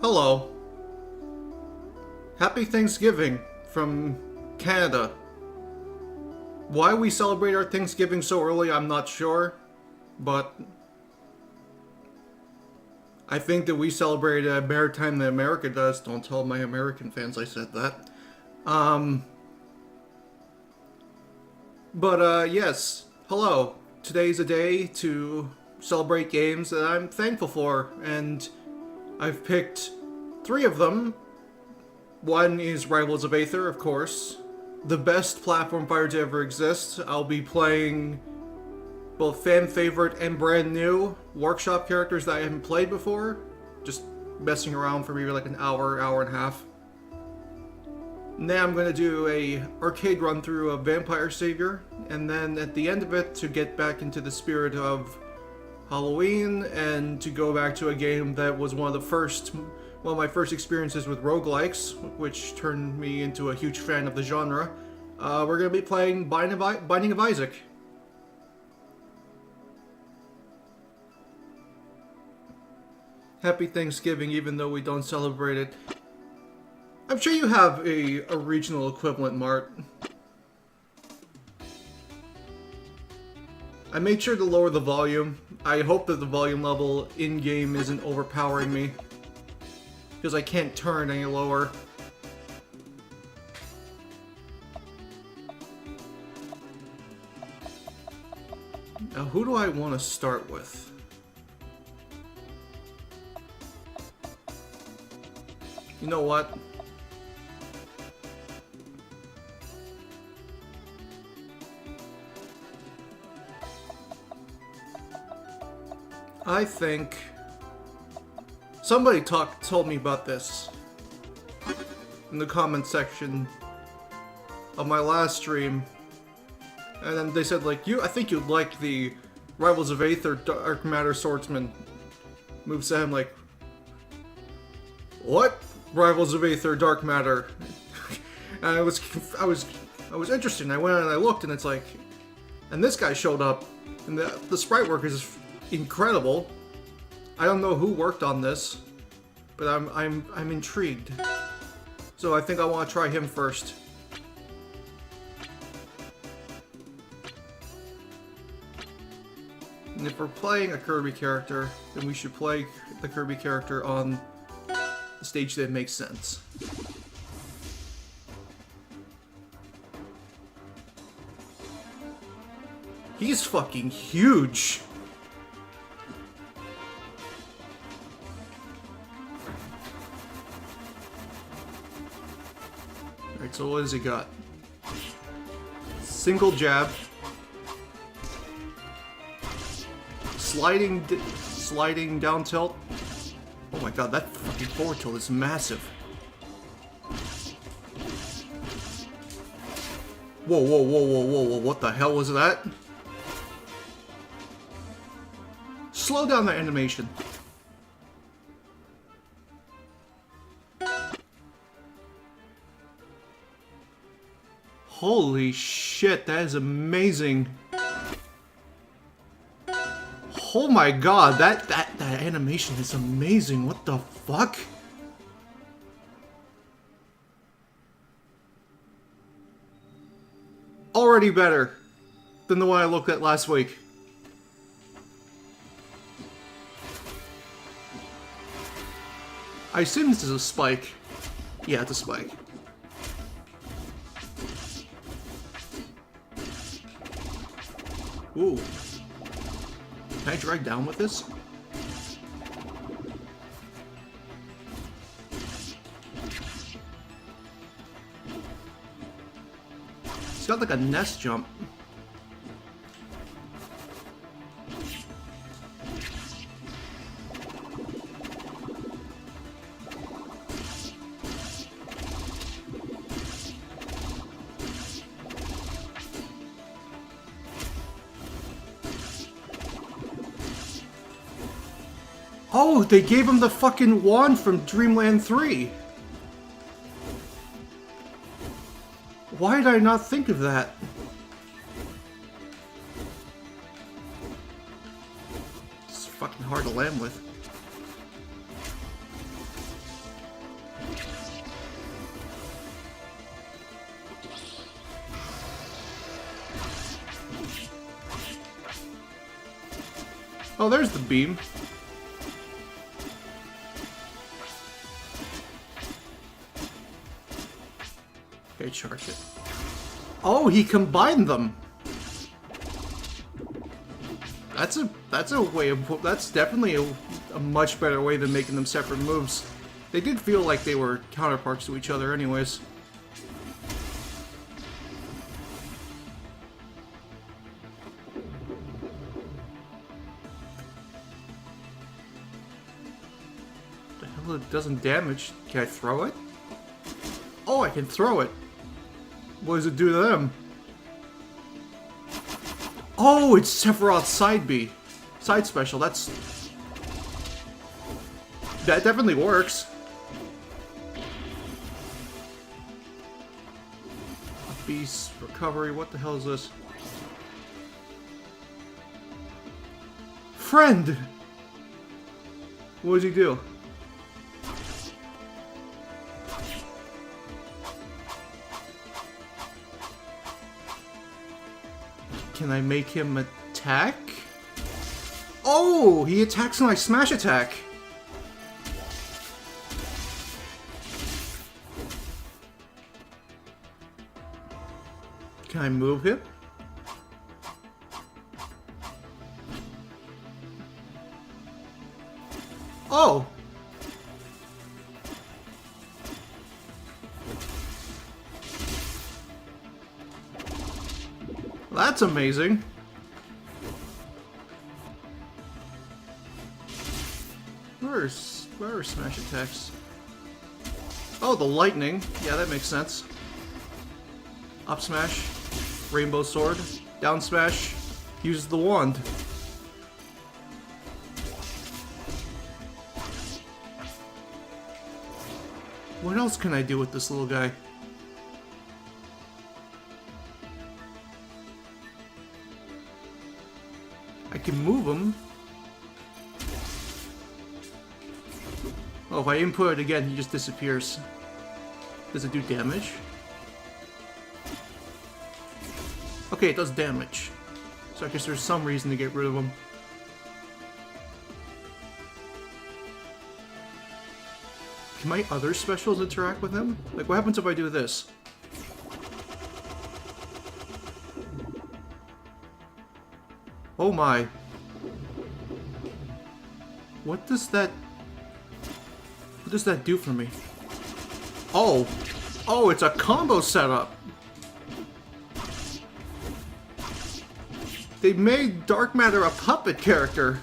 Hello. Happy Thanksgiving from Canada. Why we celebrate our Thanksgiving so early, I'm not sure, but I think that we celebrate at a better time than America does. Don't tell my American fans I said that. Yes. Hello. Today's a day to celebrate games that I'm thankful for, and I've picked 3 of them. One is Rivals of Aether, of course. The best platform fighter to ever exist. I'll be playing both fan favorite and brand new workshop characters that I haven't played before. Just messing around for maybe like an hour, hour and a half. Now I'm going to do a arcade run through of Vampire Savior, and then at the end of it, to get back into the spirit of Halloween and to go back to a game that was one of my first experiences with roguelikes, which turned me into a huge fan of the genre. We're going to be playing Binding of Isaac. Happy Thanksgiving, even though we don't celebrate it. I'm sure you have a regional equivalent, Mart. I made sure to lower the volume. I hope that the volume level in-game isn't overpowering me, because I can't turn any lower. Now, who do I want to start with? You know what? I think somebody told me about this in the comment section of my last stream, and then they said, like, I think you'd like the Rivals of Aether Dark Matter Swordsman moveset. I'm like, what? Rivals of Aether Dark Matter? And I was interested, and I went and I looked, and it's like, and this guy showed up, and the sprite work is incredible. I don't know who worked on this, but I'm intrigued. So I think I want to try him first. And if we're playing a Kirby character, then we should play the Kirby character on the stage that makes sense. He's fucking huge! Alright, so what has he got? Single jab. Sliding down tilt. Oh my god, that fucking forward tilt is massive. Whoa, whoa, whoa, whoa, whoa, whoa, what the hell was that? Slow down that animation. Holy shit, that is amazing. Oh my god, that animation is amazing. What the fuck? Already better than the one I looked at last week. I assume this is a spike. Yeah, it's a spike. Ooh. Can I drag down with this? It's got like a nest jump. Oh, they gave him the fucking wand from Dreamland 3. Why did I not think of that? It's fucking hard to land with. Oh, there's the beam. Okay, charge it. Oh, he combined them. That's a way of, that's definitely a much better way than making them separate moves. They did feel like they were counterparts to each other anyways. The hell, it doesn't damage. Can I throw it? Oh, I can throw it. What does it do to them? Oh, it's Sephiroth's side B. Side special, that definitely works. Beast recovery, what the hell is this? Friend! What does he do? Can I make him attack? Oh, he attacks my smash attack. Can I move him? Oh! That's amazing. Where are smash attacks? Oh, the lightning. Yeah, that makes sense. Up smash, rainbow sword, down smash, uses the wand. What else can I do with this little guy? I can move him. Oh, if I input it again, he just disappears. Does it do damage? Okay, it does damage. So I guess there's some reason to get rid of him. Can my other specials interact with him? Like, what happens if I do this? Oh my. What does that do for me? Oh. Oh, it's a combo setup. They made Dark Matter a puppet character.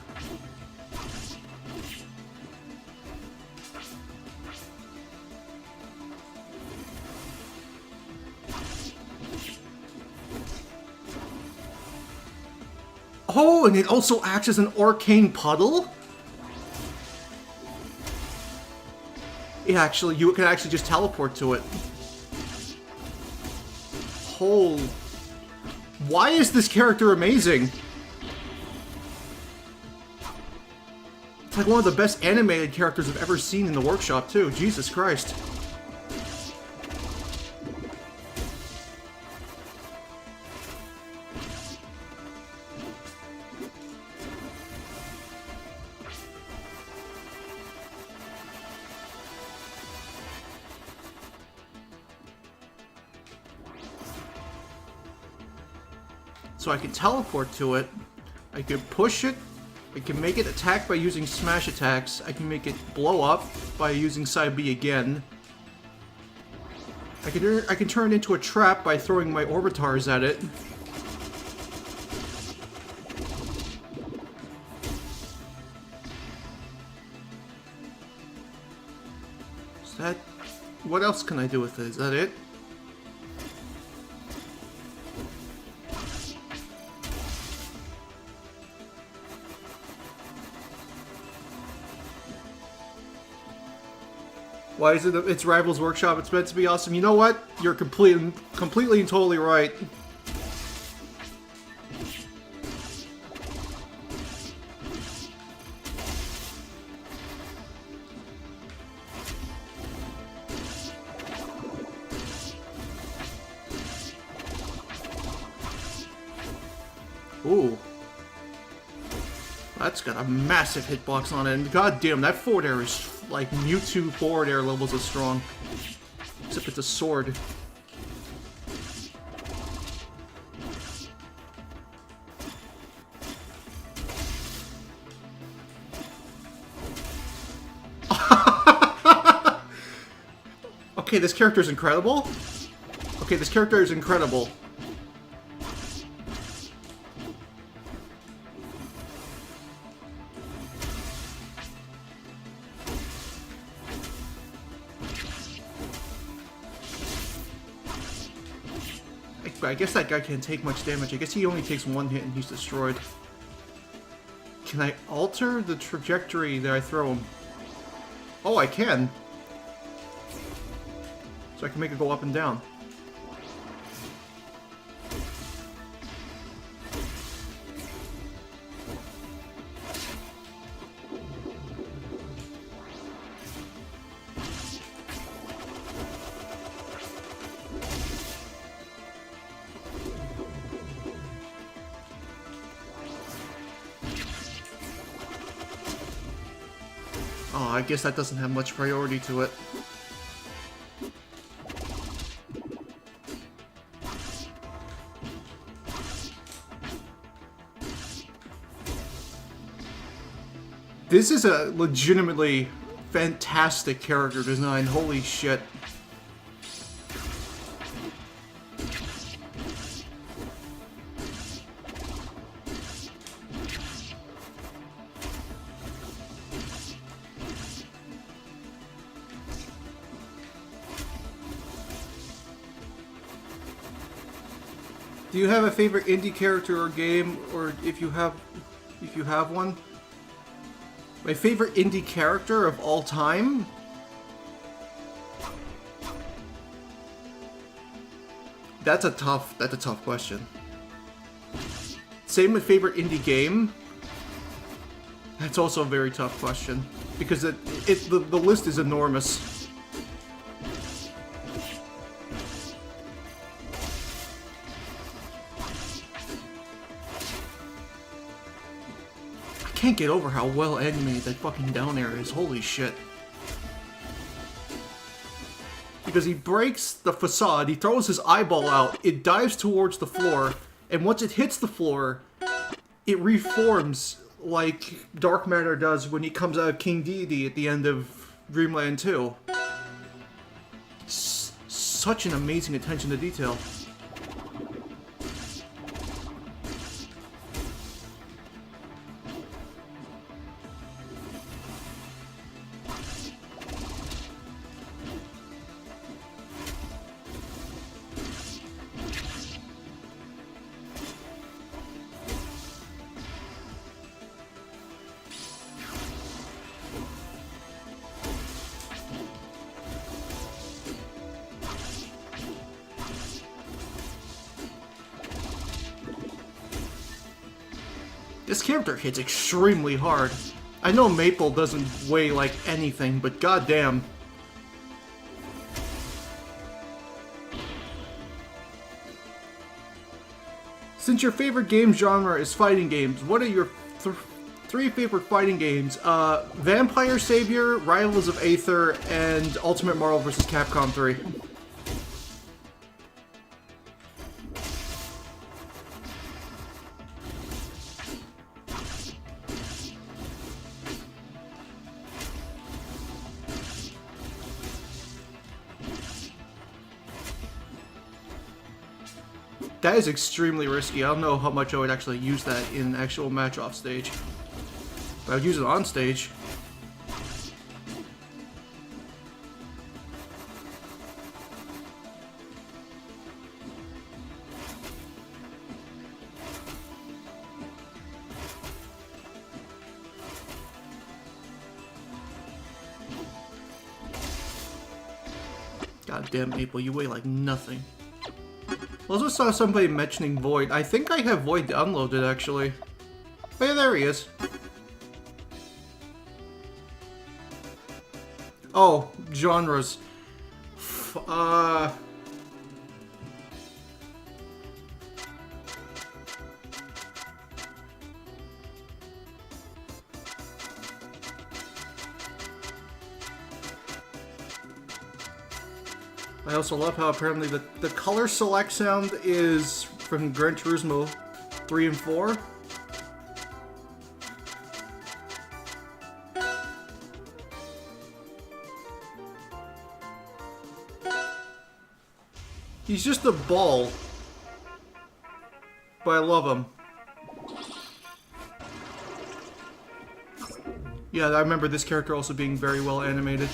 Oh, and it also acts as an arcane puddle? You can actually just teleport to it. Holy... Why is this character amazing? It's like one of the best animated characters I've ever seen in the workshop, too. Jesus Christ. So I can teleport to it, I can push it, I can make it attack by using smash attacks, I can make it blow up by using side B again. I can turn it into a trap by throwing my orbitars at it. Is that... What else can I do with it? Is that it? Why is it? It's Rivals Workshop. It's meant to be awesome. You know what? You're completely and totally right. Ooh. That's got a massive hitbox on it, and goddamn, that forward air is like Mewtwo forward air levels of strong. Except it's a sword. Okay, this character is incredible. Okay, this character is incredible. I guess that guy can't take much damage. I guess he only takes one hit and he's destroyed. Can I alter the trajectory that I throw him? Oh, I can. So I can make it go up and down. Oh, I guess that doesn't have much priority to it. This is a legitimately fantastic character design, holy shit. Do you have a favorite indie character or game, or if you have one? My favorite indie character of all time? That's a tough question. Same with favorite indie game. That's also a very tough question because the list is enormous. I can't get over how well animated that fucking down air is. Holy shit. Because he breaks the facade, he throws his eyeball out, it dives towards the floor, and once it hits the floor, it reforms like dark matter does when he comes out of King Deity at the end of Dreamland 2. Such an amazing attention to detail. This character hits extremely hard. I know Maple doesn't weigh like anything, but goddamn. Since your favorite game genre is fighting games, what are your three favorite fighting games? Vampire Savior, Rivals of Aether, and Ultimate Marvel vs. Capcom 3. That is extremely risky. I don't know how much I would actually use that in actual match off stage. But I would use it on stage. God damn, Maple, you weigh like nothing. I also saw somebody mentioning Void. I think I have Void downloaded, actually. Oh yeah, there he is. Oh, genres. I also love how apparently the color select sound is from Gran Turismo 3 and 4. He's just a ball. But I love him. Yeah, I remember this character also being very well animated.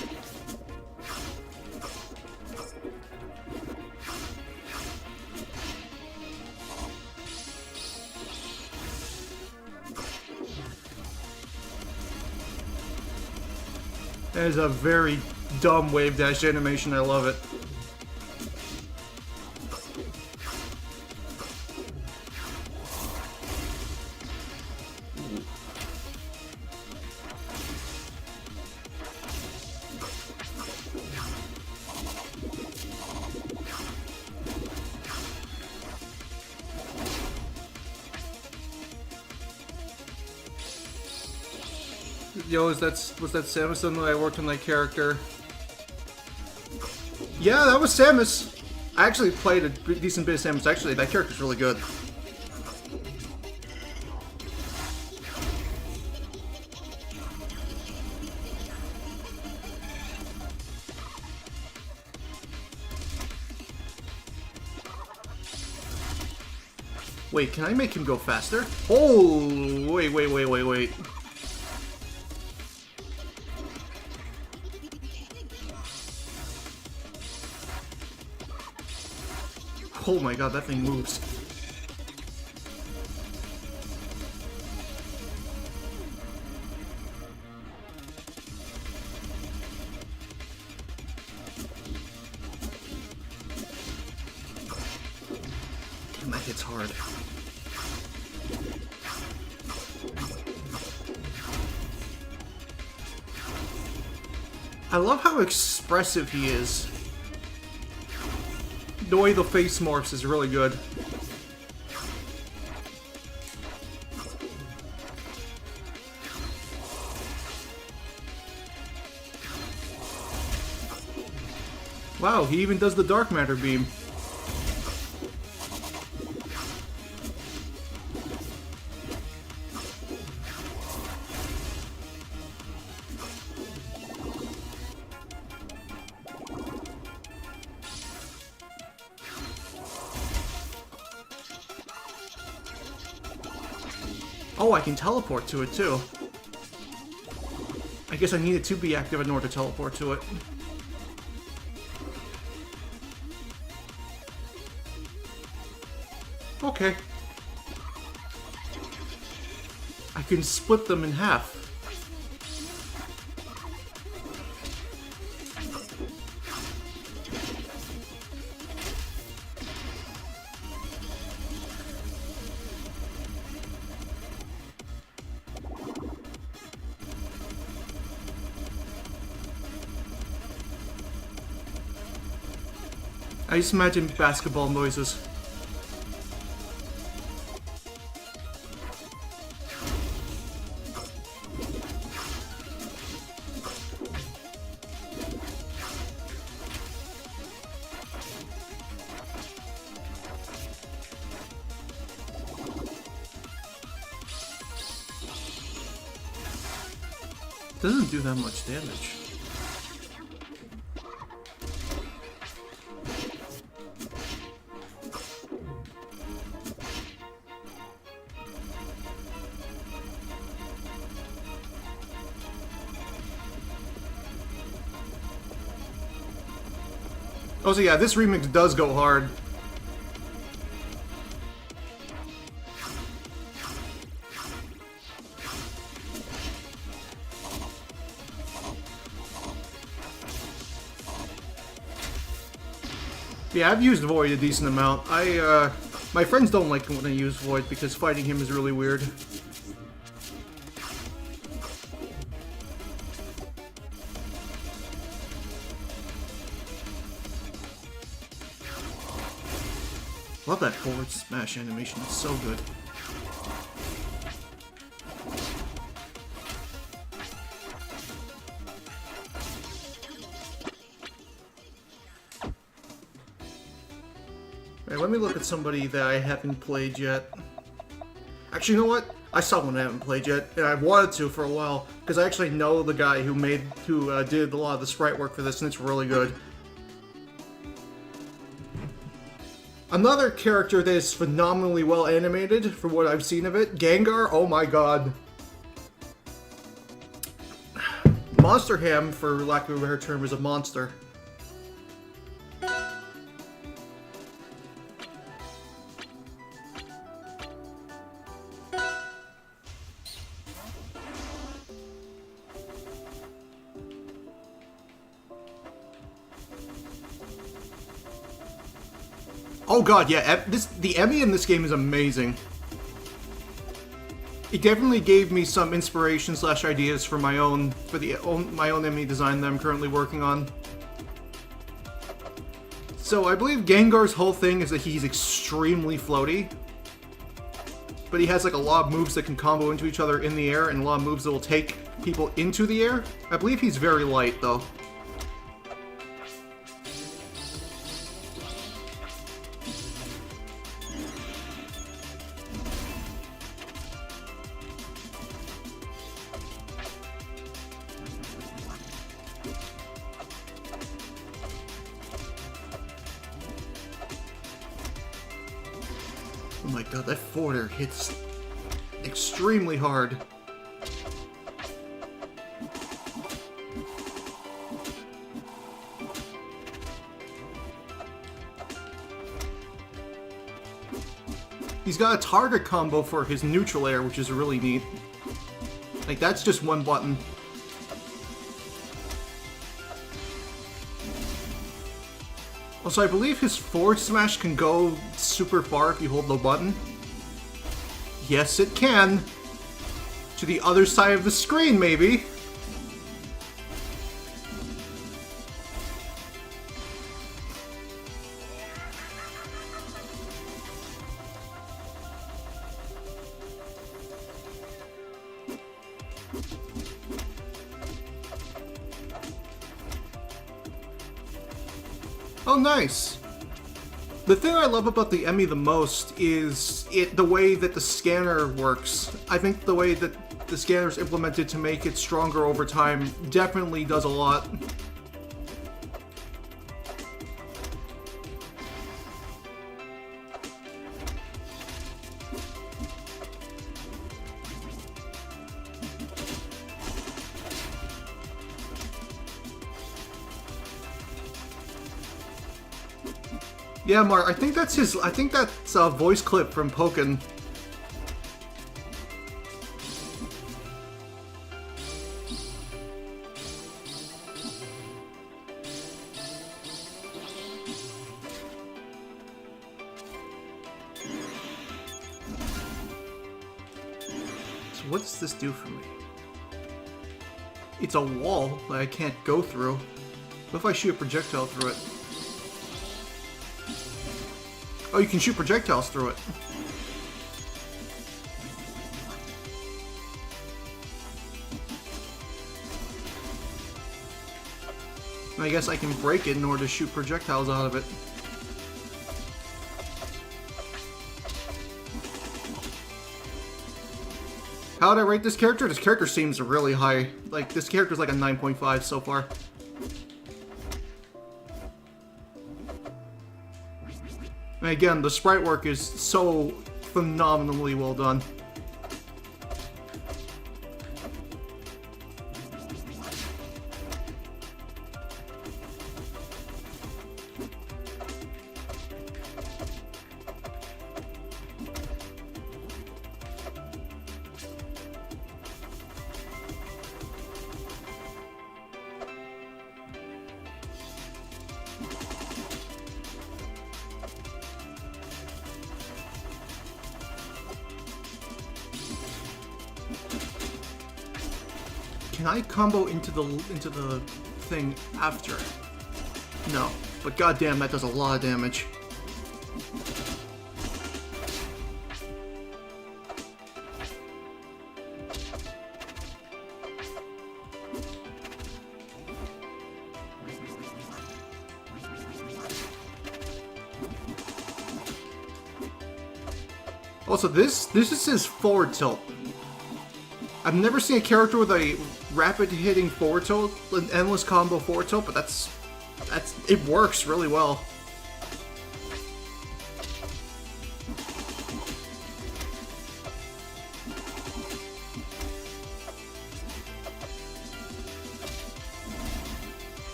That is a very dumb wave dash animation, I love it. Yo, was that Samus that I worked on that character? Yeah, that was Samus. I actually played a decent bit of Samus. Actually, that character's really good. Wait, can I make him go faster? Oh, wait. Oh my god, that thing moves. Damn, that hits hard. I love how expressive he is. The way the face morphs is really good. Wow, he even does the dark matter beam. Oh, I can teleport to it too. I guess I need it to be active in order to teleport to it. Okay. I can split them in half. I just imagine basketball noises. Doesn't do that much damage. Oh, so yeah, this remix does go hard. Yeah, I've used Void a decent amount. My friends don't like when I use Void because fighting him is really weird. Love that forward smash animation, it's so good. Alright, let me look at somebody that I haven't played yet. Actually, you know what? I saw one I haven't played yet, and I wanted to for a while, because I actually know the guy who did a lot of the sprite work for this, and it's really good. Another character that is phenomenally well animated, from what I've seen of it, Gengar, oh my god. Monster Ham, for lack of a better term, is a monster. Oh god, yeah, the Emmy in this game is amazing. It definitely gave me some inspiration / ideas for my own Emmy design that I'm currently working on. So I believe Gengar's whole thing is that he's extremely floaty, but he has like a lot of moves that can combo into each other in the air, and a lot of moves that will take people into the air. I believe he's very light though. Oh my god, that forwarder hits extremely hard. He's got a target combo for his neutral air, which is really neat. Like, that's just one button. Also, I believe his forward smash can go super far if you hold the button. Yes, it can. To the other side of the screen, maybe. Oh, nice! The thing I love about the Emmy the most is the way that the scanner works. I think the way that the scanner is implemented to make it stronger over time definitely does a lot. Yeah, Mark, I think that's a voice clip from Falcon. So what does this do for me? It's a wall that I can't go through. What if I shoot a projectile through it? Oh, you can shoot projectiles through it. I guess I can break it in order to shoot projectiles out of it. How would I rate this character? This character seems really high. Like, this character's like a 9.5 so far. And again, the sprite work is so phenomenally well done. Can I combo into the thing after? No, but goddamn, that does a lot of damage. Also, this is his forward tilt. I've never seen a character with a rapid hitting forward tilt, an endless combo forward tilt, but that's it works really well.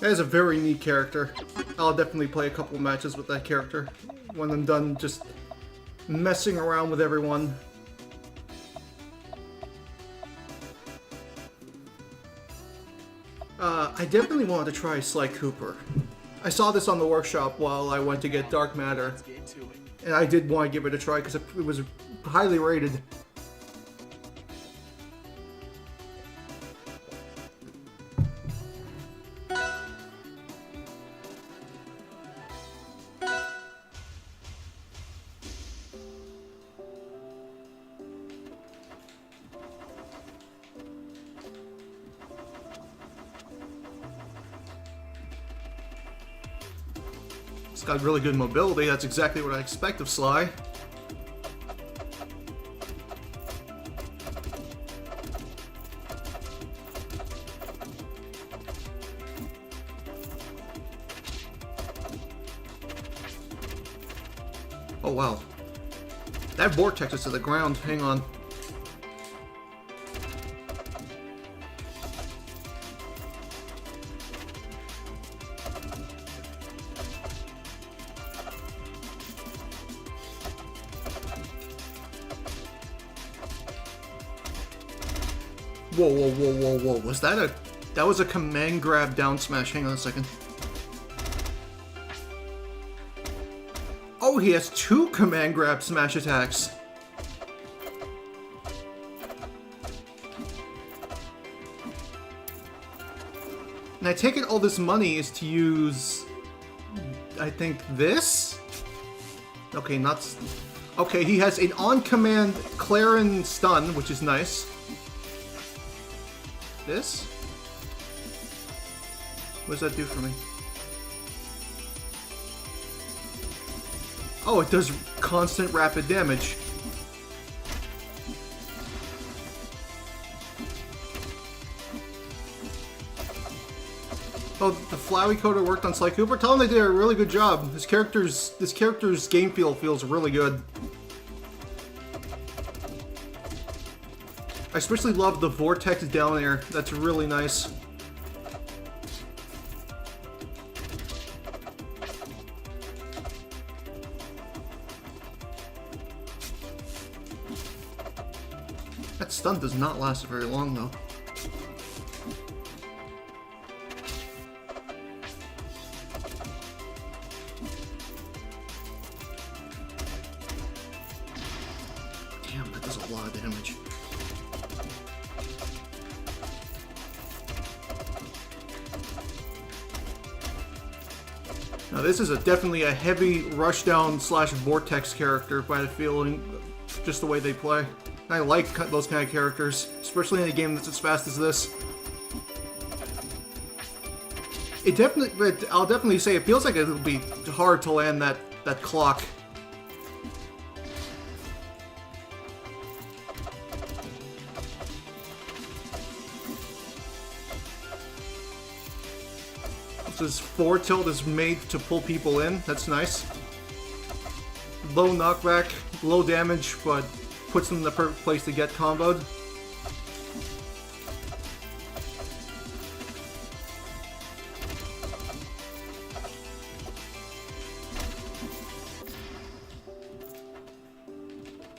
That is a very neat character. I'll definitely play a couple matches with that character when I'm done just messing around with everyone. I definitely wanted to try Sly Cooper. I saw this on the workshop while I went to get Dark Matter, and I did want to give it a try because it was highly rated. It's got really good mobility. That's exactly what I expect of Sly. Oh wow. That vortex is to the ground. Hang on. Whoa, whoa, whoa, whoa, whoa. Was that a... That was a command grab down smash. Hang on a second. Oh, he has two command grab smash attacks. And I take it all this money is to use... I think this? Okay, not... Okay, he has an on-command Clarin stun, which is nice. This? What does that do for me? Oh, it does constant rapid damage. Oh, the Flowey coder worked on Sly Cooper. Tell him they did a really good job. This character's game feel feels really good. I especially love the vortex down air. That's really nice. That stun does not last very long, though. Damn, that does a lot of damage. Now this is definitely a heavy rushdown slash vortex character by the feeling, just the way they play. I like those kind of characters, especially in a game that's as fast as this. It definitely, but I'll definitely say it feels like it'll be hard to land that clock. This forward tilt is made to pull people in. That's nice. Low knockback, low damage, but puts them in the perfect place to get comboed.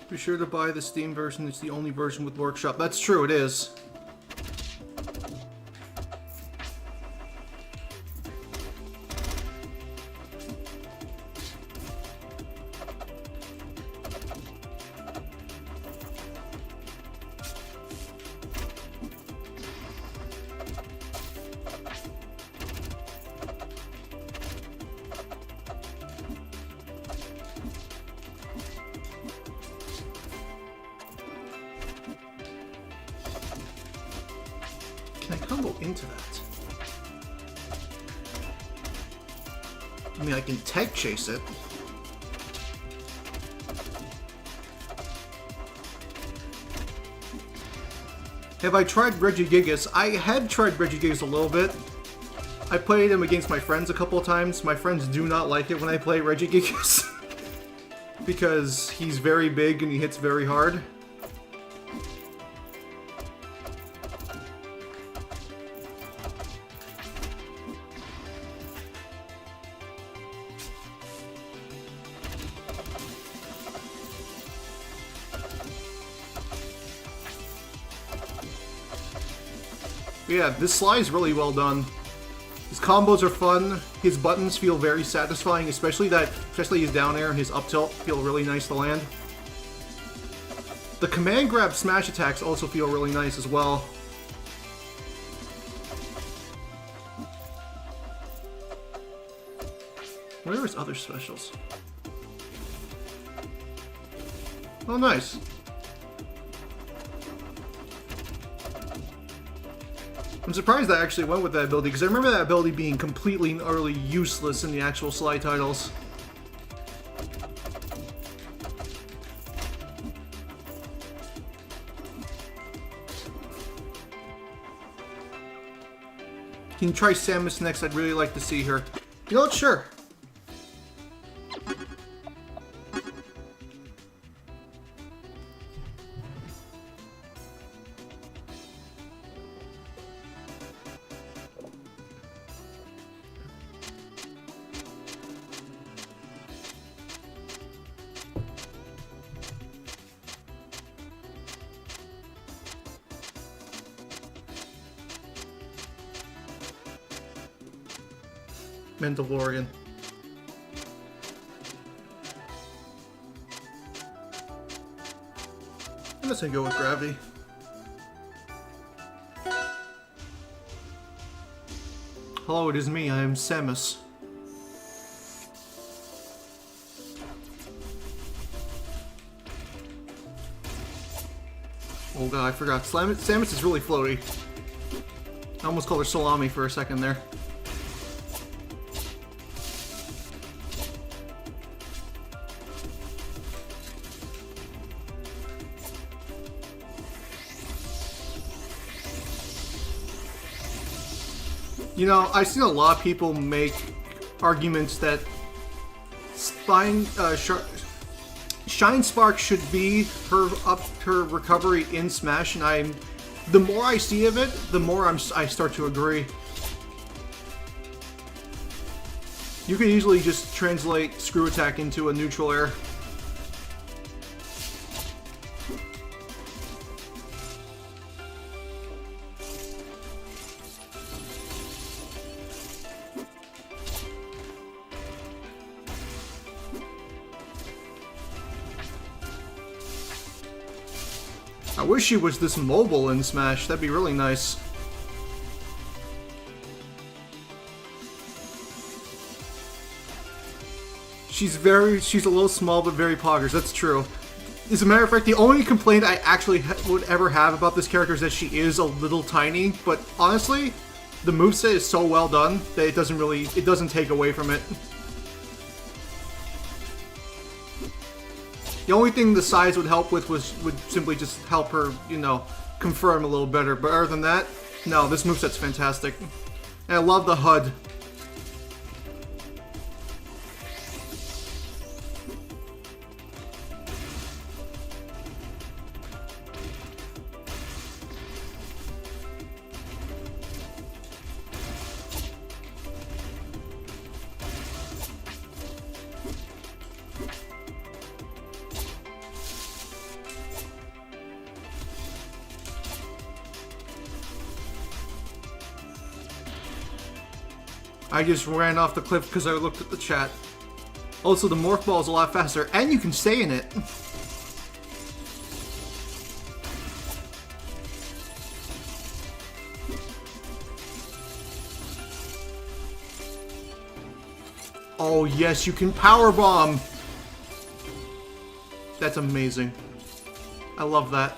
Be sure to buy the Steam version. It's the only version with Workshop. That's true, it is. Can I combo into that? I mean, I can tech chase it. Have I tried Regigigas? I had tried Regigigas a little bit. I played him against my friends a couple of times. My friends do not like it when I play Regigigas because he's very big and he hits very hard. Yeah, this slide is really well done. His combos are fun. His buttons feel very satisfying, especially his down air and his up tilt feel really nice to land. The command grab smash attacks also feel really nice as well. Where are his other specials? Oh, nice. I'm surprised I actually went with that ability, because I remember that ability being completely and utterly useless in the actual slide titles. Can you try Samus next? I'd really like to see her. You know what? Sure. Mandalorian. I'm just gonna go with gravity. Hello, it is me. I am Samus. Oh god, I forgot. Samus is really floaty. I almost called her Salami for a second there. You know, I've seen a lot of people make arguments that Shine Spark should be her recovery in Smash, and the more I see of it, the more I start to agree. You can easily just translate Screw Attack into a neutral air. I wish she was this mobile in Smash. That'd be really nice. She's a little small but very poggers. That's true. As a matter of fact, the only complaint I actually would ever have about this character is that she is a little tiny. But honestly, the moveset is so well done that it doesn't take away from it. The only thing the size would help with would simply just help her, you know, confirm a little better. But other than that, no, this moveset's fantastic. And I love the HUD. I just ran off the cliff because I looked at the chat. Also, the Morph Ball is a lot faster, and you can stay in it. Oh yes, you can Power Bomb! That's amazing. I love that.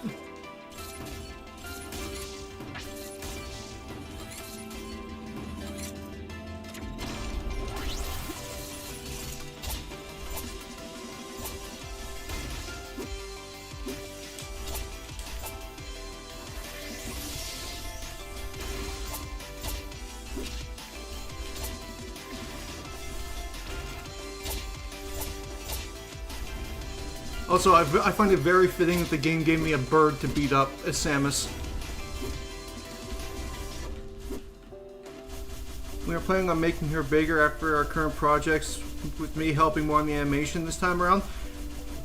Also, I find it very fitting that the game gave me a bird to beat up as Samus. We are planning on making her bigger after our current projects, with me helping more on the animation this time around.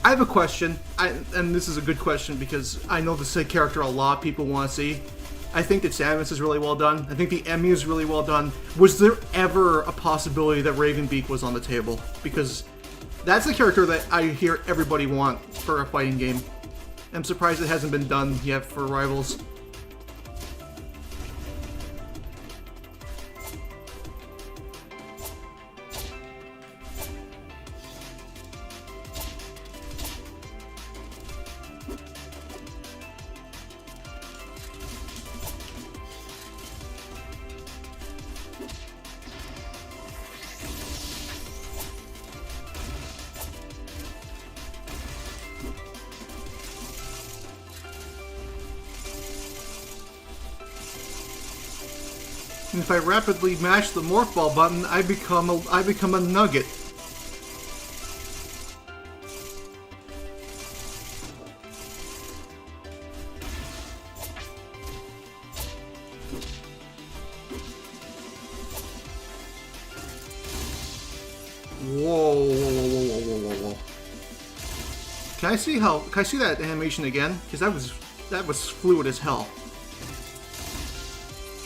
I have a question, and this is a good question because I know this is a character a lot of people want to see. I think that Samus is really well done. I think the Emu is really well done. Was there ever a possibility that Ravenbeak was on the table? Because that's the character that I hear everybody want for a fighting game. I'm surprised it hasn't been done yet for Rivals. And if I rapidly mash the morph ball button, I become a nugget. Whoa. Can I see that animation again? Because that was fluid as hell.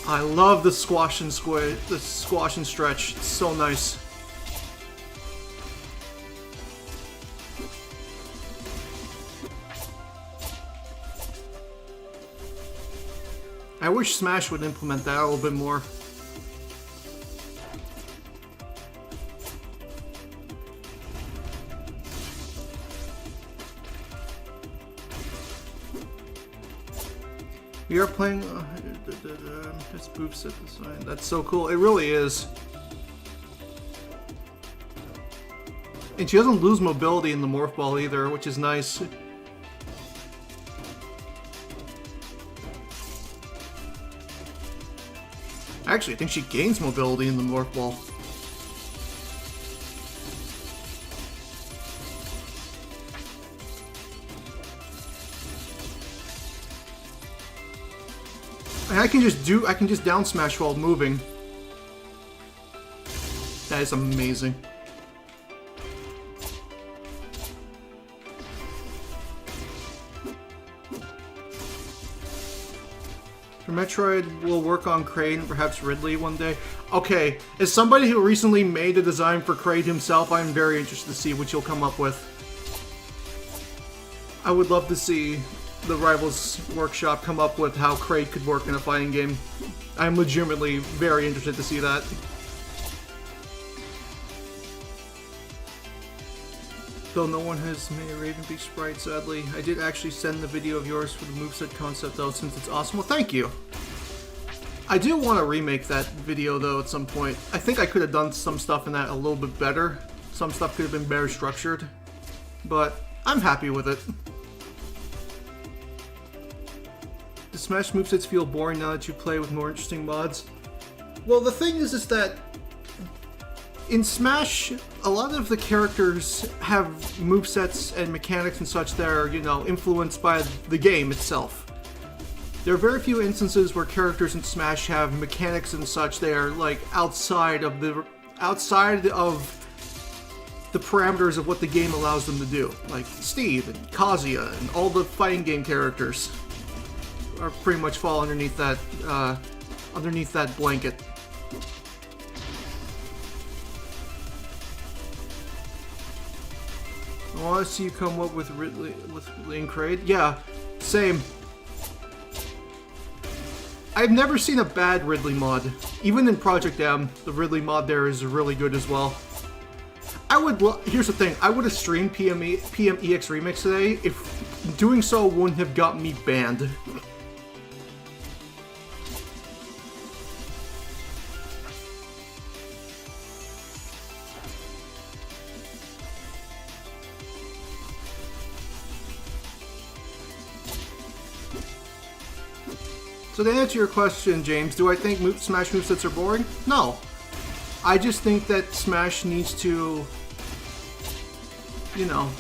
I love the squash and stretch. It's so nice. I wish Smash would implement that a little bit more. We are playing this moveset design. That's so cool. It really is. And she doesn't lose mobility in the morph ball either, which is nice. Actually, I think she gains mobility in the morph ball. And I can just down smash while moving. That is amazing. For Metroid, we'll work on Kraid and perhaps Ridley one day. Okay, as somebody who recently made a design for Kraid himself, I'm very interested to see what you'll come up with. I would love to see the Rivals workshop come up with how Kraid could work in a fighting game. I'm legitimately very interested to see that. Though no one has made a Ravenbeak sprite, sadly. I did actually send the video of yours for the moveset concept though, since it's awesome. Well, thank you! I do want to remake that video though at some point. I think I could have done some stuff in that a little bit better. Some stuff could have been better structured. But I'm happy with it. Do Smash movesets feel boring now that you play with more interesting mods? Well, the thing is that in Smash, a lot of the characters have movesets and mechanics and such that are, you know, influenced by the game itself. There are very few instances where characters in Smash have mechanics and such that are, like, outside of the parameters of what the game allows them to do. Like Steve and Kazuya and all the fighting game characters are pretty much fall underneath that blanket. I want to see you come up with Ridley and Kraid. Yeah, same. I've never seen a bad Ridley mod. Even in Project M, the Ridley mod there is really good as well. Here's the thing, I would have streamed PMEX Remix today if doing so wouldn't have got me banned. So to answer your question, James, do I think Smash movesets are boring? No. I just think that Smash needs to, you know,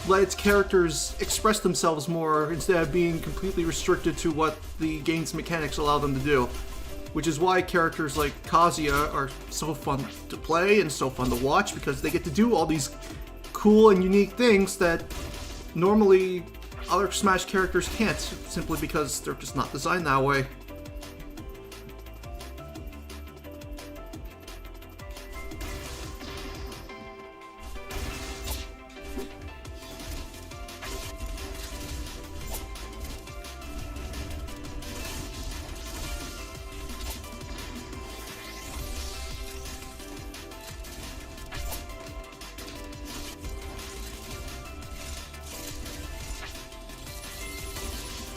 let its characters express themselves more instead of being completely restricted to what the game's mechanics allow them to do. Which is why characters like Kazuya are so fun to play and so fun to watch, because they get to do all these cool and unique things that normally other Smash characters can't, simply because they're just not designed that way.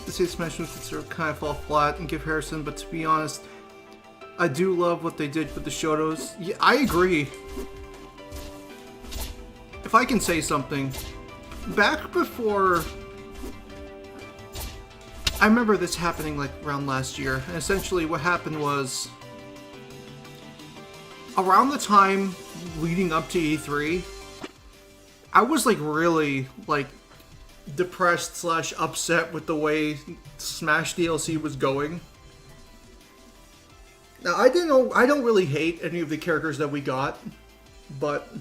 Say Smash moves sort of kind of fall flat in comparison, but to be honest, I do love what they did with the Shotos. Yeah, I agree. If I can say something, back before... I remember this happening like around last year, and essentially what happened was, around the time leading up to E3, I was like really like depressed / upset with the way Smash DLC was going. Now I don't really hate any of the characters that we got, but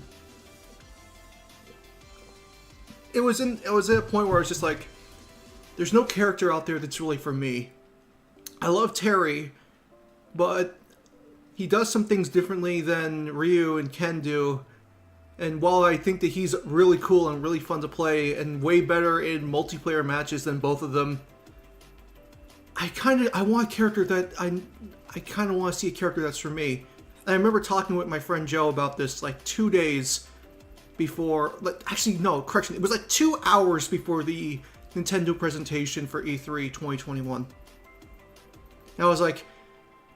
it was at a point where I was just like, there's no character out there that's really for me. I love Terry, but he does some things differently than Ryu and Ken do. And while I think that he's really cool and really fun to play and way better in multiplayer matches than both of them, I want a character that I kind of want to see a character that's for me. And I remember talking with my friend Joe about this like 2 days before, actually no, correction, it was like 2 hours before the Nintendo presentation for E3 2021. And I was like,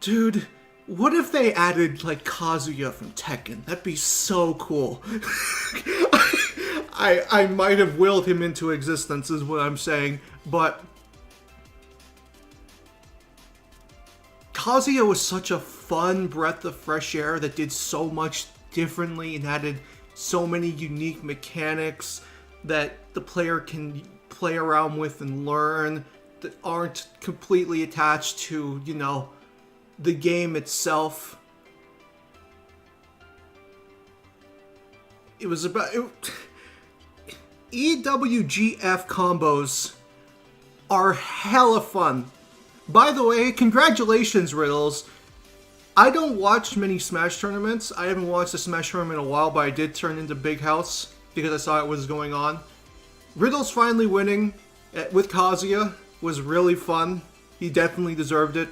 dude, what if they added, like, Kazuya from Tekken? That'd be so cool. I might have willed him into existence, is what I'm saying, but Kazuya was such a fun breath of fresh air that did so much differently and added so many unique mechanics that the player can play around with and learn that aren't completely attached to, you know, the game itself. It was about... EWGF combos are hella fun. By the way, congratulations, Riddles. I don't watch many Smash tournaments. I haven't watched a Smash tournament in a while, but I did turn into Big House because I saw it was going on. Riddles finally winning with Kazuya was really fun. He definitely deserved it.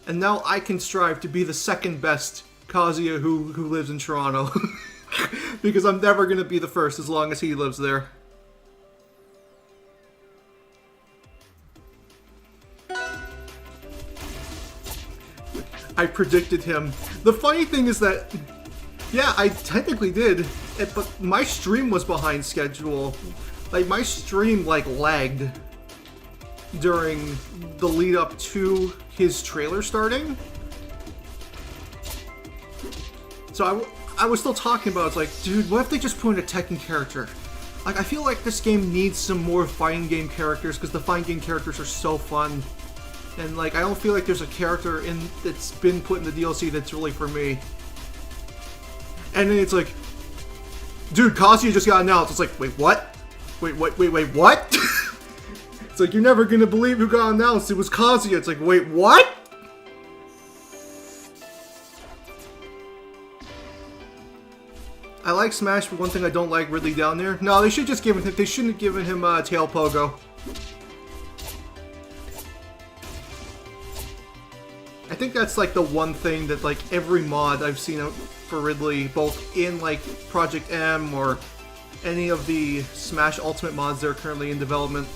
And now I can strive to be the second best Kazuya who lives in Toronto. Because I'm never going to be the first as long as he lives there. I predicted him. The funny thing is that, yeah, I technically did, but my stream was behind schedule. Like, my stream, like, lagged during the lead up to his trailer starting. So I was still talking about it. It's like, dude, what if they just put in a Tekken character? Like, I feel like this game needs some more fighting game characters because the fighting game characters are so fun. And, like, I don't feel like there's a character that's been put in the DLC that's really for me. And then it's like, dude, Kazuya just got announced. It's like, wait, what? Wait, what? It's like, you're never gonna believe who got announced. It was Kazuya. It's like, wait, what? I like Smash, but one thing I don't like Ridley down there. No, they should just give him. They shouldn't have given him tail pogo. I think that's like the one thing that like every mod I've seen for Ridley, both in like Project M or any of the Smash Ultimate mods that are currently in development.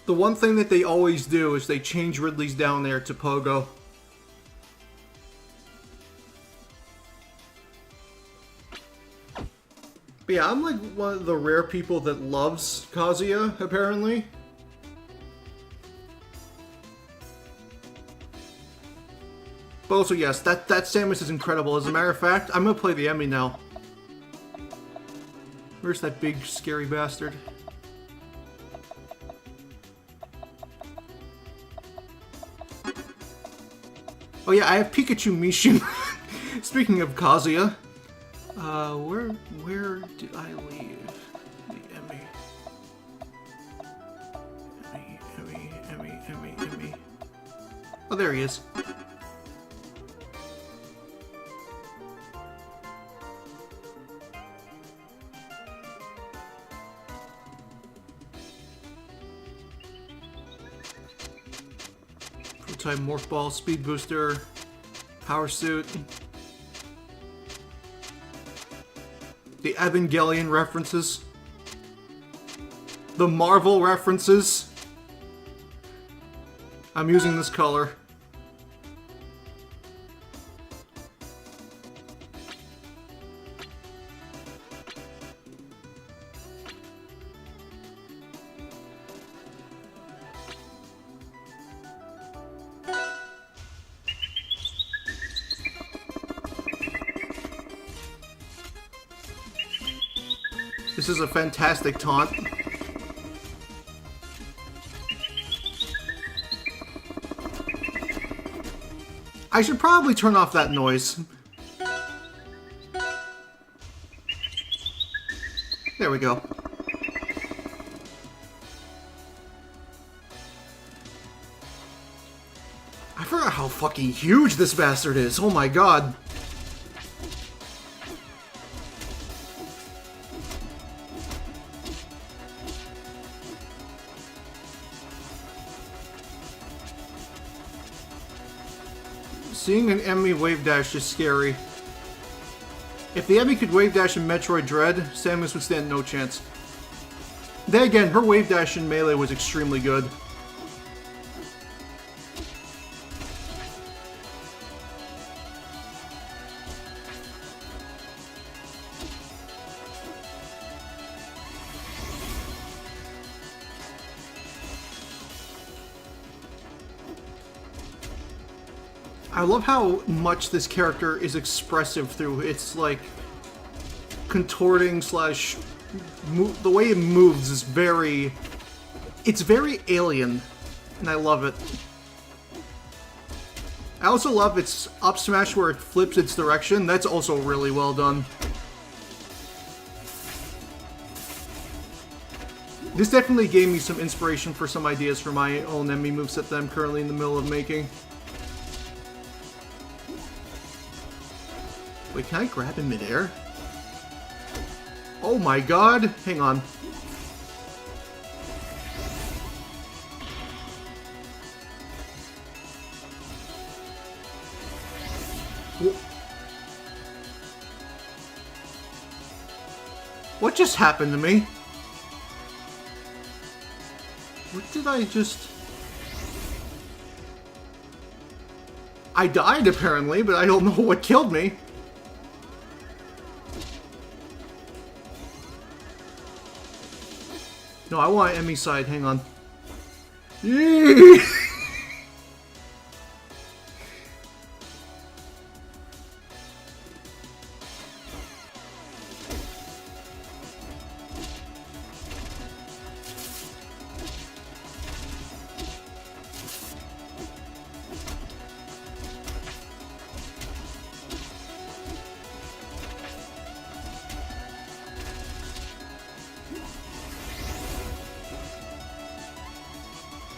The one thing that they always do is they change Ridley's down there to pogo. But yeah, I'm like one of the rare people that loves Kazuya, apparently. But also, yes, that Samus is incredible. As a matter of fact, I'm gonna play the Emmy now. Where's that big, scary bastard? Oh yeah, I have Pikachu Mishin. Speaking of Kazuya, where did I leave the Emmy? Emmy. Oh, there he is. Prototype Morph Ball, Speed Booster, Power Suit. The Evangelion references. The Marvel references. I'm using this color. This is a fantastic taunt. I should probably turn off that noise. There we go. I forgot how fucking huge this bastard is. Oh my god. Seeing an Emmy wave dash is scary. If the Emmy could wave dash in Metroid Dread, Samus would stand no chance. Then again, her wave dash in Melee was extremely good. I love how much this character is expressive through its, like, contorting slash... the way it moves is very... It's very alien, and I love it. I also love its up smash where it flips its direction. That's also really well done. This definitely gave me some inspiration for some ideas for my own enemy moveset that I'm currently in the middle of making. Wait, can I grab in midair? Oh my god! Hang on. What just happened to me? What did I just... I died apparently, but I don't know what killed me. No, I want Emmy side. Hang on. Yee!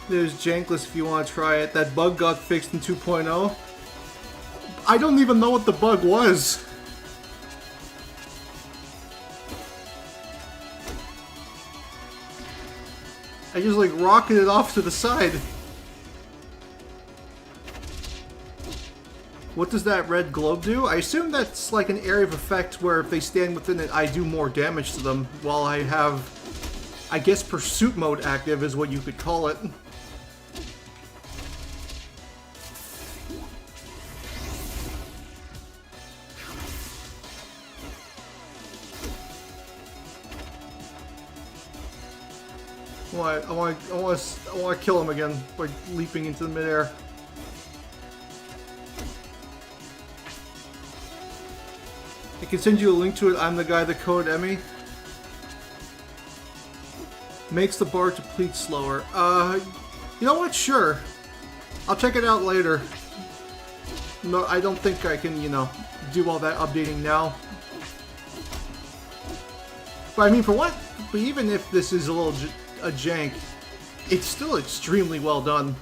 There's Jankless if you want to try it. That bug got fixed in 2.0. I don't even know what the bug was. I just like rocketed it off to the side. What does that red globe do? I assume that's like an area of effect where if they stand within it, I do more damage to them while I have, I guess, pursuit mode active is what you could call it. I want to kill him again by leaping into the midair. I can send you a link to it. I'm the guy that code Emmy. Makes the bar deplete slower. You know what? Sure. I'll check it out later. No, I don't think I can, you know, do all that updating now. But I mean, for what? But even if this is a little a jank, it's still extremely well done.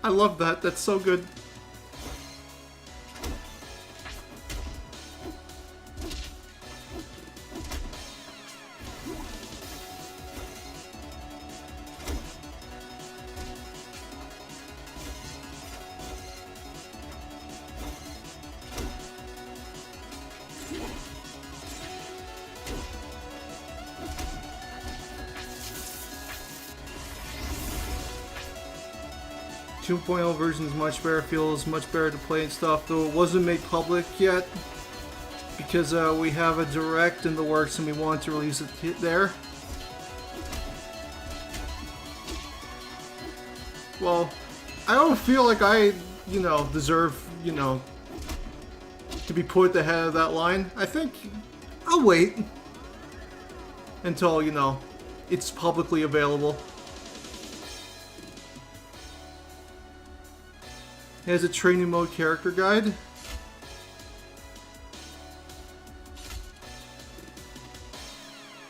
I love that. That's so good. Two 2.0 version is much better, feels much better to play and stuff, though it wasn't made public yet because we have a direct in the works and we want to release it there. Well, I don't feel like I, you know, deserve, you know, to be put at the head of that line. I think I'll wait until, you know, it's publicly available. It has a training mode character guide.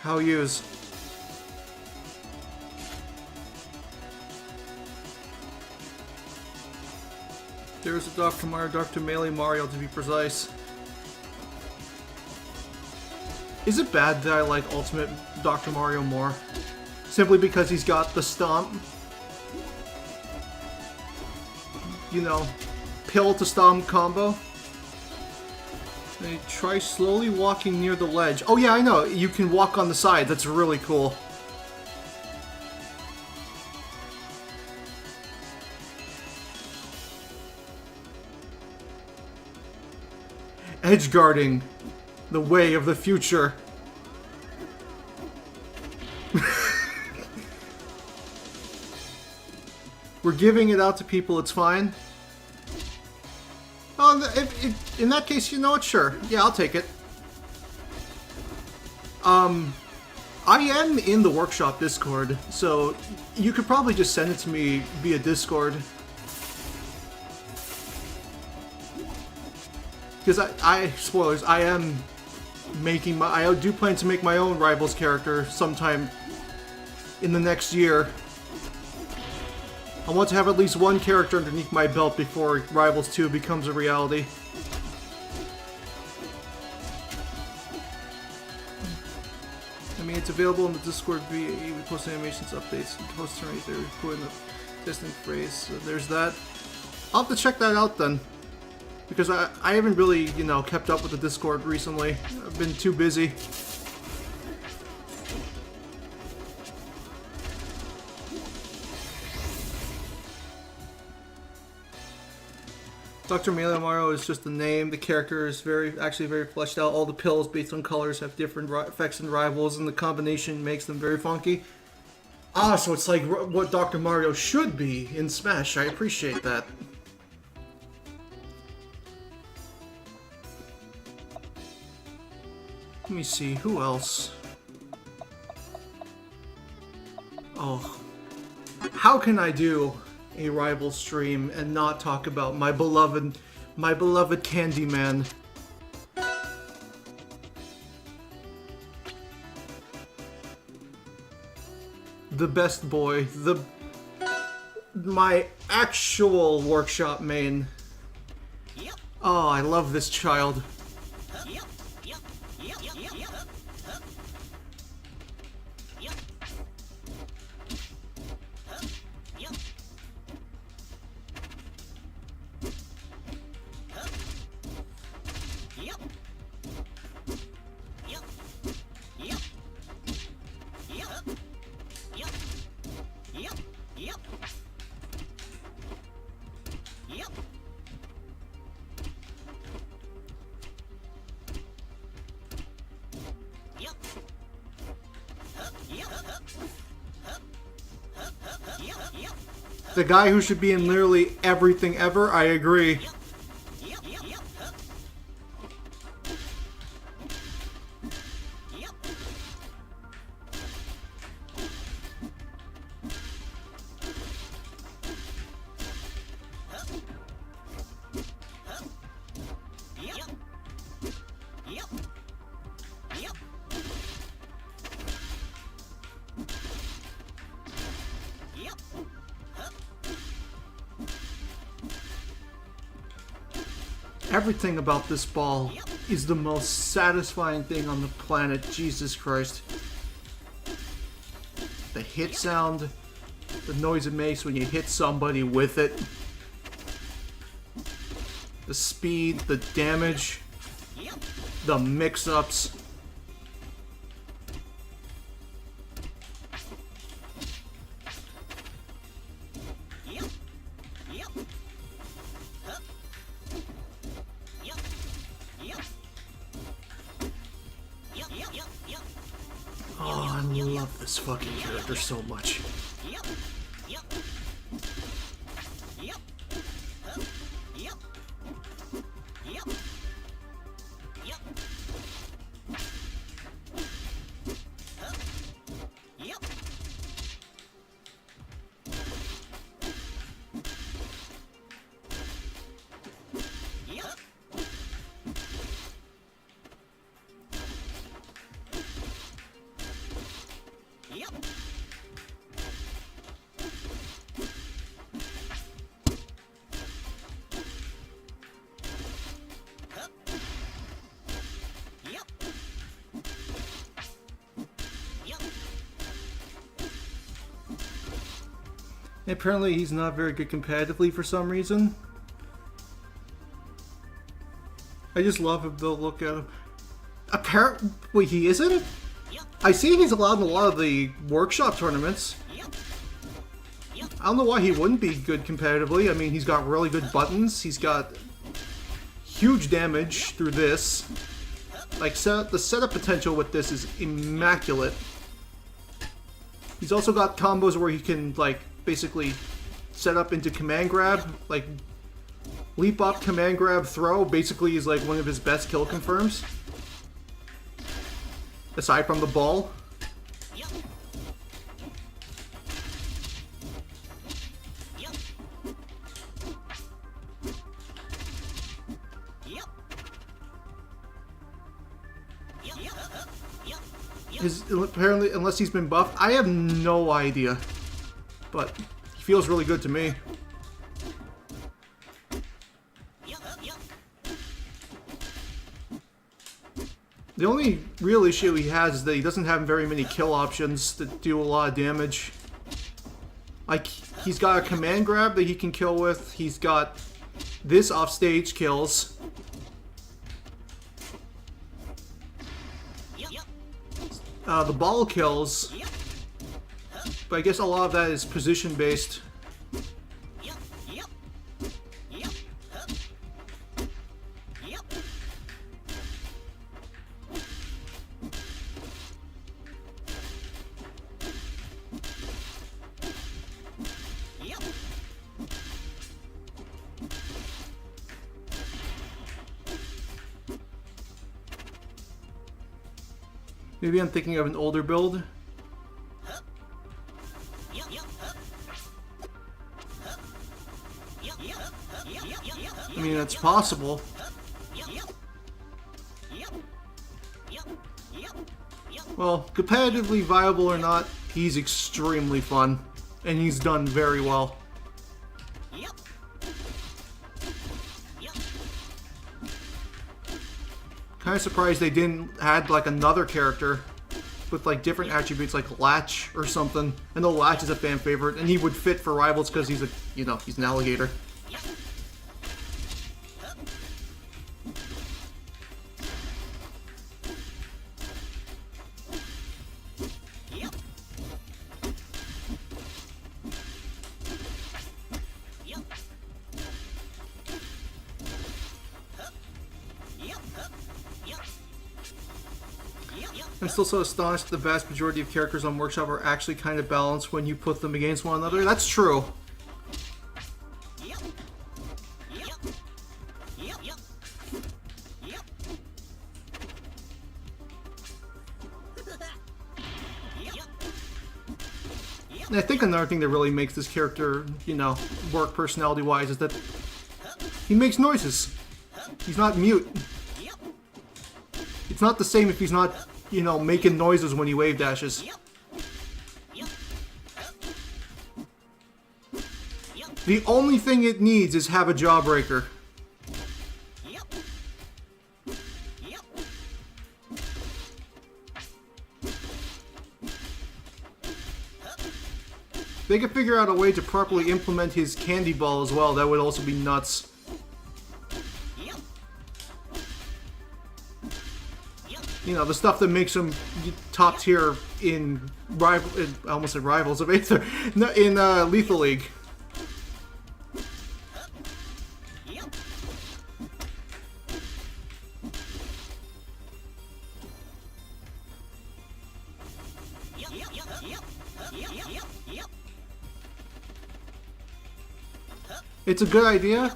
How use. There's a Dr. Mario, Dr. Melee Mario to be precise. Is it bad that I like Ultimate Dr. Mario more? Simply because he's got the stomp? You know, pill to stomp combo. And try slowly walking near the ledge. Oh yeah, I know. You can walk on the side. That's really cool. Edge guarding. The way of the future. We're giving it out to people, it's fine. Oh, if in that case, you know what? Sure. Yeah, I'll take it. I am in the workshop Discord, so you could probably just send it to me via Discord. Because spoilers, I am making I do plan to make my own Rivals character sometime in the next year. I want to have at least one character underneath my belt before Rivals 2 becomes a reality. I mean, it's available in the Discord via we post animations, updates, and post right there, put in the testing phrase. So there's that. I'll have to check that out then. Because I haven't really, you know, kept up with the Discord recently. I've been too busy. Dr. Melee Mario is just a name. The character is actually very fleshed out. All the pills based on colors have different effects and Rivals, and the combination makes them very funky. Ah, so it's like what Dr. Mario should be in Smash. I appreciate that. Let me see, who else? Oh. How can I do a rival stream and not talk about my beloved Candyman? The best boy, my actual workshop main. Oh, I love this child. The guy who should be in literally everything ever, I agree. Everything about this ball is the most satisfying thing on the planet, Jesus Christ. The hit sound, the noise it makes when you hit somebody with it, the speed, the damage, the mix-ups. Oh, I love this fucking character so much. Apparently he's not very good competitively for some reason. I just love him though, look at him. Apparently he isn't? I see he's allowed in a lot of the workshop tournaments. I don't know why he wouldn't be good competitively. I mean, he's got really good buttons. He's got huge damage through this. Like, the setup potential with this is immaculate. He's also got combos where he can, like, basically set up into command grab, like leap up, command grab, throw. Basically is like one of his best kill confirms. Aside from the ball. Apparently, unless he's been buffed, I have no idea. But he feels really good to me. The only real issue he has is that he doesn't have very many kill options that do a lot of damage. Like, he's got a command grab that he can kill with. He's got this offstage kills. The ball kills. But I guess a lot of that is position-based. Maybe I'm thinking of an older build. I mean, that's possible. Well, competitively viable or not, he's extremely fun. And he's done very well. Kind of surprised they didn't add like another character with like different attributes like Latch or something. I know Latch is a fan favorite and he would fit for Rivals because he's a, you know, he's an alligator. I'm still so astonished that the vast majority of characters on Workshop are actually kind of balanced when you put them against one another. That's true. And I think another thing that really makes this character, you know, work personality-wise is that he makes noises. He's not mute. It's not the same if he's not, you know, making noises when he wave dashes. The only thing it needs is have a jawbreaker. They could figure out a way to properly implement his candy ball as well. That would also be nuts. You know, the stuff that makes him top tier in I almost said Rivals of Aether, in Lethal League. It's a good idea.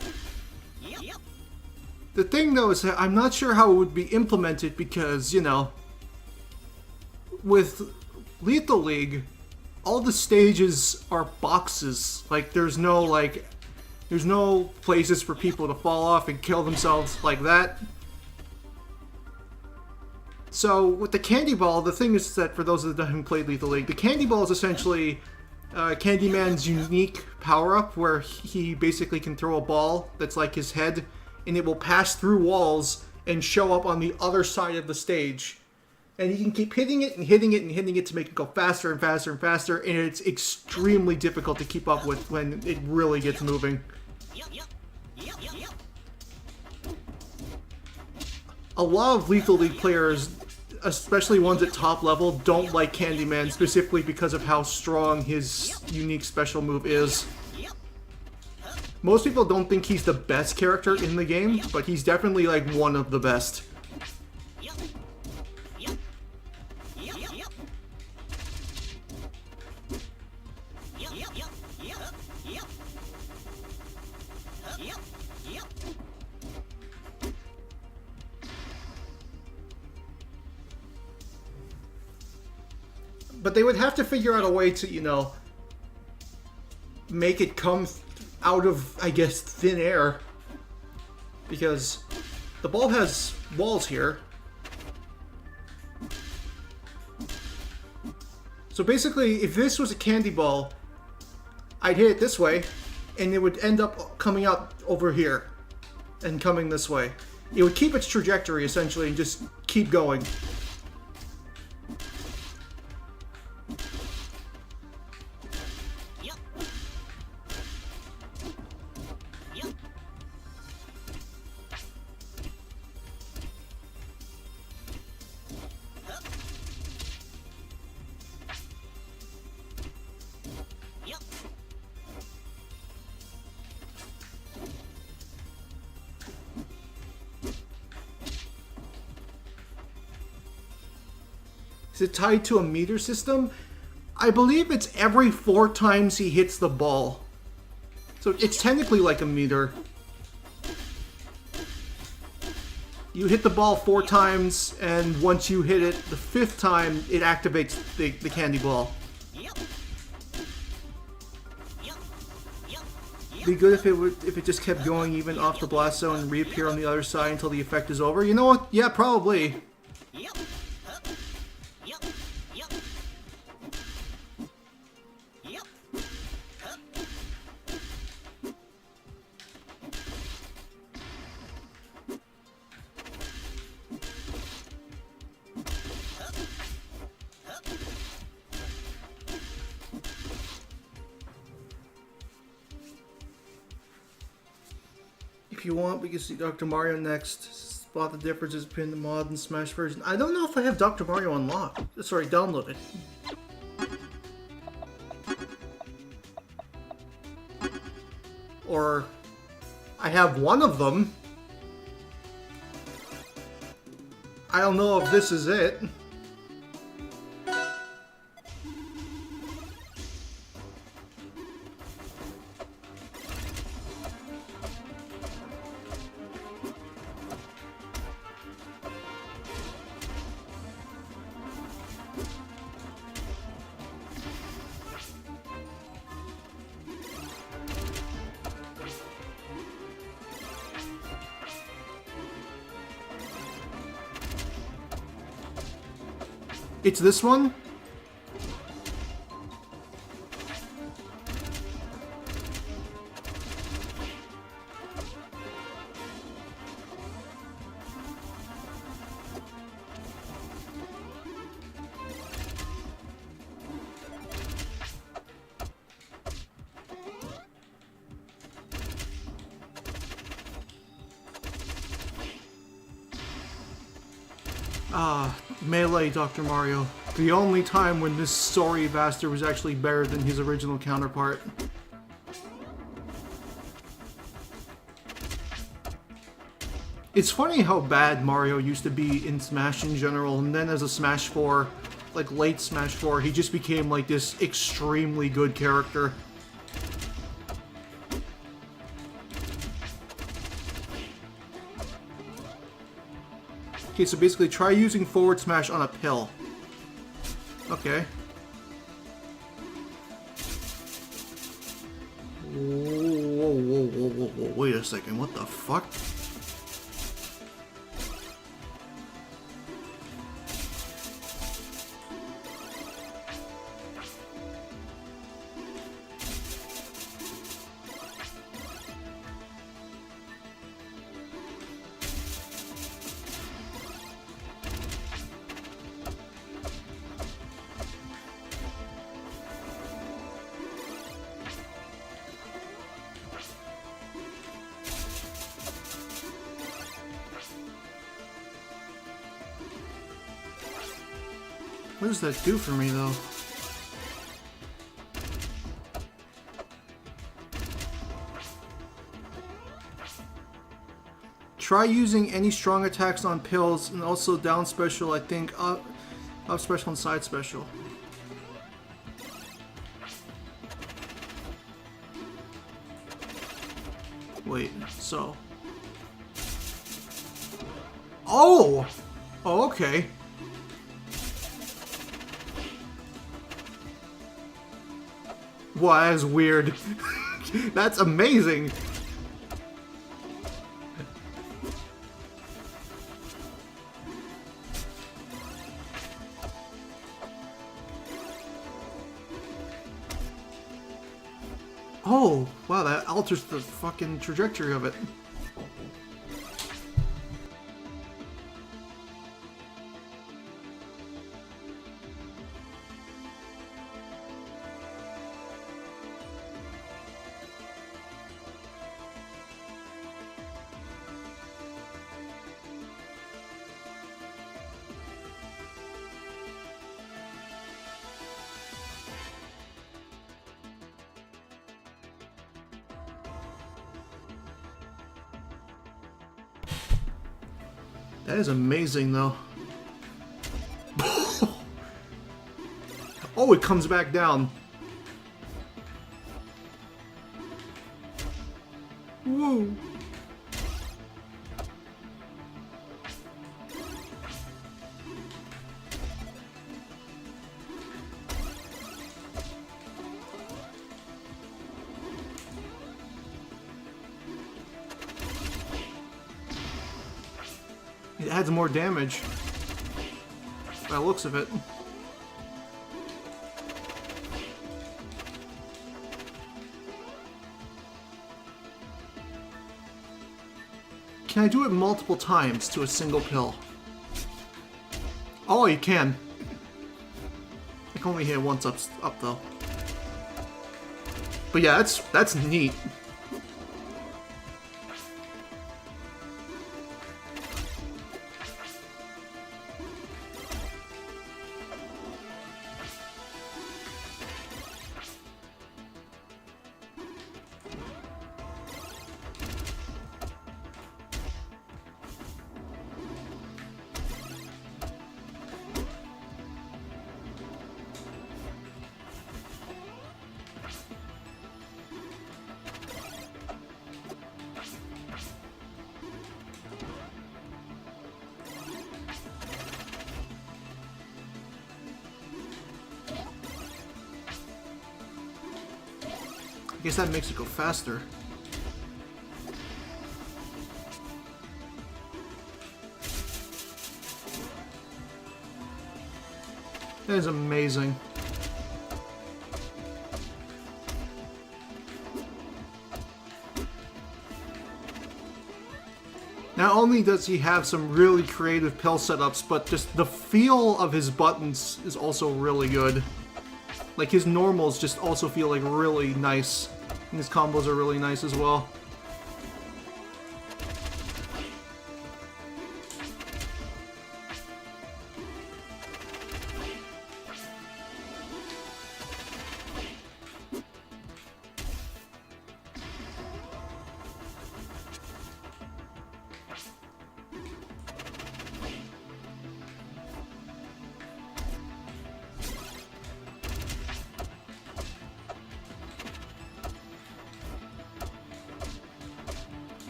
The thing, though, is that I'm not sure how it would be implemented because, you know, with Lethal League, all the stages are boxes. Like, there's no places for people to fall off and kill themselves like that. So, with the Candy Ball, the thing is that, for those that haven't played Lethal League, the Candy Ball is essentially Candyman's unique power-up, where he basically can throw a ball that's like his head, and it will pass through walls and show up on the other side of the stage. And you can keep hitting it and hitting it and hitting it to make it go faster and faster and faster, and it's extremely difficult to keep up with when it really gets moving. A lot of Lethal League players, especially ones at top level, don't like Candyman specifically because of how strong his unique special move is. Most people don't think he's the best character in the game, but he's definitely like one of the best. But they would have to figure out a way to, you know, make it come out of, I guess, thin air. Because the ball has walls here. So basically, if this was a candy ball, I'd hit it this way, and it would end up coming out over here, and coming this way. It would keep its trajectory, essentially, and just keep going. Is it tied to a meter system? I believe it's every 4 times he hits the ball. So it's technically like a meter. You hit the ball 4 times, and once you hit it the 5th time, it activates the candy ball. It'd be good if it just kept going even off the blast zone and reappear on the other side until the effect is over. You know what? Yeah, probably. If you want, we can see Dr. Mario next. Spot the differences between the mod and Smash version. I don't know if I have Dr. Mario unlocked. Sorry, downloaded. Or I have one of them. I don't know if this is it. It's this one? Ah, Melee Dr. Mario. The only time when this sorry bastard was actually better than his original counterpart. It's funny how bad Mario used to be in Smash in general, and then as a Smash 4, like late Smash 4, he just became like this extremely good character. Okay, so basically try using forward smash on a pill. Okay. Whoa, wait a second, what the fuck? What does that do for me, though? Try using any strong attacks on pills, and also down special, I think, up special and side special. Wait, so... Oh! Oh, okay. Wow, that is weird. That's amazing. Oh, wow, that alters the fucking trajectory of it. That is amazing, though. Oh, it comes back down. Whoa. It adds more damage, by the looks of it. Can I do it multiple times to a single pill? Oh, you can. I can only hit it once up though. But yeah, that's neat. I guess that makes it go faster. That is amazing. Not only does he have some really creative pill setups, but just the feel of his buttons is also really good. Like, his normals just also feel like really nice. And his combos are really nice as well.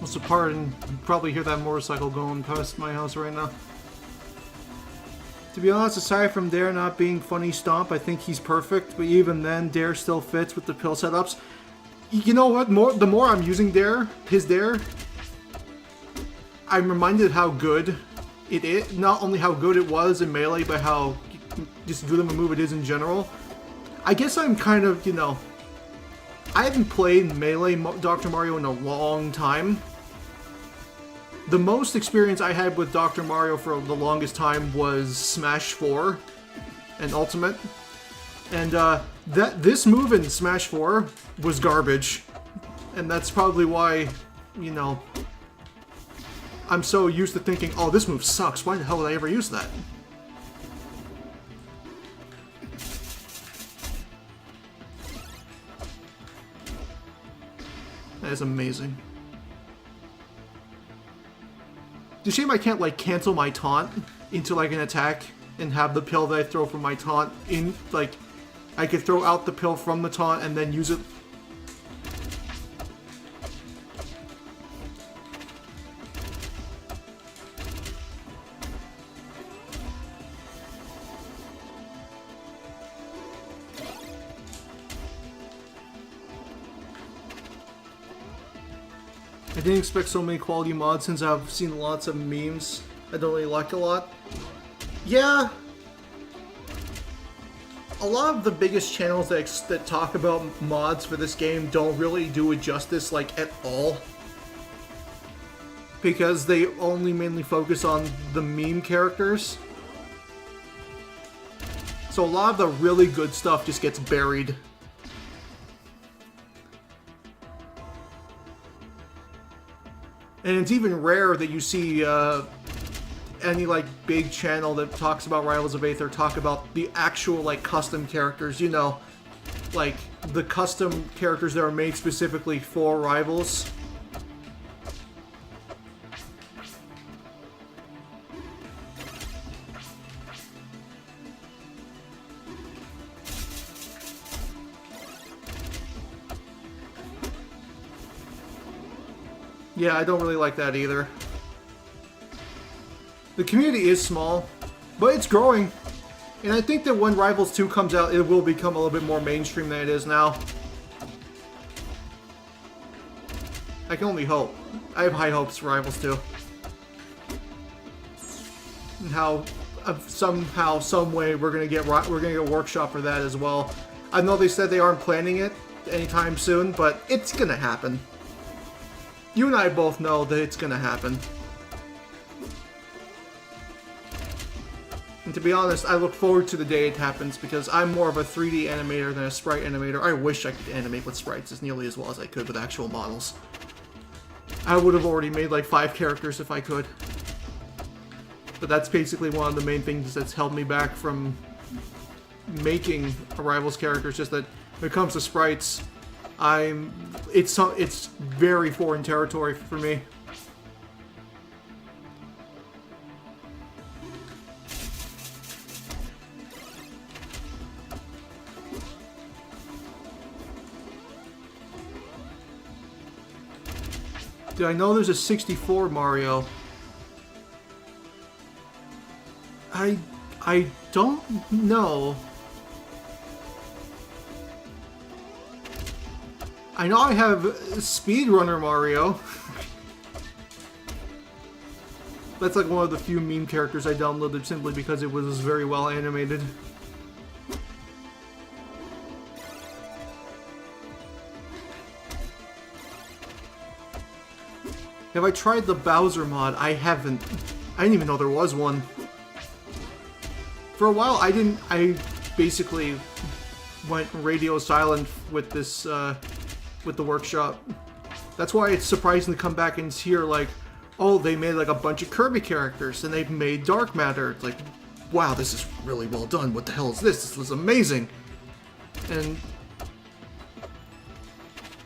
So pardon, you probably hear that motorcycle going past my house right now. To be honest, aside from Dare not being funny Stomp, I think he's perfect, but even then, Dare still fits with the pill setups. You know what, the more I'm using his Dare, I'm reminded how good it is. Not only how good it was in Melee, but how just good of a move it is in general. I guess I'm kind of, you know, I haven't played Melee Dr. Mario in a long time. The most experience I had with Dr. Mario for the longest time was Smash 4 and Ultimate. And this move in Smash 4 was garbage. And that's probably why, you know, I'm so used to thinking, oh, this move sucks, why the hell would I ever use that? That is amazing. It's a shame I can't, like, cancel my taunt into, like, an attack and have the pill that I throw from my taunt in, like, I could throw out the pill from the taunt and then use it. I didn't expect so many quality mods since I've seen lots of memes I don't really like a lot. Yeah, a lot of the biggest channels that talk about mods for this game don't really do it justice, like, at all. Because they only mainly focus on the meme characters. So a lot of the really good stuff just gets buried. And it's even rare that you see any, like, big channel that talks about Rivals of Aether talk about the actual, like, custom characters, you know, like, the custom characters that are made specifically for Rivals. Yeah, I don't really like that either. The community is small, but it's growing. And I think that when Rivals 2 comes out, it will become a little bit more mainstream than it is now. I can only hope. I have high hopes for Rivals 2. And how somehow, some way, we're gonna get a workshop for that as well. I know they said they aren't planning it anytime soon, but it's gonna happen. You and I both know that it's gonna happen. And to be honest, I look forward to the day it happens because I'm more of a 3D animator than a sprite animator. I wish I could animate with sprites as nearly as well as I could with actual models. I would have already made like 5 characters if I could. But that's basically one of the main things that's held me back from making a Rivals character. It's just that when it comes to sprites, it's very foreign territory for me. Dude, I know there's a 64 Mario. I don't know. I know I have Speedrunner Mario. That's like one of the few meme characters I downloaded simply because it was very well animated. Have I tried the Bowser mod? I haven't. I didn't even know there was one. For a while, I basically went radio silent with this, with the workshop. That's why it's surprising to come back and hear, like, oh, they made, like, a bunch of Kirby characters, and they've made Dark Matter. It's like, wow, this is really well done. What the hell is this? This was amazing. And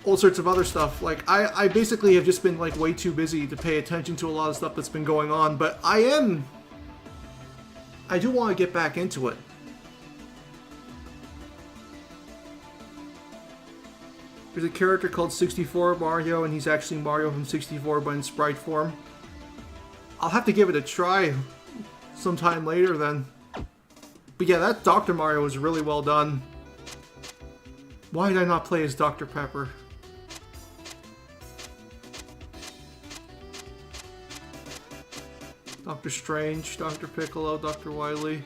all sorts of other stuff. Like, I basically have just been, like, way too busy to pay attention to a lot of stuff that's been going on, but I do want to get back into it. There's a character called 64 Mario, and he's actually Mario from 64, but in sprite form. I'll have to give it a try sometime later then. But yeah, that Dr. Mario was really well done. Why did I not play as Dr. Pepper? Dr. Strange, Dr. Piccolo, Dr. Wily.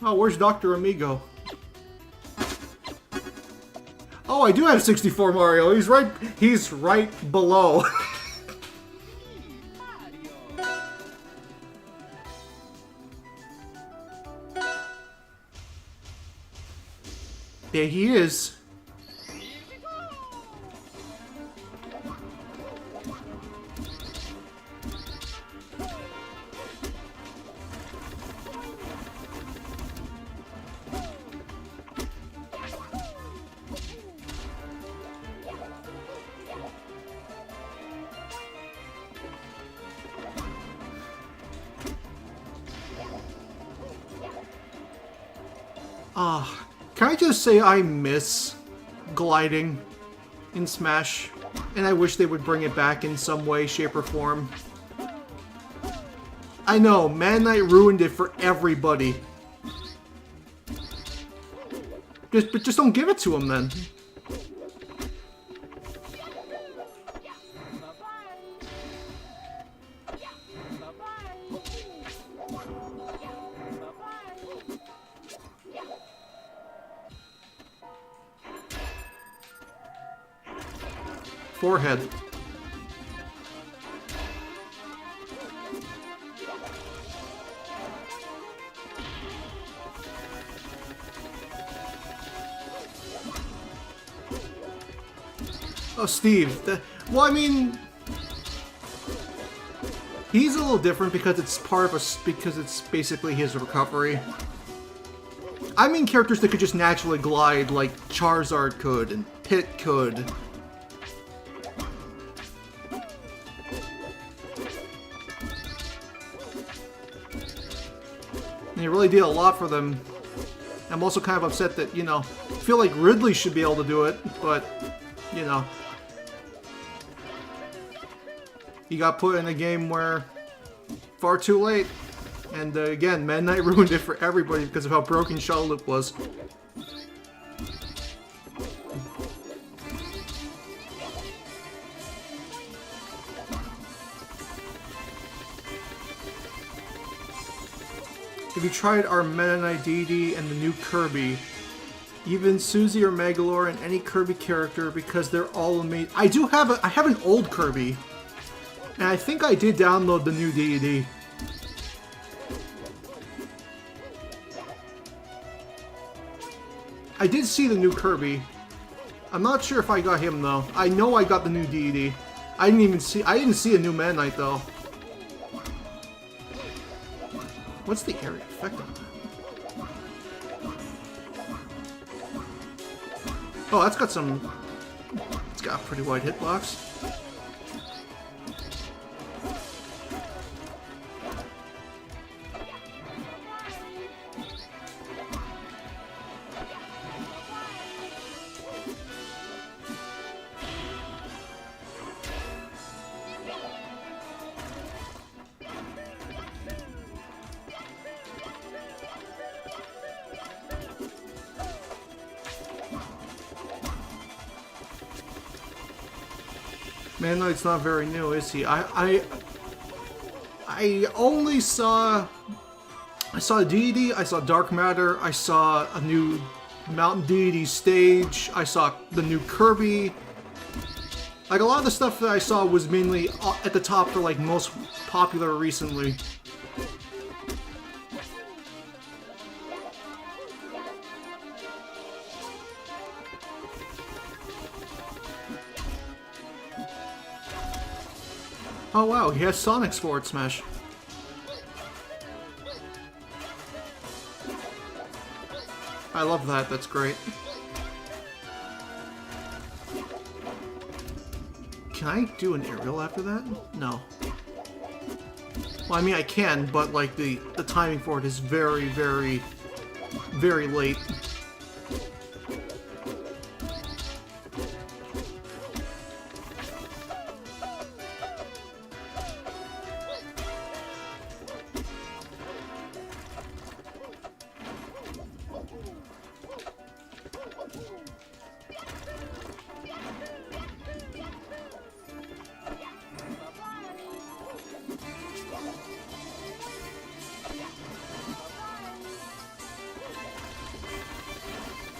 Oh, where's Dr. Amigo? Oh, I do have 64 Mario. He's right below. There he is. Can I just say I miss gliding in Smash, and I wish they would bring it back in some way, shape, or form. I know, Man Knight ruined it for everybody. But just don't give it to him then. Forehead. Oh, Steve. Well, I mean, he's a little different because it's because it's basically his recovery. I mean characters that could just naturally glide like Charizard could and Pit could. And you really did a lot for them. I'm also kind of upset that, you know, I feel like Ridley should be able to do it, but, you know, he got put in a game where far too late. And again, Man Knight ruined it for everybody because of how broken Shuttle Loop was. Have you tried our Meta Knight DD and the new Kirby? Even Suzy or Megalore and any Kirby character because they're all amazing. I have an old Kirby. And I think I did download the new DD. I did see the new Kirby. I'm not sure if I got him though. I know I got the new DD. I didn't see a new Man Knight though. What's the area effect on that? Oh, that's got some... It's got a pretty wide hitbox. Man Knight's not very new, is he? I only saw... I saw Deity, I saw Dark Matter, I saw a new Mountain Deity stage, I saw the new Kirby. Like, a lot of the stuff that I saw was mainly at the top for, like, most popular recently. Oh wow, he has Sonic's forward smash. I love that, that's great. Can I do an aerial after that? No. Well, I mean I can, but like the timing for it is very, very, very late.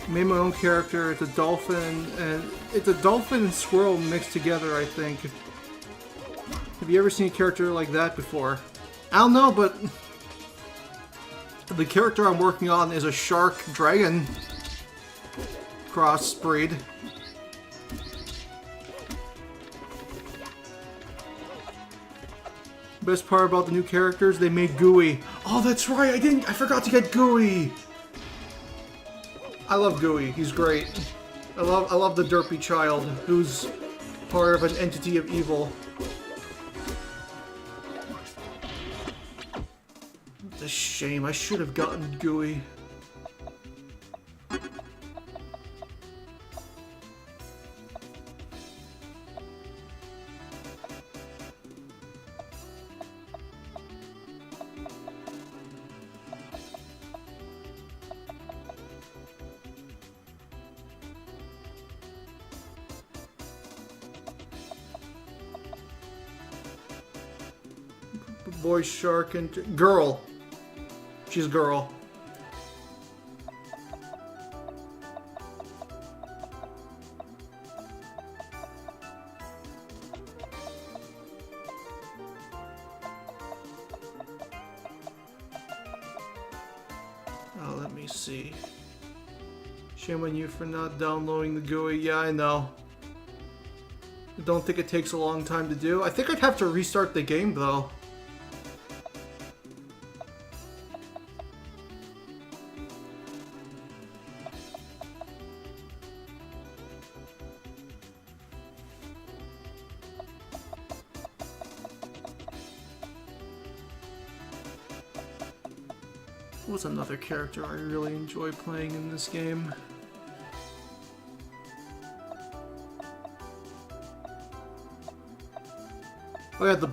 Made my own character. It's a dolphin, and it's a dolphin and squirrel mixed together, I think. Have you ever seen a character like that before? I don't know, but the character I'm working on is a shark dragon crossbreed. Best part about the new characters, they made Gooey. Oh, that's right, I forgot to get Gooey. I love Gooey. He's great. I love the derpy child who's part of an entity of evil. What a shame. I should have gotten Gooey. Boy shark and girl. She's a girl. Oh, let me see. Shame on you for not downloading the GUI. Yeah, I know. I don't think it takes a long time to do. I think I'd have to restart the game though. What's another character I really enjoy playing in this game? Oh yeah, the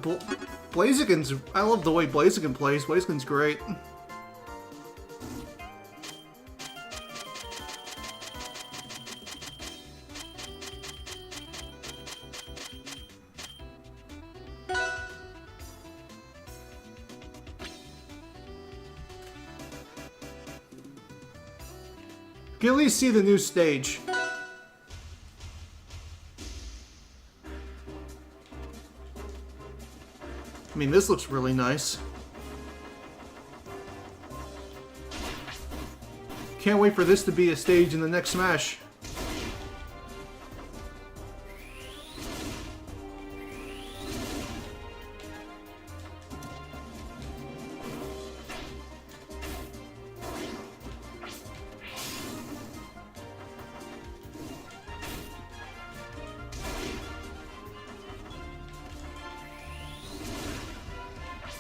Blaziken's... I love the way Blaziken plays. Blaziken's great. You can at least see the new stage. I mean, this looks really nice. Can't wait for this to be a stage in the next Smash.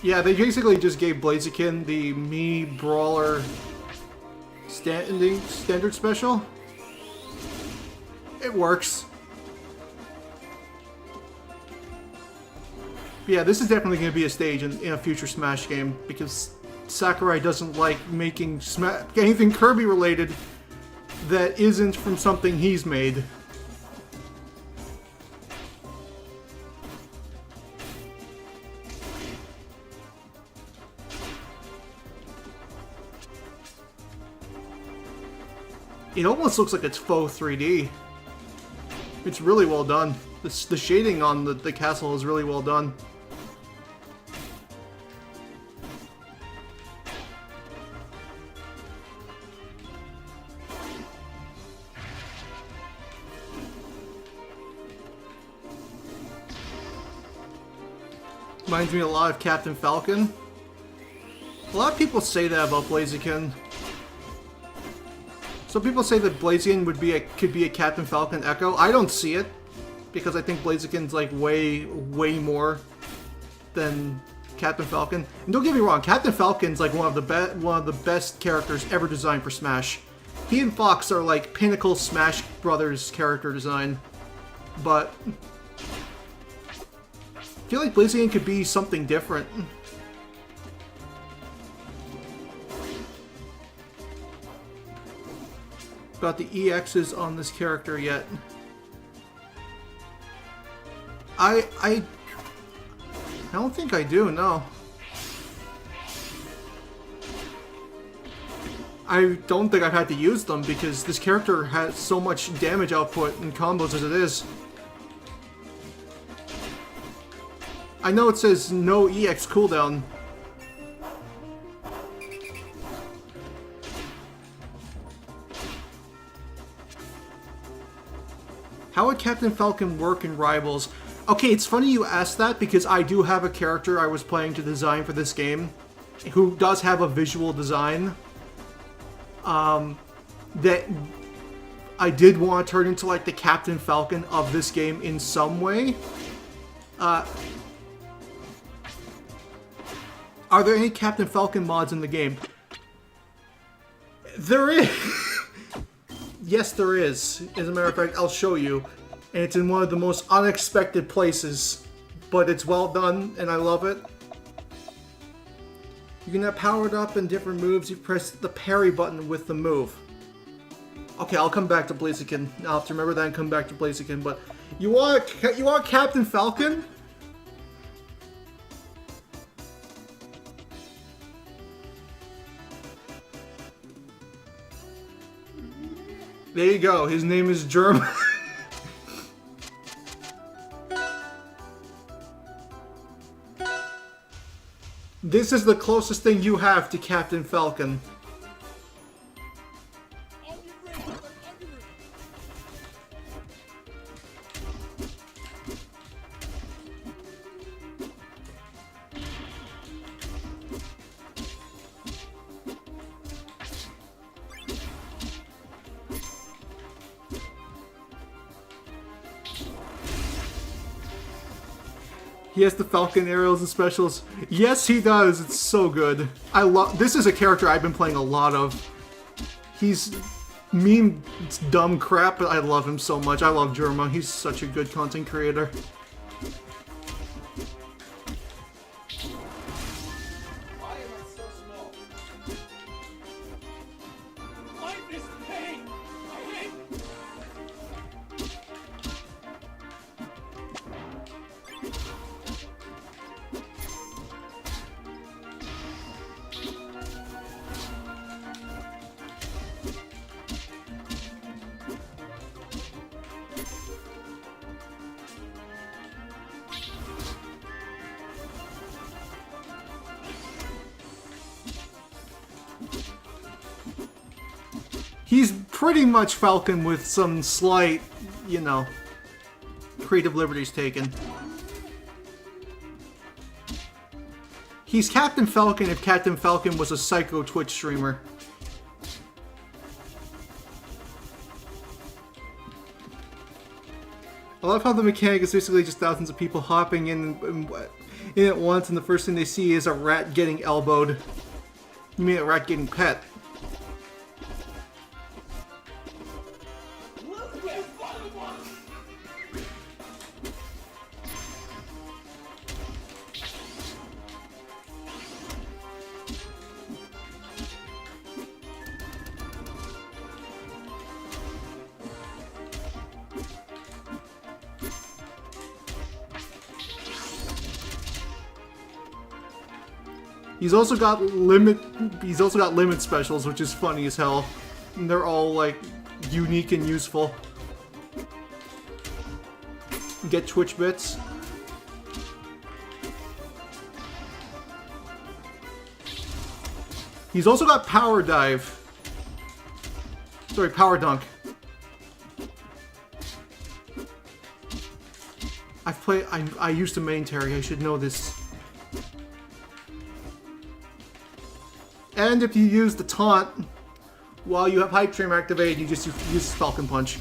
Yeah, they basically just gave Blaziken the mini brawler standard special. It works. But yeah, this is definitely going to be a stage in a future Smash game because Sakurai doesn't like making anything Kirby related that isn't from something he's made. It almost looks like it's faux 3D. It's really well done. The shading on the castle is really well done. Reminds me a lot of Captain Falcon. A lot of people say that about Blaziken. Some people say that Blaziken could be a Captain Falcon echo. I don't see it, because I think Blaziken's like way more than Captain Falcon. And don't get me wrong, Captain Falcon's like one of the best characters ever designed for Smash. He and Fox are like pinnacle Smash Brothers character design, but I feel like Blaziken could be something different. Got the EXs on this character yet. I don't think I do, no. I don't think I've had to use them because this character has so much damage output and combos as it is. I know it says no EX cooldown. How would Captain Falcon work in Rivals? Okay, it's funny you asked that because I do have a character I was planning to design for this game who does have a visual design that I did want to turn into like the Captain Falcon of this game in some way. Are there any Captain Falcon mods in the game? There is! Yes, there is. As a matter of fact, I'll show you. And it's in one of the most unexpected places. But it's well done, and I love it. You can have powered up in different moves. You press the parry button with the move. Okay, I'll come back to Blaziken. I'll have to remember that and come back to Blaziken. But you want Captain Falcon? There you go. His name is German. This is the closest thing you have to Captain Falcon. He has the Falcon arrows and specials. Yes, he does. It's so good. This is a character I've been playing a lot of. He's mean, dumb crap, but I love him so much. I love Germa. He's such a good content creator. He's pretty much Falcon with some slight, you know, creative liberties taken. He's Captain Falcon if Captain Falcon was a psycho Twitch streamer. I love how the mechanic is basically just thousands of people hopping in at once, and the first thing they see is a rat getting elbowed. You mean a rat getting pet? He's also got limit specials, which is funny as hell. And they're all like unique and useful. Get Twitch bits. He's also got Power Dive. Sorry, Power Dunk. I used to main Terry, I should know this. And if you use the taunt while you have Hype Train activated, you just use Falcon Punch.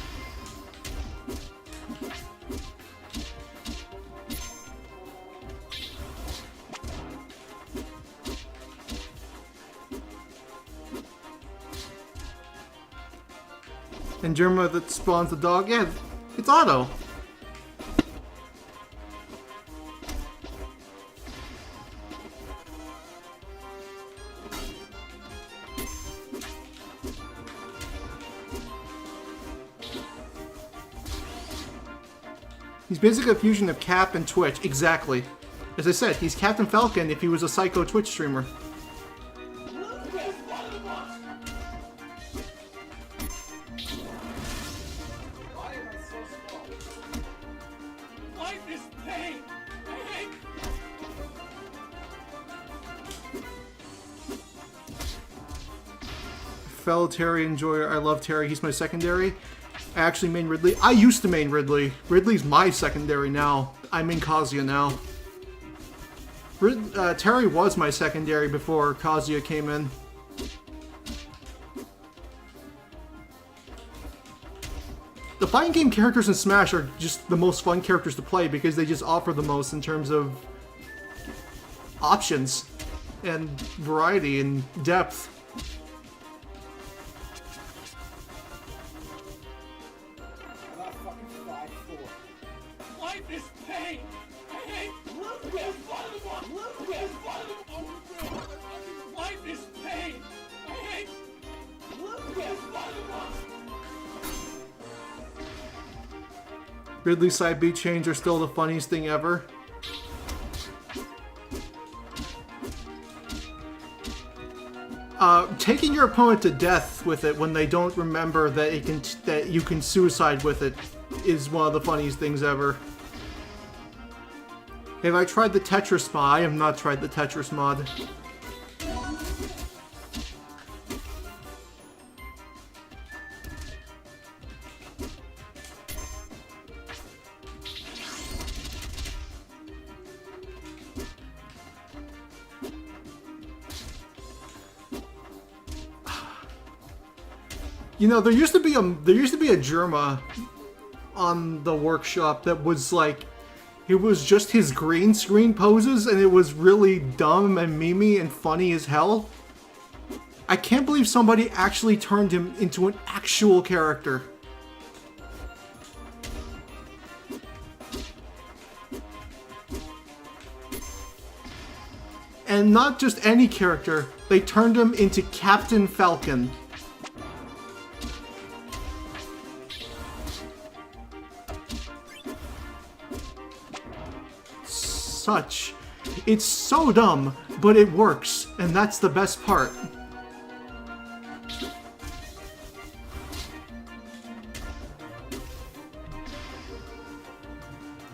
And Germa that spawns the dog, yeah, it's auto. He's basically a fusion of Cap and Twitch, exactly. As I said, he's Captain Falcon if he was a psycho Twitch streamer. Fellow Terry enjoyer, I love Terry, he's my secondary. I actually main Ridley. I used to main Ridley. Ridley's my secondary now. I main Kazuya now. Terry was my secondary before Kazuya came in. The fighting game characters in Smash are just the most fun characters to play because they just offer the most in terms of options and variety and depth. Ridley side B chains are still the funniest thing ever. Taking your opponent to death with it when they don't remember that you can suicide with it is one of the funniest things ever. Have I tried the Tetris mod? I have not tried the Tetris mod. You know, there used to be a Germa on the workshop that was like, it was just his green screen poses, and it was really dumb and memey and funny as hell. I can't believe somebody actually turned him into an actual character. And not just any character, they turned him into Captain Falcon. It's so dumb, but it works, and that's the best part.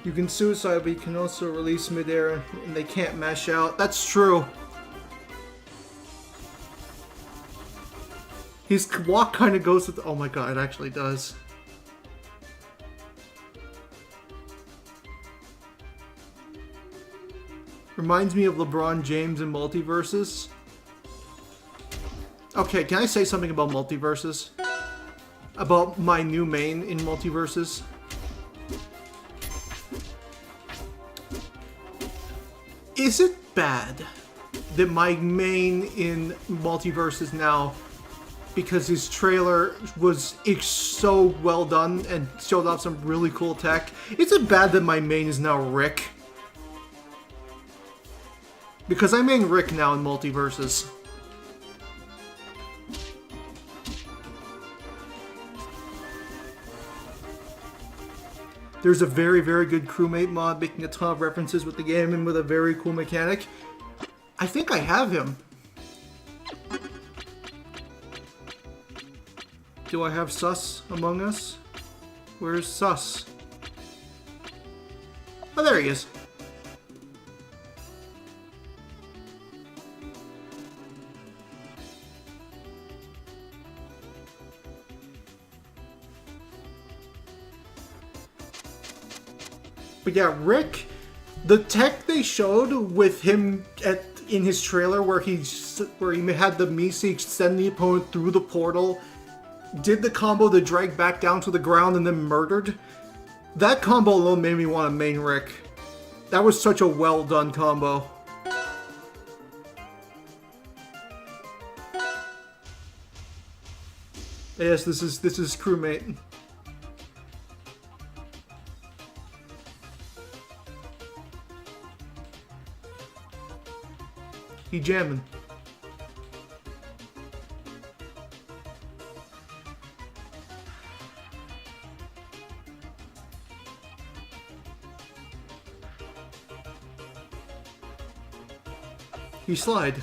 You can suicide, but you can also release midair, and they can't mash out. That's true. His walk kind of goes with... Oh my god, it actually does. Reminds me of LeBron James in Multiverses. Okay, can I say something about Multiverses? About my new main in Multiverses? Is it bad that my main in Multiverses now, because his trailer was so well done and showed off some really cool tech, is it bad that my main is now Rick? Because I main Rick now in Multiverses. There's a very, very good crewmate mod making a ton of references with the game and with a very cool mechanic. I think I have him. Do I have Sus among us? Where's Sus? Oh, there he is. But yeah, Rick, the tech they showed with him in his trailer where he had the Misi extend the opponent through the portal, did the combo to drag back down to the ground and then murdered. That combo alone made me want to main Rick. That was such a well done combo. Yes, this is crewmate. He jamming. He slide.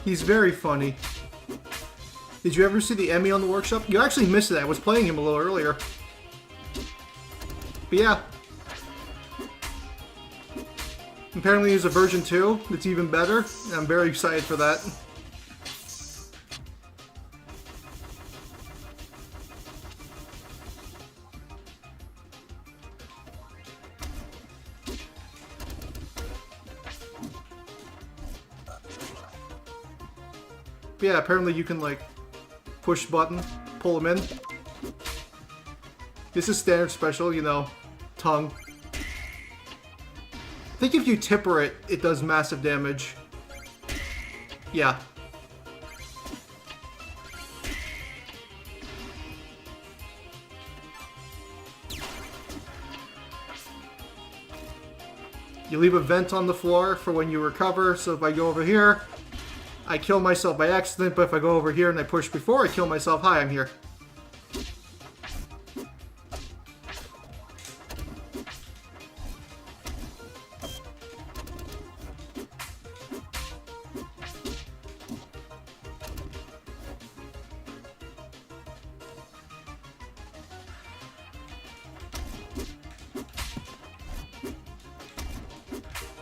He's very funny. Did you ever see the Emmy on the workshop? You actually missed it. I was playing him a little earlier. But yeah. Apparently there's a version 2 that's even better. And I'm very excited for that. But yeah, apparently you can like push button, pull him in. This is standard special, you know, tongue. I think if you tipper it, it does massive damage. Yeah. You leave a vent on the floor for when you recover, so if I go over here, I kill myself by accident, but if I go over here and I push before I kill myself, hi, I'm here.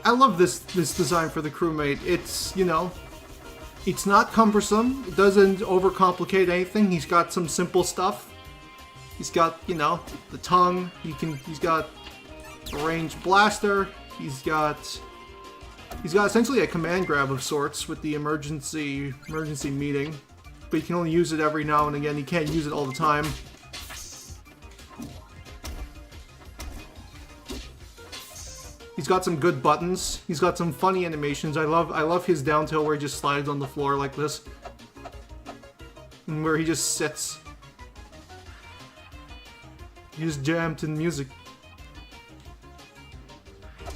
I love this design for the crewmate. It's, you know, it's not cumbersome. It doesn't overcomplicate anything. He's got some simple stuff. He's got, you know, the tongue. He's got a ranged blaster. He's got essentially a command grab of sorts with the emergency meeting. But he can only use it every now and again. He can't use it all the time. He's got some good buttons. He's got some funny animations. I love his down tilt where he just slides on the floor like this. And where he just sits. He just jammed to music.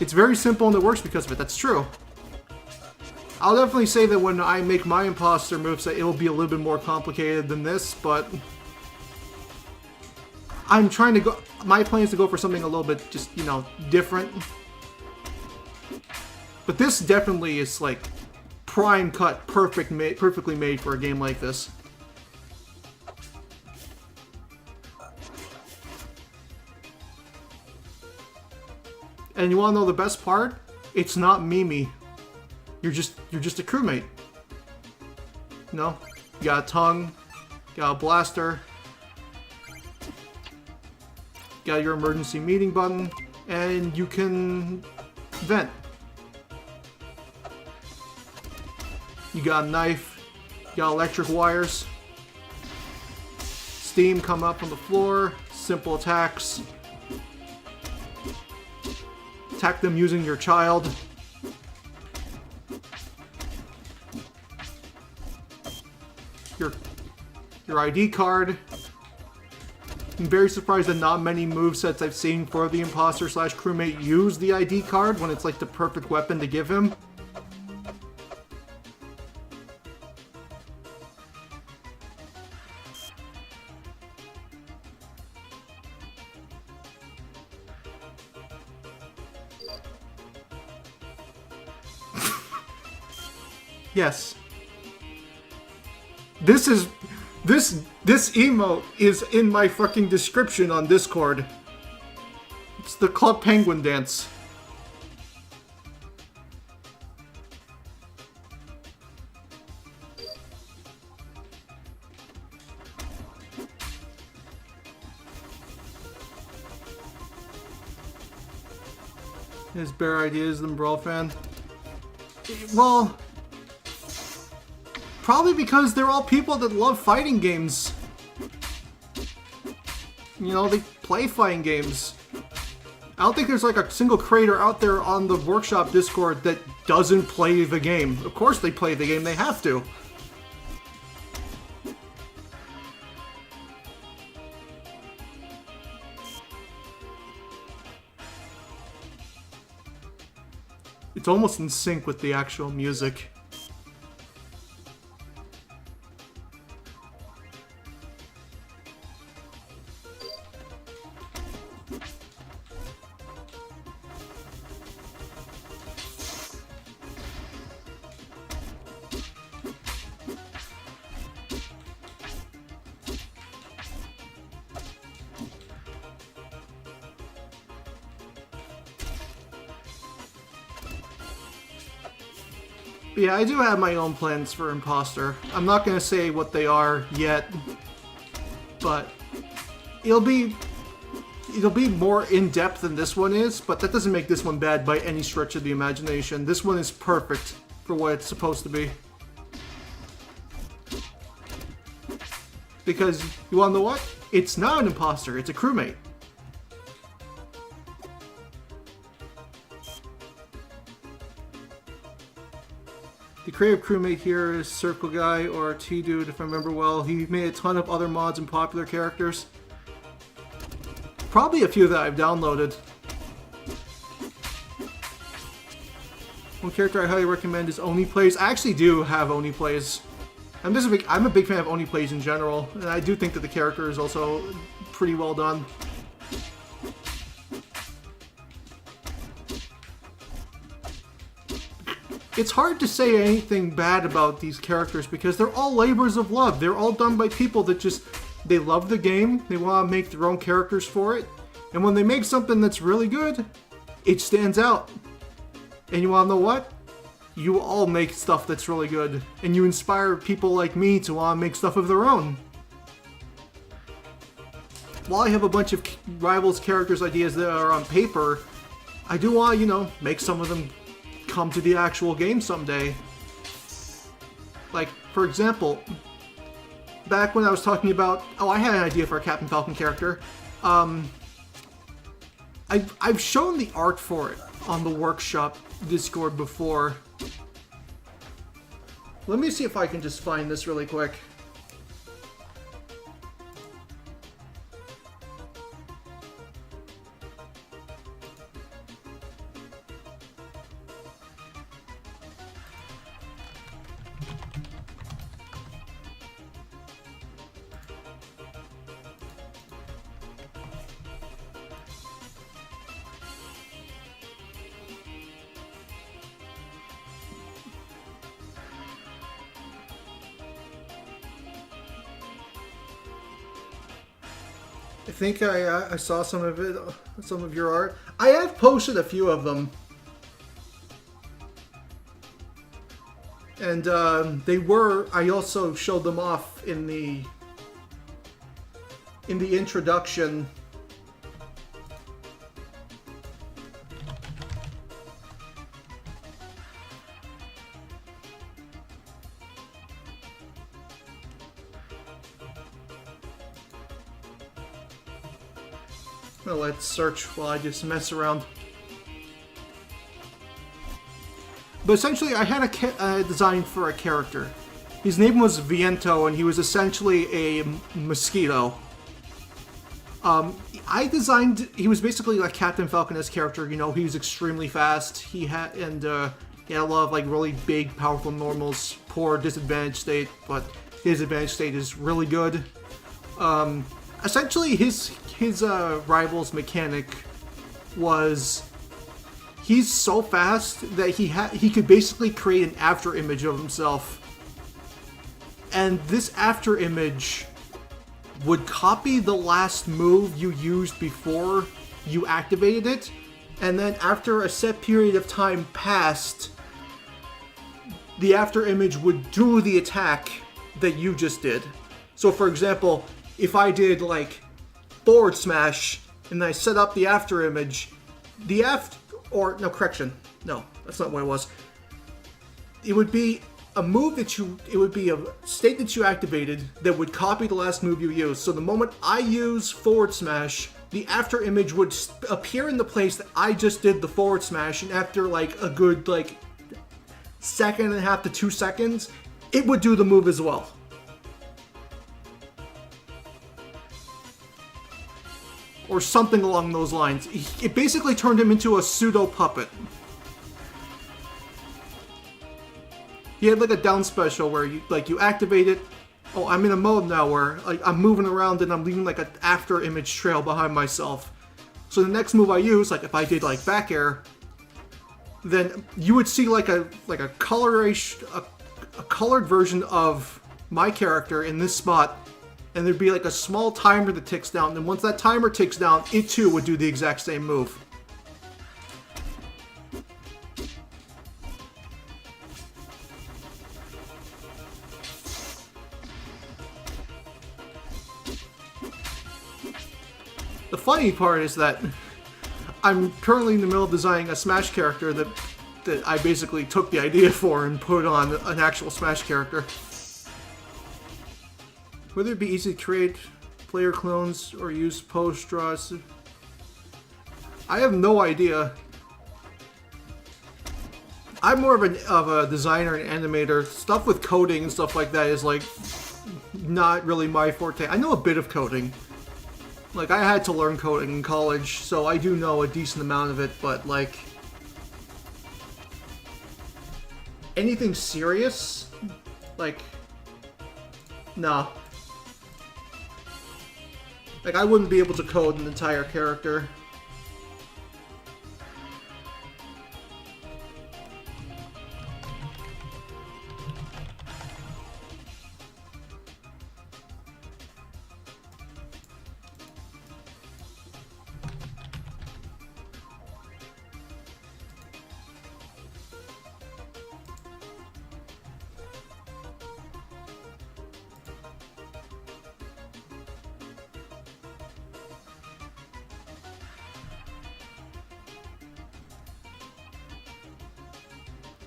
It's very simple and it works because of it. That's true. I'll definitely say that when I make my imposter moveset, it'll be a little bit more complicated than this, but I'm trying to go. My plan is to go for something a little bit just, you know, different. But this definitely is like prime cut, perfectly made for a game like this. And you want to know the best part? It's not Mimi. You're just a crewmate. You know, you got a tongue, you got a blaster, you got your emergency meeting button, and you can vent. You got a knife, you got electric wires, steam come up on the floor, simple attacks. attack them using your child. Your ID card. I'm very surprised that not many movesets I've seen for the imposter slash crewmate use the ID card when it's like the perfect weapon to give him. Yes. This emote is in my fucking description on Discord. It's the Club Penguin dance. His better ideas than BrawlFan. Well, probably because they're all people that love fighting games. You know, they play fighting games. I don't think there's like a single creator out there on the workshop Discord that doesn't play the game. Of course they play the game, they have to. It's almost in sync with the actual music. Yeah, I do have my own plans for Imposter. I'm not going to say what they are yet, but it'll be more in-depth than this one is, but that doesn't make this one bad by any stretch of the imagination. This one is perfect for what it's supposed to be. Because, you wanna know what? It's not an imposter, it's a crewmate. The creative crewmate here is Circle Guy, or T-Dude, if I remember well. He made a ton of other mods and popular characters. Probably a few that I've downloaded. One character I highly recommend is Oni Plays. I actually do have Oni Plays. I'm a big fan of Oni Plays in general, and I do think that the character is also pretty well done. It's hard to say anything bad about these characters because they're all labors of love. They're all done by people that just, they love the game, they want to make their own characters for it, and when they make something that's really good, it stands out. And you want to know what? You all make stuff that's really good, and you inspire people like me to want to make stuff of their own. While I have a bunch of Rivals characters ideas that are on paper, I do want to, you know, make some of them come to the actual game someday. Like, for example, back when I was talking about, I had an idea for a Captain Falcon character. I've shown the art for it on the workshop Discord before. Let me see if I can just find this really quick. I think I saw some of it, some of your art. I have posted a few of them. And I also showed them off in the introduction. Well, let's search while I just mess around. But essentially, I had a design for a character. His name was Viento, and he was essentially a mosquito. He was basically like Captain Falcon-esque character. You know, he was extremely fast. He had a lot of like really big, powerful normals, poor disadvantage state, but his advantage state is really good. Essentially, his rival's mechanic was he's so fast that he could basically create an after image of himself, and this after image would copy the last move you used before you activated it, and then after a set period of time passed, the after image would do the attack that you just did. So for example, if I did like forward smash and I set up the after image, no, that's not what it was. It would be a move it would be a state that you activated that would copy the last move you used. So the moment I use forward smash, the after image would appear in the place that I just did the forward smash, and after like a good like 1.5 to 2 seconds, it would do the move as well. Or something along those lines. It basically turned him into a pseudo puppet. He had like a down special where you activate it. Oh, I'm in a mode now where like I'm moving around and I'm leaving like an after image trail behind myself. So the next move I use, like if I did like back air, then you would see like a colored version of my character in this spot, and there'd be like a small timer that ticks down. And once that timer ticks down, it too would do the exact same move. The funny part is that I'm currently in the middle of designing a Smash character that I basically took the idea for and put on an actual Smash character. Whether it be easy to create player clones or use post draws, I have no idea. I'm more of a designer and animator. Stuff with coding and stuff like that is like not really my forte. I know a bit of coding. Like, I had to learn coding in college, so I do know a decent amount of it, but, like, anything serious? Like, no. Like, I wouldn't be able to code an entire character.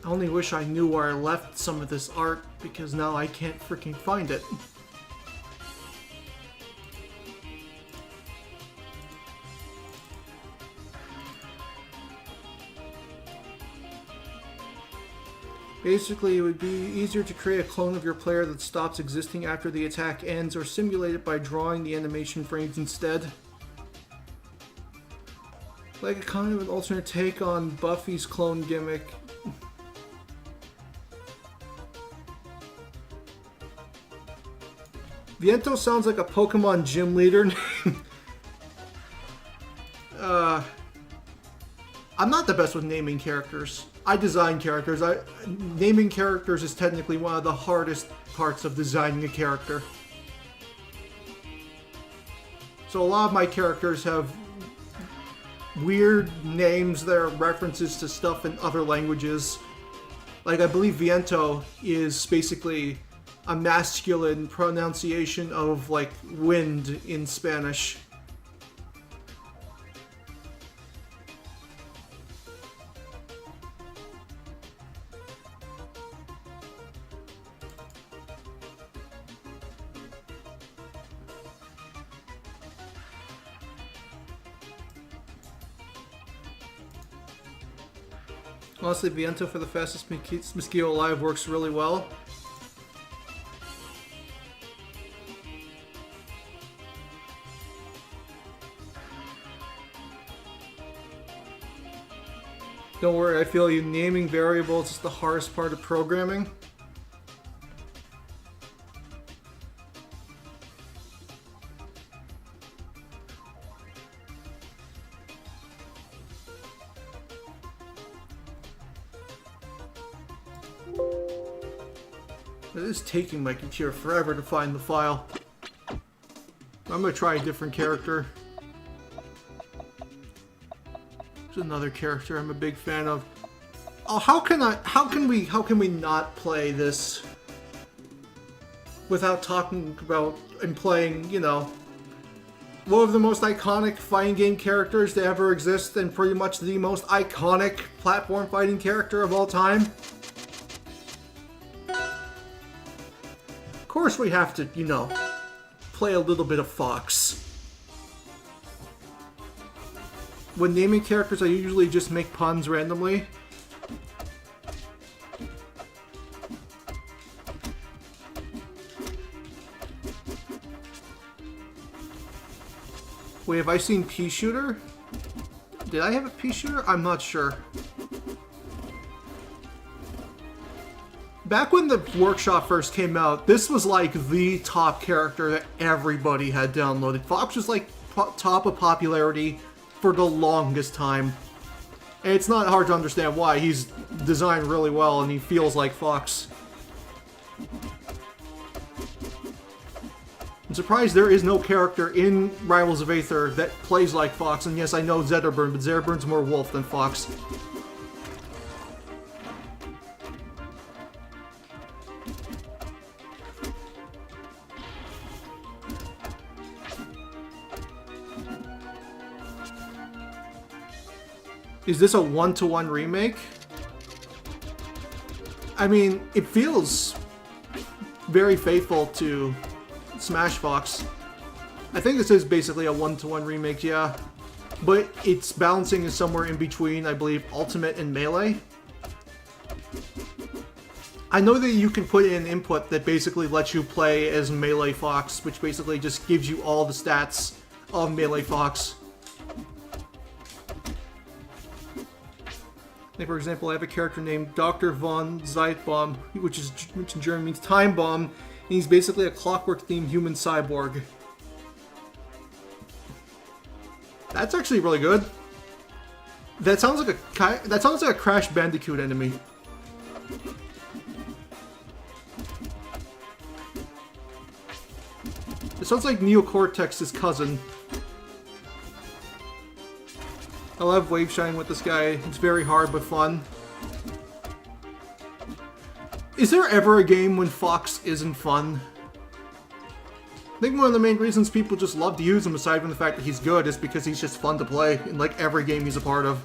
I only wish I knew where I left some of this art, because now I can't freaking find it. Basically, it would be easier to create a clone of your player that stops existing after the attack ends, or simulate it by drawing the animation frames instead. Like a kind of an alternate take on Buffy's clone gimmick. Viento sounds like a Pokemon gym leader name. I'm not the best with naming characters. I design characters. Naming characters is technically one of the hardest parts of designing a character. So a lot of my characters have weird names that are references to stuff in other languages. Like, I believe Viento is basically a masculine pronunciation of, like, wind in Spanish. Honestly, Viento for the fastest mosquito alive works really well. Don't worry, I feel you. Naming variables is the hardest part of programming. It is taking my computer forever to find the file. I'm gonna try a different character. There's another character I'm a big fan of. Oh, how can we not play this without talking about and playing, you know, one of the most iconic fighting game characters to ever exist and pretty much the most iconic platform fighting character of all time? Of course we have to, you know, play a little bit of Fox. When naming characters, I usually just make puns randomly. Wait, have I seen Pea Shooter? Did I have a Pea Shooter? I'm not sure. Back when the workshop first came out, this was like the top character that everybody had downloaded. Fox was like top of popularity for the longest time. And it's not hard to understand why. He's designed really well and he feels like Fox. I'm surprised there is no character in Rivals of Aether that plays like Fox. And yes, I know Zetterburn, but Zetterburn's more wolf than Fox. Is this a one-to-one remake? I mean, it feels very faithful to Smash Fox. I think this is basically a one-to-one remake, yeah. But its balancing is somewhere in between, I believe, Ultimate and Melee. I know that you can put in input that basically lets you play as Melee Fox, which basically just gives you all the stats of Melee Fox. Like, for example, I have a character named Dr. von Zeitbaum, which in German means time bomb, and he's basically a clockwork-themed human cyborg. That's actually really good. That sounds like a Crash Bandicoot enemy. It sounds like Neocortex's cousin. I love wave shine with this guy. It's very hard but fun. Is there ever a game when Fox isn't fun? I think one of the main reasons people just love to use him, aside from the fact that he's good, is because he's just fun to play in like every game he's a part of.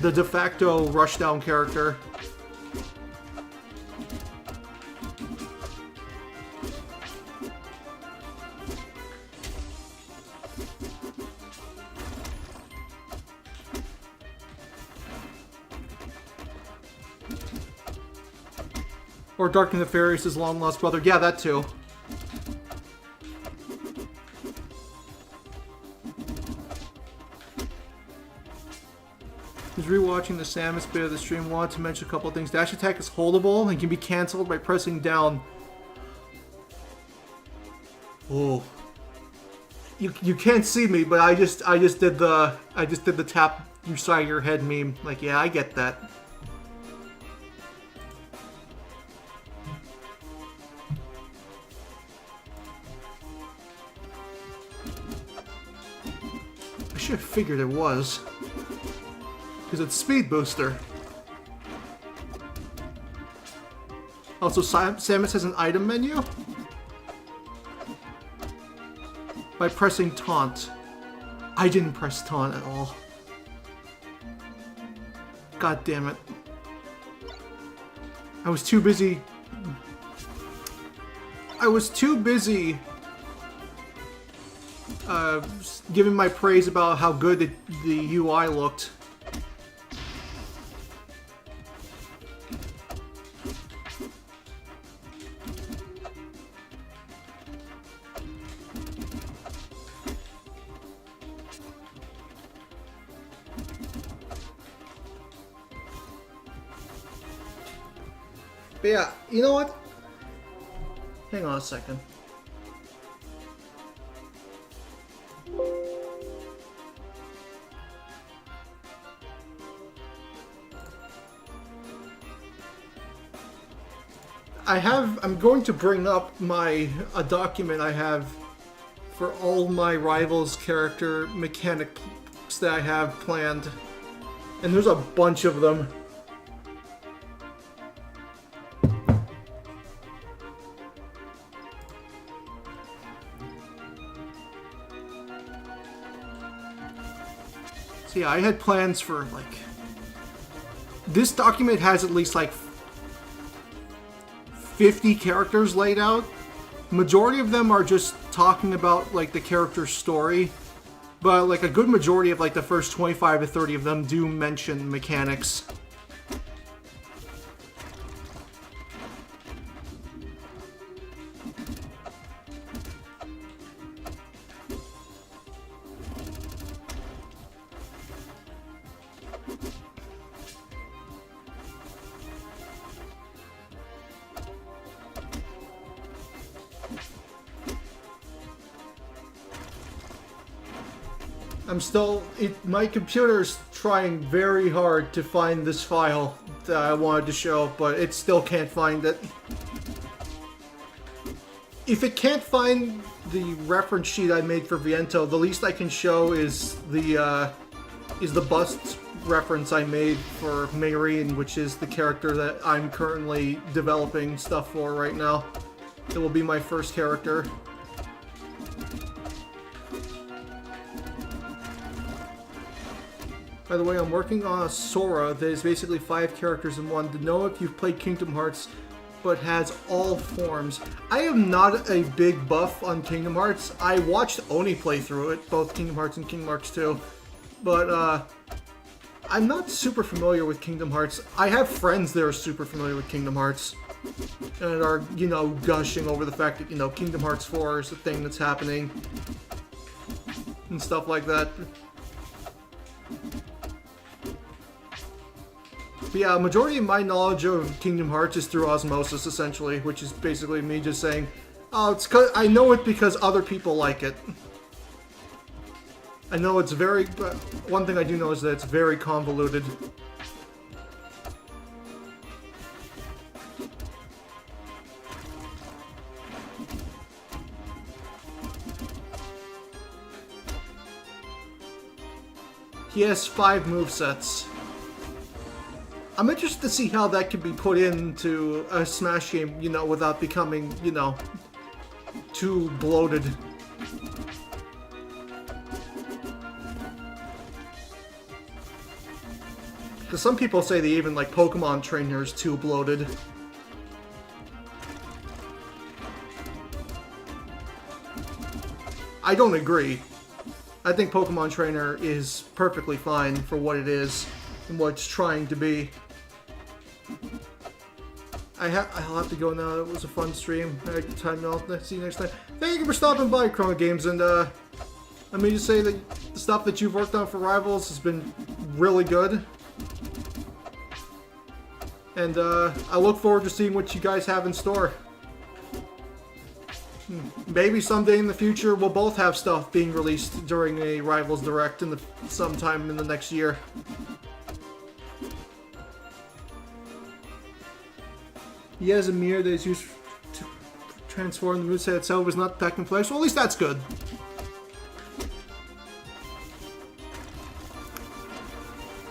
The de facto rushdown character. Or Dark and Nefarious' long-lost brother. Yeah, that too. I was rewatching the Samus bit of the stream. Wanted to mention a couple of things. Dash attack is holdable and can be cancelled by pressing down. Oh. You can't see me, but I just did the tap you side your head meme. Like, yeah, I get that. I should have figured it was. Because it's Speed Booster. Also, Samus has an item menu. By pressing taunt. I didn't press taunt at all. God damn it. I was too busy giving my praise about how good the UI looked. But yeah, you know what? Hang on a second. I'm going to bring up a document I have for all my Rivals character mechanics that I have planned. And there's a bunch of them. So yeah, I had plans for, like... This document has at least, like, 50 characters laid out. Majority of them are just talking about, like, the character's story. But, like, a good majority of, like, the first 25 to 30 of them do mention mechanics. My computer's trying very hard to find this file that I wanted to show, but it still can't find it. If it can't find the reference sheet I made for Viento, the least I can show is the bust reference I made for Mayreen, which is the character that I'm currently developing stuff for right now. It will be my first character. By the way, I'm working on a Sora that is basically 5 characters in one. To know if you've played Kingdom Hearts, but has all forms. I am not a big buff on Kingdom Hearts. I watched Oni play through it, both Kingdom Hearts and Kingdom Hearts 2. But, I'm not super familiar with Kingdom Hearts. I have friends that are super familiar with Kingdom Hearts. And are, you know, gushing over the fact that, you know, Kingdom Hearts 4 is the thing that's happening. And stuff like that. But yeah, a majority of my knowledge of Kingdom Hearts is through osmosis, essentially, which is basically me just saying, oh, it's 'cause I know it because other people like it. I know it's very... One thing I do know is that it's very convoluted. He has 5 movesets. I'm interested to see how that could be put into a Smash game, you know, without becoming, you know, too bloated. Because some people say they even like Pokemon trainers too bloated. I don't agree. I think Pokemon Trainer is perfectly fine for what it is and what it's trying to be. I'll have to go now. It was a fun stream. Time out. See you next time. Thank you for stopping by, Chrono Games, and let me just say that the stuff that you've worked on for Rivals has been really good. And I look forward to seeing what you guys have in store. Maybe someday in the future we'll both have stuff being released during a Rivals Direct sometime in the next year. He has a mirror that is used to transform the moveset itself. Is not that complex. Well, at least that's good.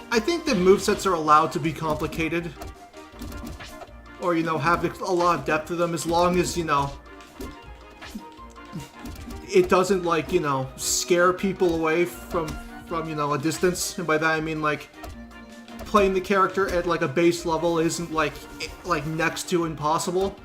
I think that movesets are allowed to be complicated. Or, you know, have a lot of depth to them as long as, you know, it doesn't, like, you know, scare people away from you know, a distance. And by that I mean, like, playing the character at, like, a base level isn't, like next to impossible.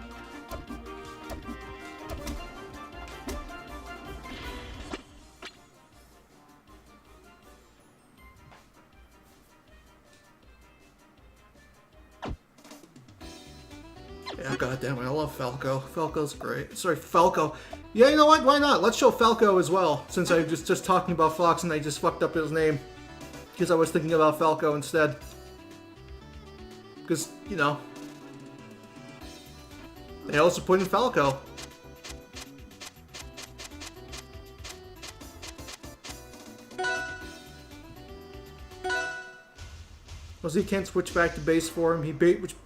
Yeah, goddamn it, I love Falco. Falco's great. Sorry, Falco. Yeah, you know what? Why not? Let's show Falco as well, since I was just talking about Fox and I just fucked up his name. Because I was thinking about Falco instead. Because, you know, They also put in Falco. Well, he can't switch back to base form. Which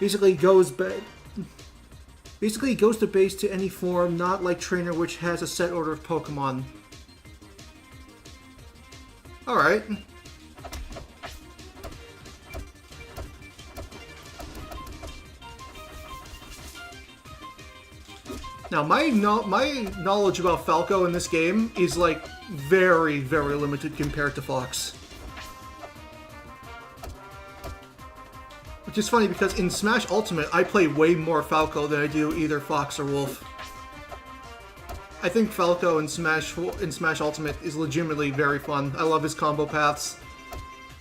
basically goes back. Basically, he goes to base to any form, not like Trainer, which has a set order of Pokemon. Alright. Now, my knowledge about Falco in this game is, like, very, very limited compared to Fox. Which is funny because in Smash Ultimate, I play way more Falco than I do either Fox or Wolf. I think Falco in Smash Ultimate is legitimately very fun. I love his combo paths.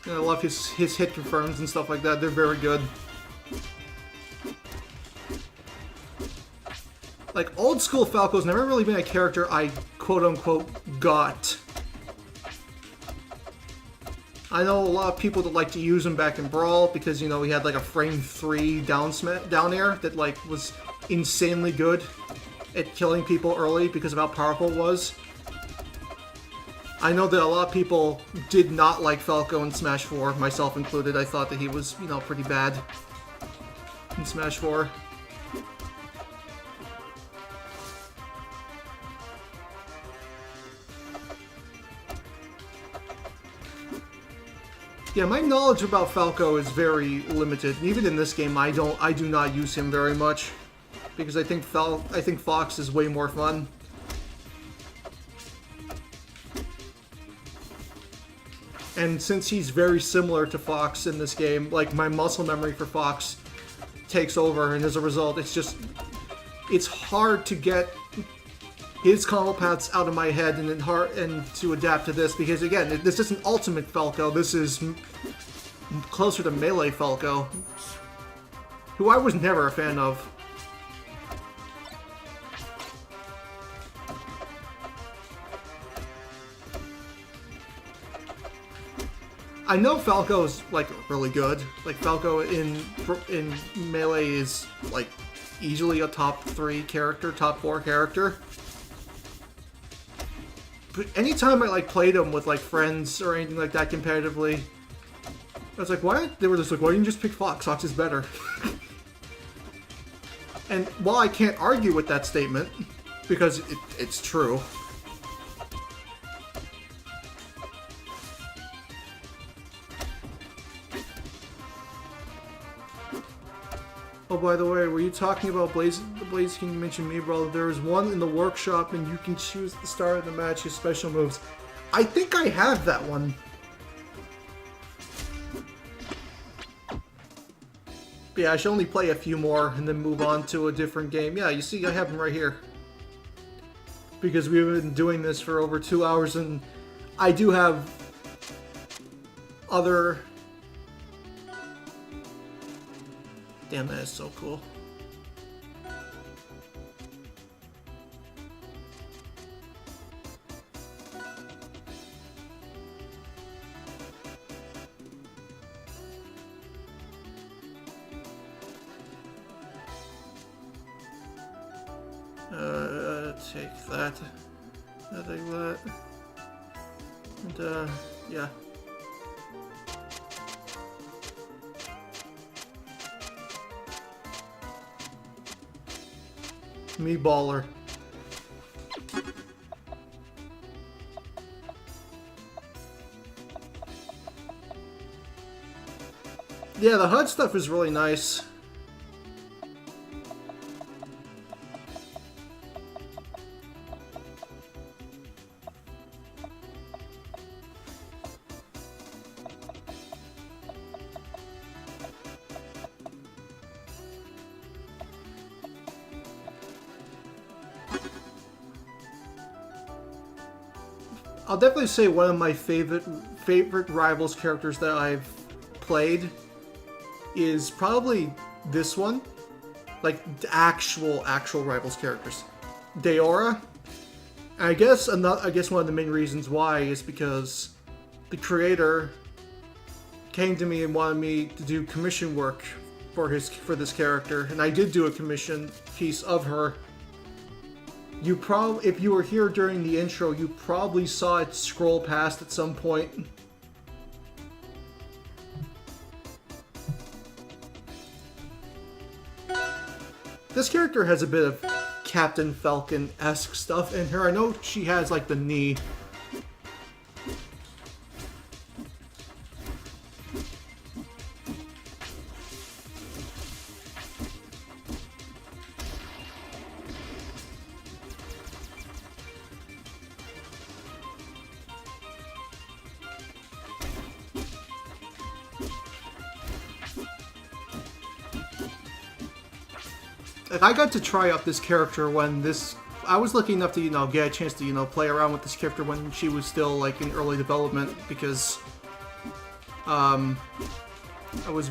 And I love his hit confirms and stuff like that. They're very good. Like, old school Falco's never really been a character I quote-unquote got. I know a lot of people that like to use him back in Brawl because, you know, he had like a frame 3 down air that like was insanely good at killing people early because of how powerful it was. I know that a lot of people did not like Falco in Smash 4, myself included. I thought that he was, you know, pretty bad in Smash 4. Yeah, my knowledge about Falco is very limited. And even in this game, I do not use him very much because I think Fox is way more fun. And since he's very similar to Fox in this game, like my muscle memory for Fox takes over, and as a result, it's hard to get his combo paths out of my head and to adapt to this because again, this isn't Ultimate Falco. This is closer to Melee Falco, who I was never a fan of. I know Falco is like really good. Like Falco in Melee is like easily a top 3 character, top 4 character. But anytime I like played him with like friends or anything like that competitively, I was like, why? They were just like, why didn't you just pick Fox? Fox is better. And while I can't argue with that statement, because it's true. Oh, by the way, were you talking about Blaze King? You mentioned me, brother. There is one in the workshop, and you can choose at the start of the match his special moves. I think I have that one. But yeah, I should only play a few more and then move on to a different game. Yeah, you see, I have them right here. Because we've been doing this for over 2 hours, and I do have other... Damn, that is so cool. Take that. I think that. And, yeah. Me baller. Yeah, the HUD stuff is really nice. I'll definitely say one of my favorite Rivals characters that I've played is probably this one. Like, actual Rivals characters. Deora. And I guess one of the main reasons why is because the creator came to me and wanted me to do commission work for this character, and I did do a commission piece of her. If you were here during the intro, you probably saw it scroll past at some point. This character has a bit of Captain Falcon-esque stuff in her. I know she has like the knee. Like, I got to try out this character when I was lucky enough to, get a chance to, play around with this character when she was still, like, in early development, because, I was,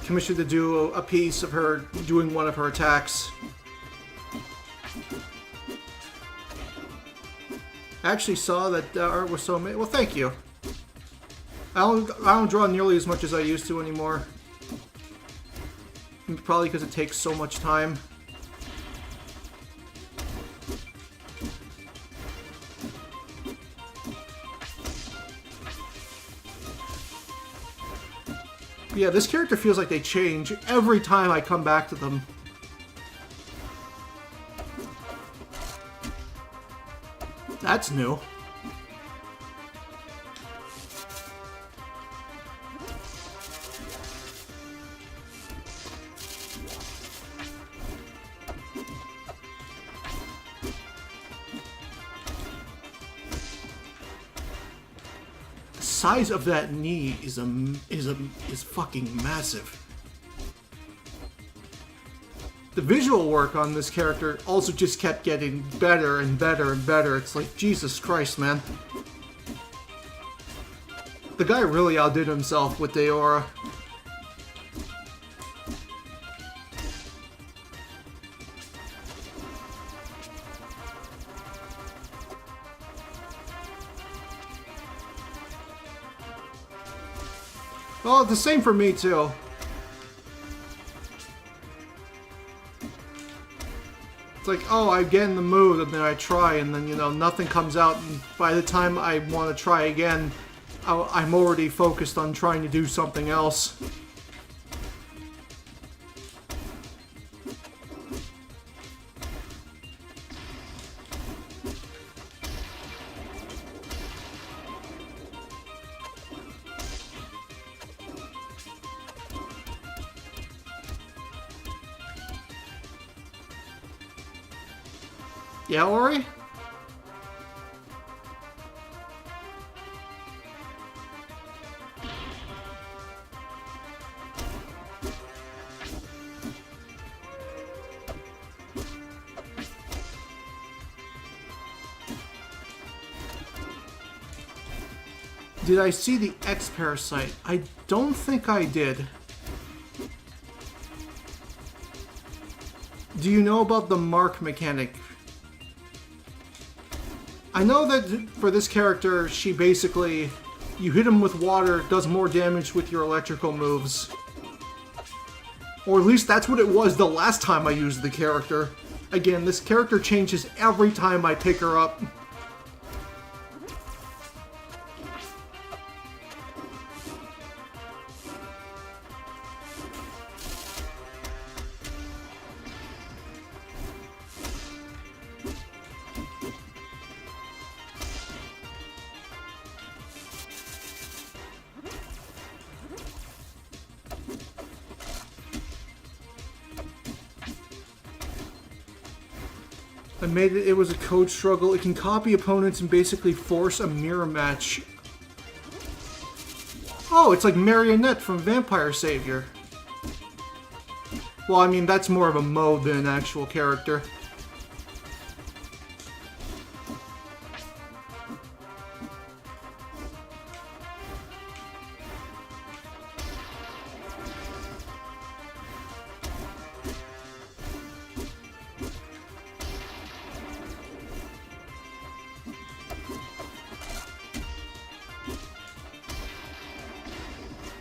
commissioned to do a piece of her doing one of her attacks. I actually saw that art was so amazing. Well, thank you. I don't draw nearly as much as I used to anymore. Probably because it takes so much time. But yeah, this character feels like they change every time I come back to them. That's new. The size of that knee is fucking massive. The visual work on this character also just kept getting better and better and better. It's like, Jesus Christ, man. The guy really outdid himself with the aura. Well, the same for me, too. It's like, oh, I get in the mood, and then I try, and then, nothing comes out, and by the time I want to try again, I'm already focused on trying to do something else. Yeah, Ori? Did I see the X-Parasite? I don't think I did. Do you know about the mark mechanic? I know that for this character, she basically, you hit him with water, does more damage with your electrical moves. Or at least that's what it was the last time I used the character. Again, this character changes every time I pick her up. I made it was a code struggle. It can copy opponents and basically force a mirror match. Oh, it's like Marionette from Vampire Savior. Well, I mean, that's more of a mode than an actual character.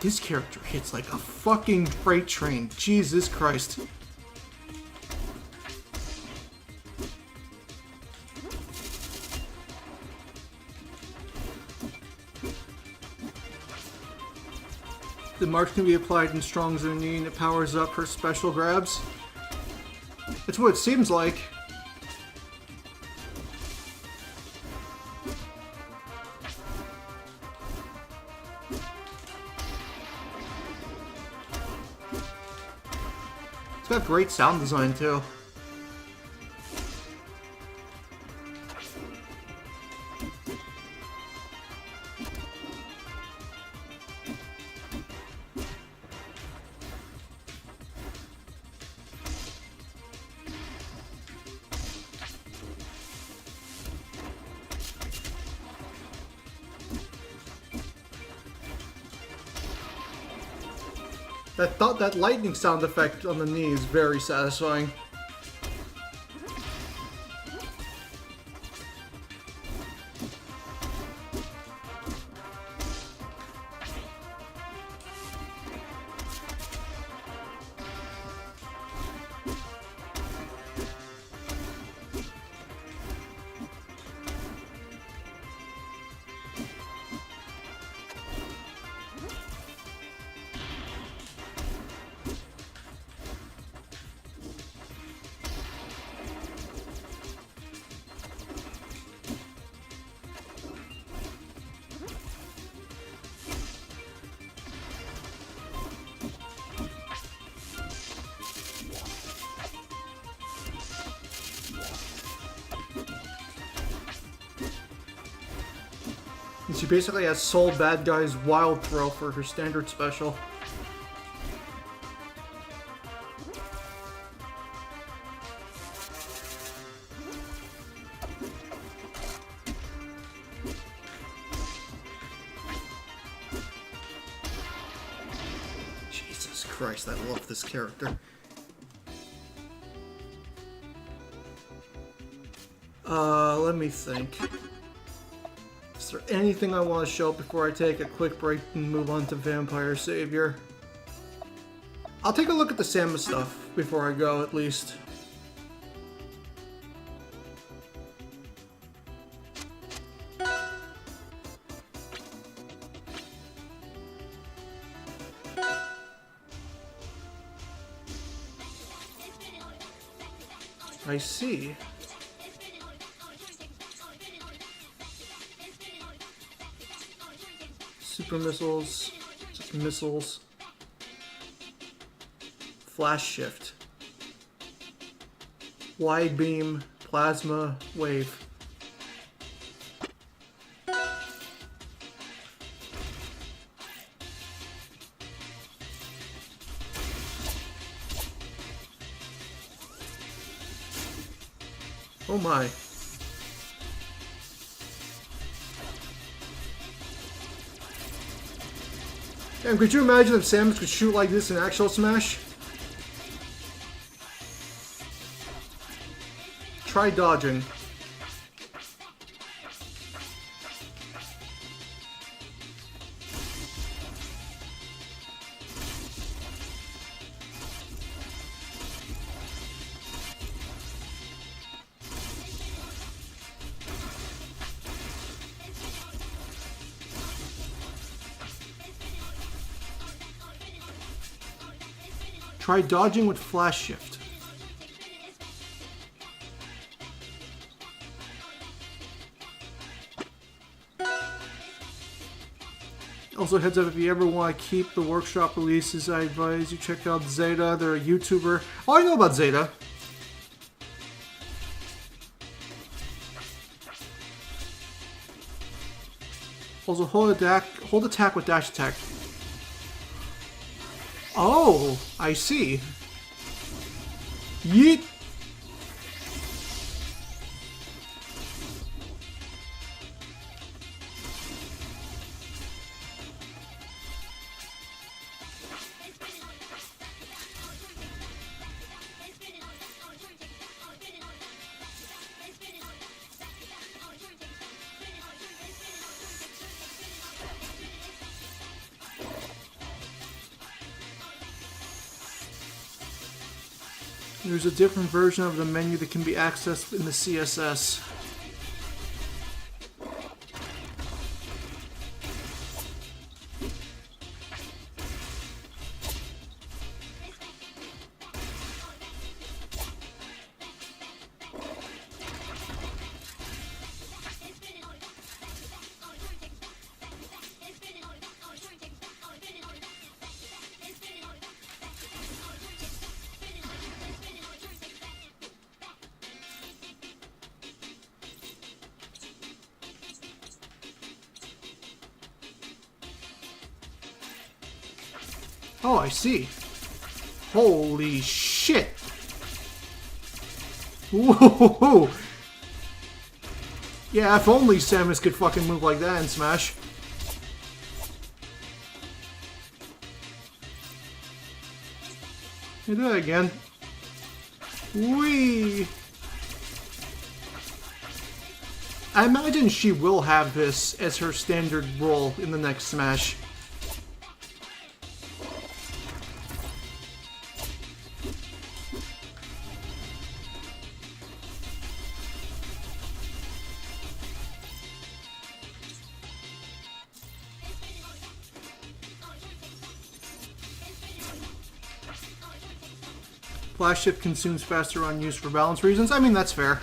This character hits like a fucking freight train. Jesus Christ. The mark can be applied in strong as a knee and it powers up her special grabs. That's what it seems like. It's got great sound design too. That lightning sound effect on the knee is very satisfying. And she basically has Soul Bad Guy's Wild Throw for her standard special. Jesus Christ, I love this character. Let me think. Is there anything I want to show before I take a quick break and move on to Vampire Savior? I'll take a look at the Samus stuff before I go, at least. I see. Super missiles, just missiles, flash shift, wide beam, plasma, wave. Oh my. Damn, could you imagine if Samus could shoot like this in actual Smash? Try dodging. Try dodging with flash shift. Also, heads up, if you ever want to keep the workshop releases, I advise you check out Zeta. They're a YouTuber. Oh, I know about Zeta. Also, hold attack with dash attack. Oh, I see. Yeet. There's a different version of the menu that can be accessed in the CSS. Oh, I see. Holy shit. Whoa. Yeah, if only Samus could fucking move like that in Smash. Do that again. Whee! I imagine she will have this as her standard role in the next Smash. Flash shift consumes faster on use for balance reasons. I mean, that's fair.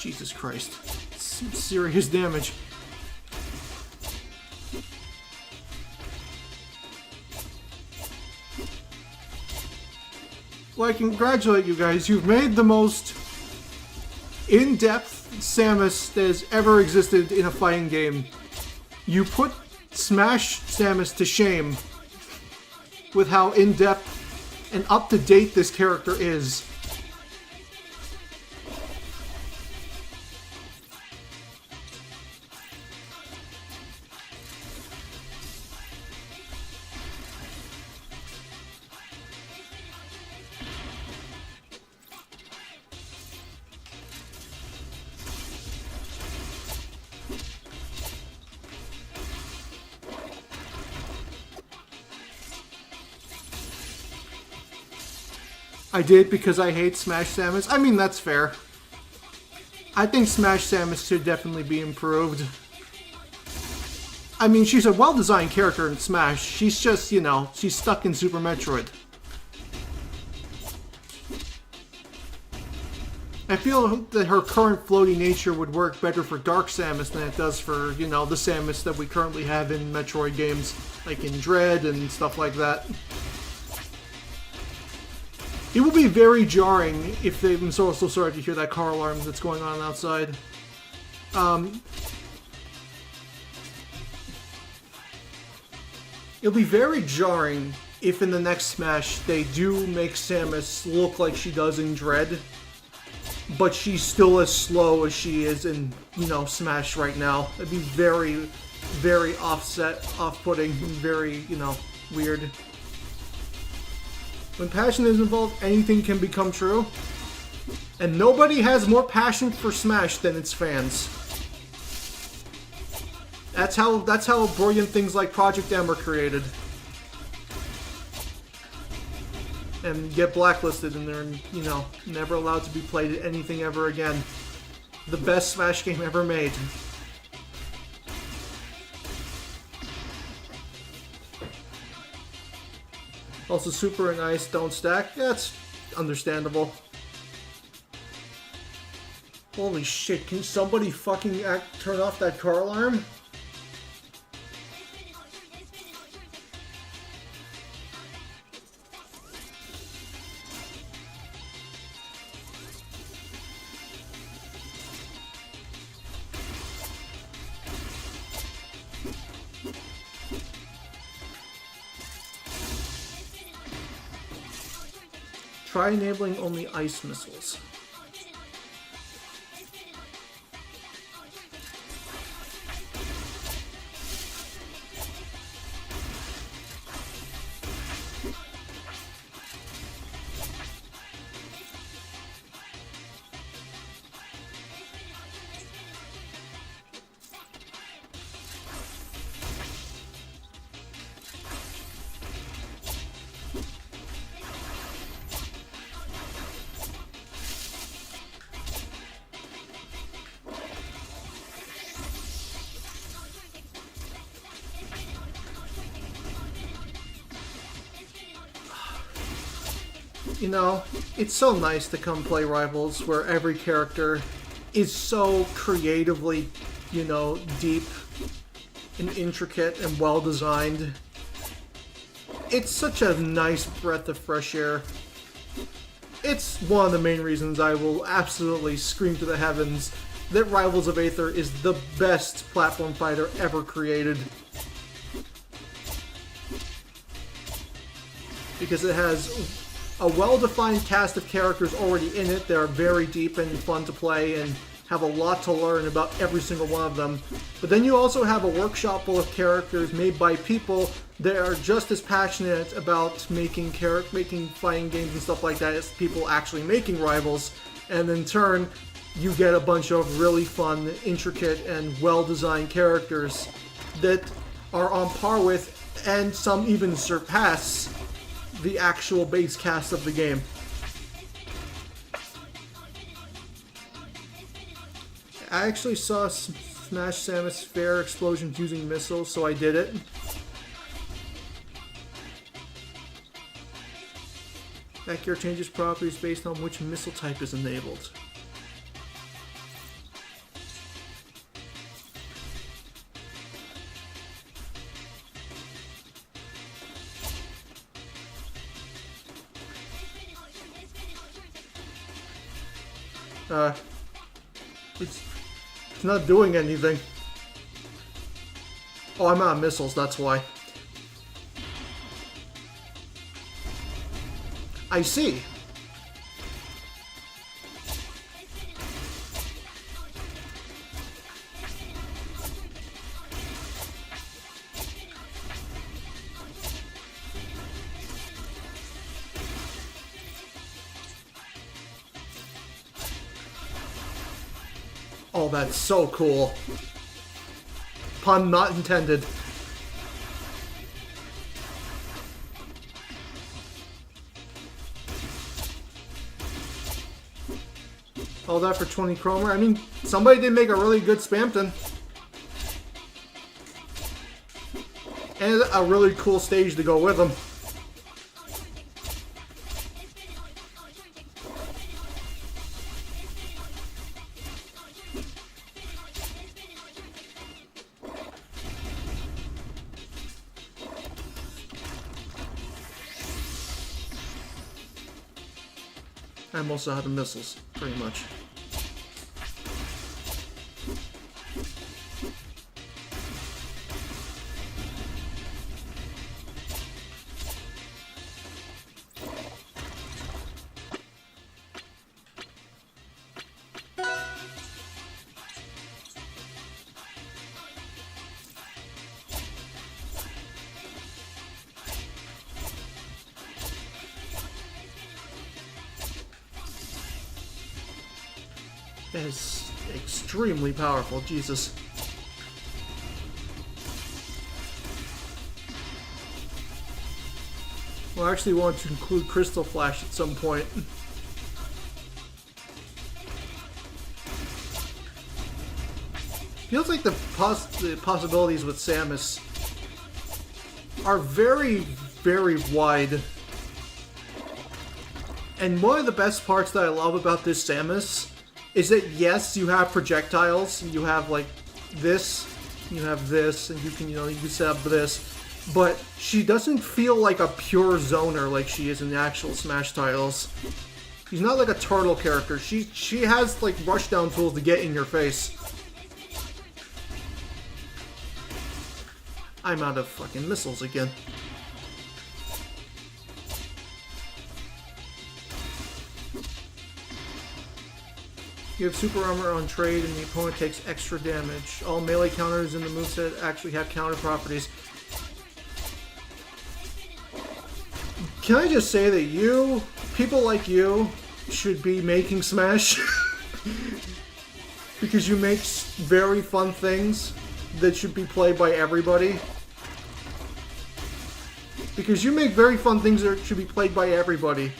Jesus Christ. Some serious damage. Well, I congratulate you guys. You've made the most in-depth Samus that has ever existed in a fighting game. You put Smash Samus to shame with how in-depth and up-to-date this character is. I did because I hate Smash Samus. I mean, that's fair. I think Smash Samus should definitely be improved. I mean, she's a well-designed character in Smash. She's just, you know, she's stuck in Super Metroid. I feel that her current floaty nature would work better for Dark Samus than it does for, you know, the Samus that we currently have in Metroid games, like in Dread and stuff like that. It will be very jarring if they... I'm so sorry to hear that car alarm that's going on outside. It'll be very jarring if in the next Smash they do make Samus look like she does in Dread, but she's still as slow as she is in, you know, Smash right now. It'd be very, very off-putting, and very, you know, weird. When passion is involved, anything can become true. And nobody has more passion for Smash than its fans. That's how brilliant things like Project M are created. And get blacklisted and they're, you know, never allowed to be played at anything ever again. The best Smash game ever made. Also, Super and Ice don't stack. That's understandable. Holy shit, can somebody fucking turn off that car alarm? Try enabling only ice missiles. You know, it's so nice to come play Rivals where every character is so creatively, you know, deep and intricate and well designed. It's such a nice breath of fresh air. It's one of the main reasons I will absolutely scream to the heavens that Rivals of Aether is the best platform fighter ever created. Because it has a well-defined cast of characters already in it that are very deep and fun to play and have a lot to learn about every single one of them. But then you also have a workshop full of characters made by people that are just as passionate about making fighting games and stuff like that as people actually making Rivals. And in turn, you get a bunch of really fun, intricate, and well-designed characters that are on par with, and some even surpass, the actual base cast of the game. I actually saw Smash Samus Fair explosions using missiles, so I did it. That gear changes properties based on which missile type is enabled. It's not doing anything. Oh, I'm out of missiles, that's why. I see. Oh, that's so cool. Pun not intended. All that for 20 Chromer. I mean, somebody did make a really good Spampton. And a really cool stage to go with them. I'm also out of missiles, pretty much. That is extremely powerful, Jesus. Well, I actually want to include Crystal Flash at some point. Feels like the possibilities with Samus are very, very wide. And one of the best parts that I love about this Samus is that, yes, you have projectiles, you have like this, you have this, and you can, you can set up this, but she doesn't feel like a pure zoner like she is in the actual Smash titles. She's not like a turtle character. She has like rushdown tools to get in your face. I'm out of fucking missiles again. You have super armor on trade and the opponent takes extra damage. All melee counters in the moveset actually have counter properties. Can I just say that people like you, should be making Smash? Because you make very fun things that should be played by everybody. Because you make very fun things that should be played by everybody.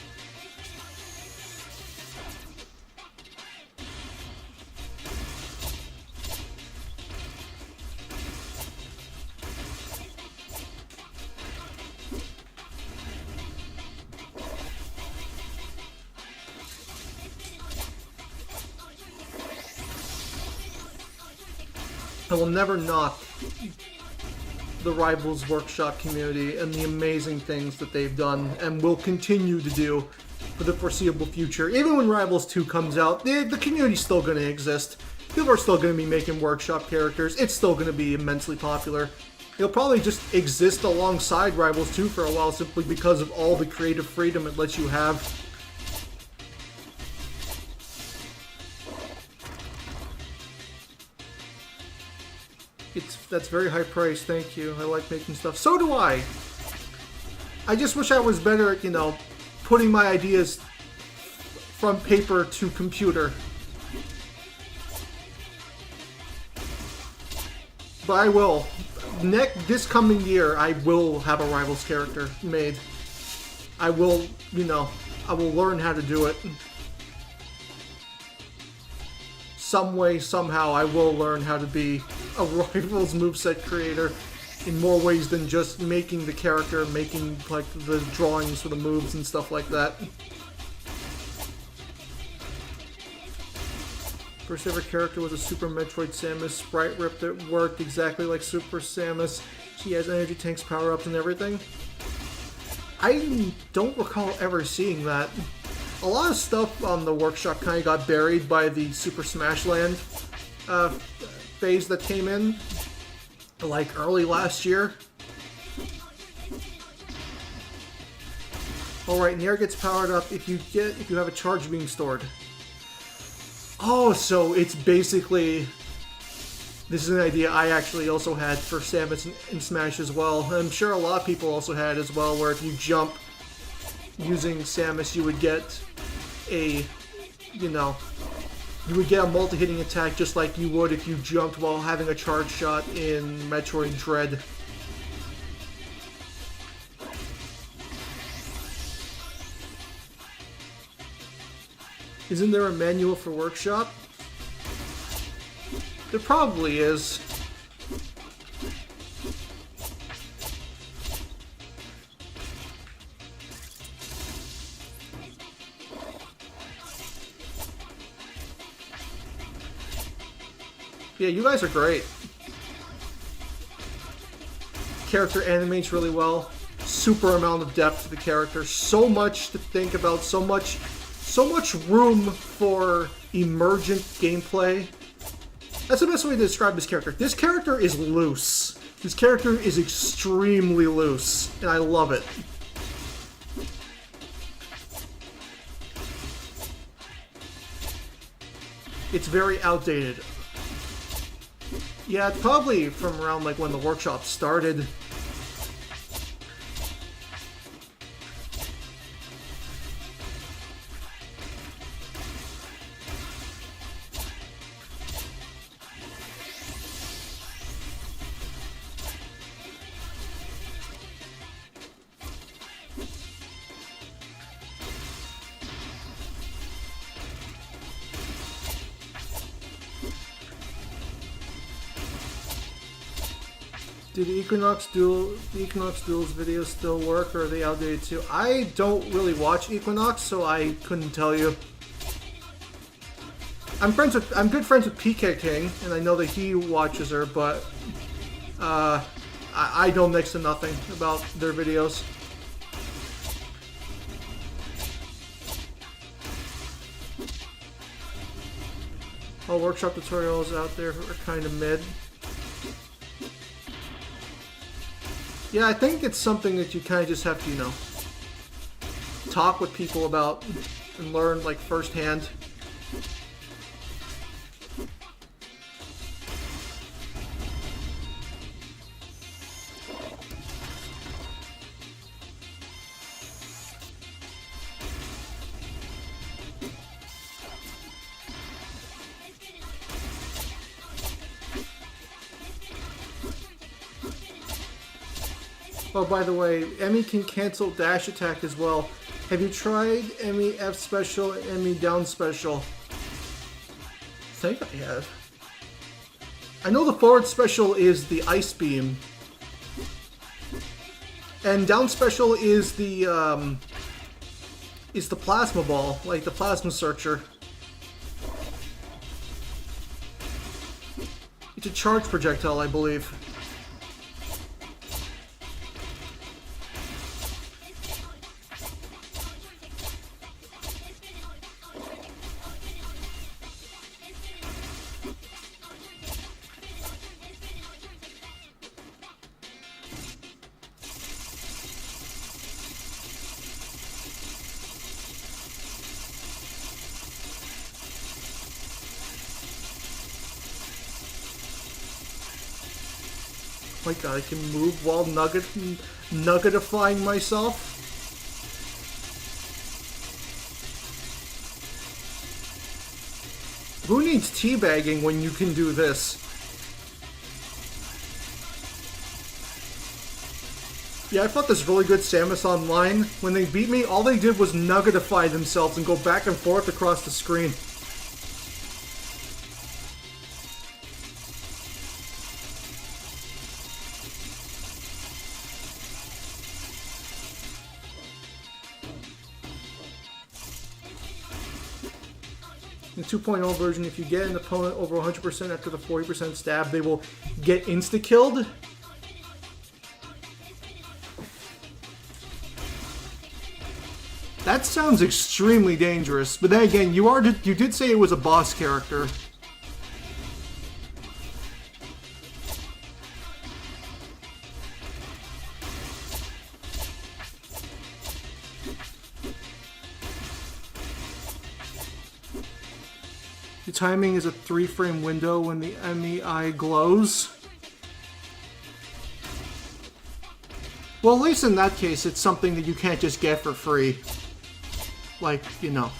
I will never knock the Rivals Workshop community and the amazing things that they've done and will continue to do for the foreseeable future. Even when Rivals 2 comes out, the community's still going to exist. People are still going to be making Workshop characters. It's still going to be immensely popular. It'll probably just exist alongside Rivals 2 for a while simply because of all the creative freedom it lets you have. That's very high price, thank you. I like making stuff. So do I! I just wish I was better at, you know, putting my ideas from paper to computer. But I will. This coming year, I will have a Rivals character made. I will, you know, I will learn how to do it. Some way, somehow, I will learn how to be a Rivals moveset creator in more ways than just making the character, making, like, the drawings for the moves and stuff like that. First ever character was a Super Metroid Samus sprite rip that worked exactly like Super Samus. She has energy tanks, power-ups, and everything. I don't recall ever seeing that. A lot of stuff on the Workshop kind of got buried by the Super Smash Land phase that came in, like, early last year. Alright, Nair gets powered up if you have a charge being stored. Oh, so it's basically... This is an idea I actually also had for Samus and Smash as well. I'm sure a lot of people also had as well, where if you jump using Samus, you would get a, you know, you would get a multi-hitting attack just like you would if you jumped while having a charge shot in Metroid Dread. Isn't there a manual for Workshop? There probably is. Yeah, you guys are great. Character animates really well. Super amount of depth to the character. So much to think about. So much room for emergent gameplay. That's the best way to describe this character. This character is loose. This character is extremely loose, and I love it. It's very outdated. Yeah, it's probably from around like when the Workshop started. Do the Equinox Duels videos still work, or are they outdated too? I don't really watch Equinox, so I couldn't tell you. I'm good friends with PK King, and I know that he watches her, but I know next to nothing about their videos. All Workshop tutorials out there are kind of mid. Yeah, I think it's something that you kind of just have to, you know, talk with people about and learn, like, firsthand. Oh, by the way, Emmy can cancel dash attack as well. Have you tried Emmy F special and Emmy down special? I think I have. I know the forward special is the ice beam, and down special is the plasma ball, like the plasma searcher. It's a charge projectile, I believe. My god, I can move while nuggetifying myself. Who needs teabagging when you can do this? Yeah, I fought this really good Samus online. When they beat me, all they did was nuggetify themselves and go back and forth across the screen. In the 2.0 version, if you get an opponent over 100% after the 40% stab, they will get insta-killed. That sounds extremely dangerous, but then again, you did say it was a boss character. The timing is a 3-frame window when the enemy eye glows. Well, at least in that case, it's something that you can't just get for free. Like, you know.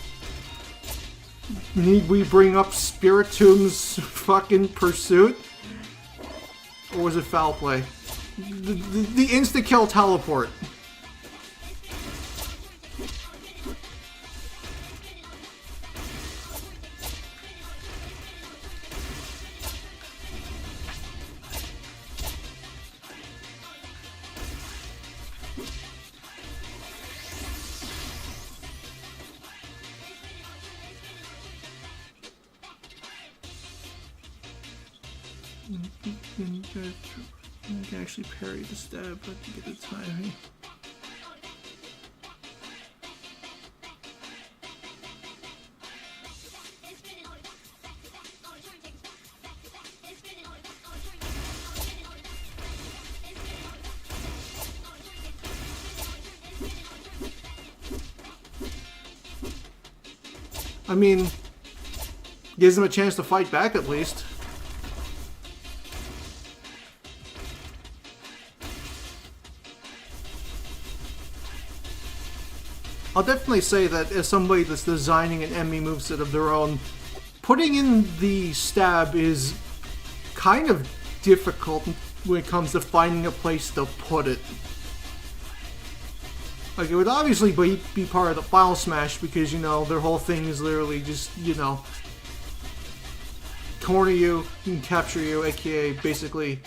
Need we bring up Spiritom's fucking Pursuit? Or was it Foul Play? The insta-kill teleport. I can actually parry the stab, but to get the timing. I mean, gives them a chance to fight back at least. I'll definitely say that as somebody that's designing an enemy moveset of their own, putting in the stab is kind of difficult when it comes to finding a place to put it. Like, it would obviously be part of the Final Smash because, you know, their whole thing is literally just, you know, corner you and capture you, aka basically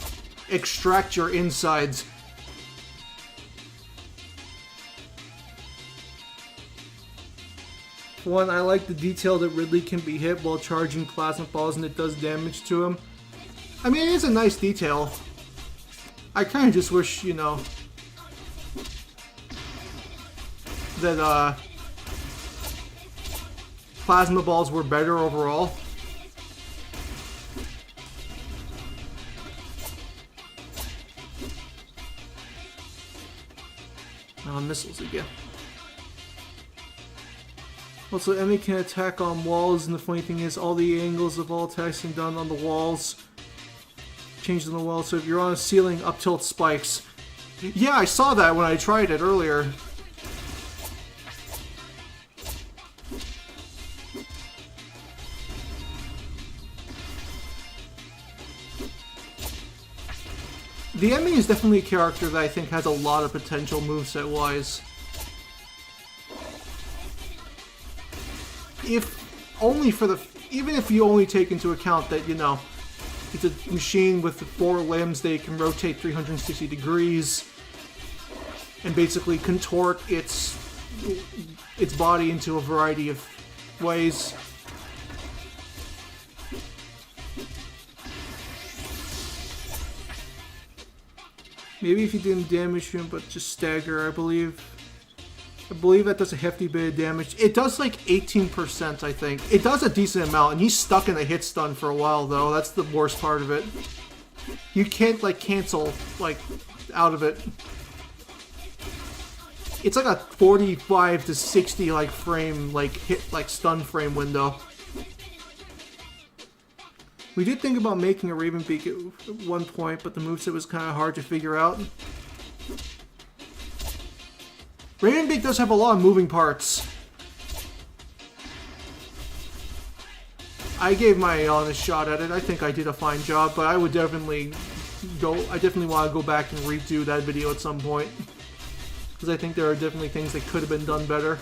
extract your insides. One, I like the detail that Ridley can be hit while charging plasma balls and it does damage to him. I mean, it is a nice detail. I kind of just wish, you know, that plasma balls were better overall. Oh, missiles again. Also, enemy can attack on walls, and the funny thing is, all the angles of all attacks can be done on the walls. Changed on the wall, so if you're on a ceiling, up tilt spikes. Yeah, I saw that when I tried it earlier. The enemy is definitely a character that I think has a lot of potential moveset-wise. Even if you only take into account that, you know, it's a machine with 4 limbs, they can rotate 360 degrees and basically contort its body into a variety of ways. Maybe if you didn't damage him, but just stagger, I believe. I believe that does a hefty bit of damage. It does like 18%, I think. It does a decent amount, and he's stuck in a hit stun for a while, though. That's the worst part of it. You can't, like, cancel, like, out of it. It's like a 45 to 60, like, frame, like, hit, like, stun frame window. We did think about making a Raven Beak at one point, but the moveset was kind of hard to figure out. Raven Beak does have a lot of moving parts. I gave my honest shot at it. I think I did a fine job, but I would definitely I definitely want to go back and redo that video at some point. Because I think there are definitely things that could have been done better.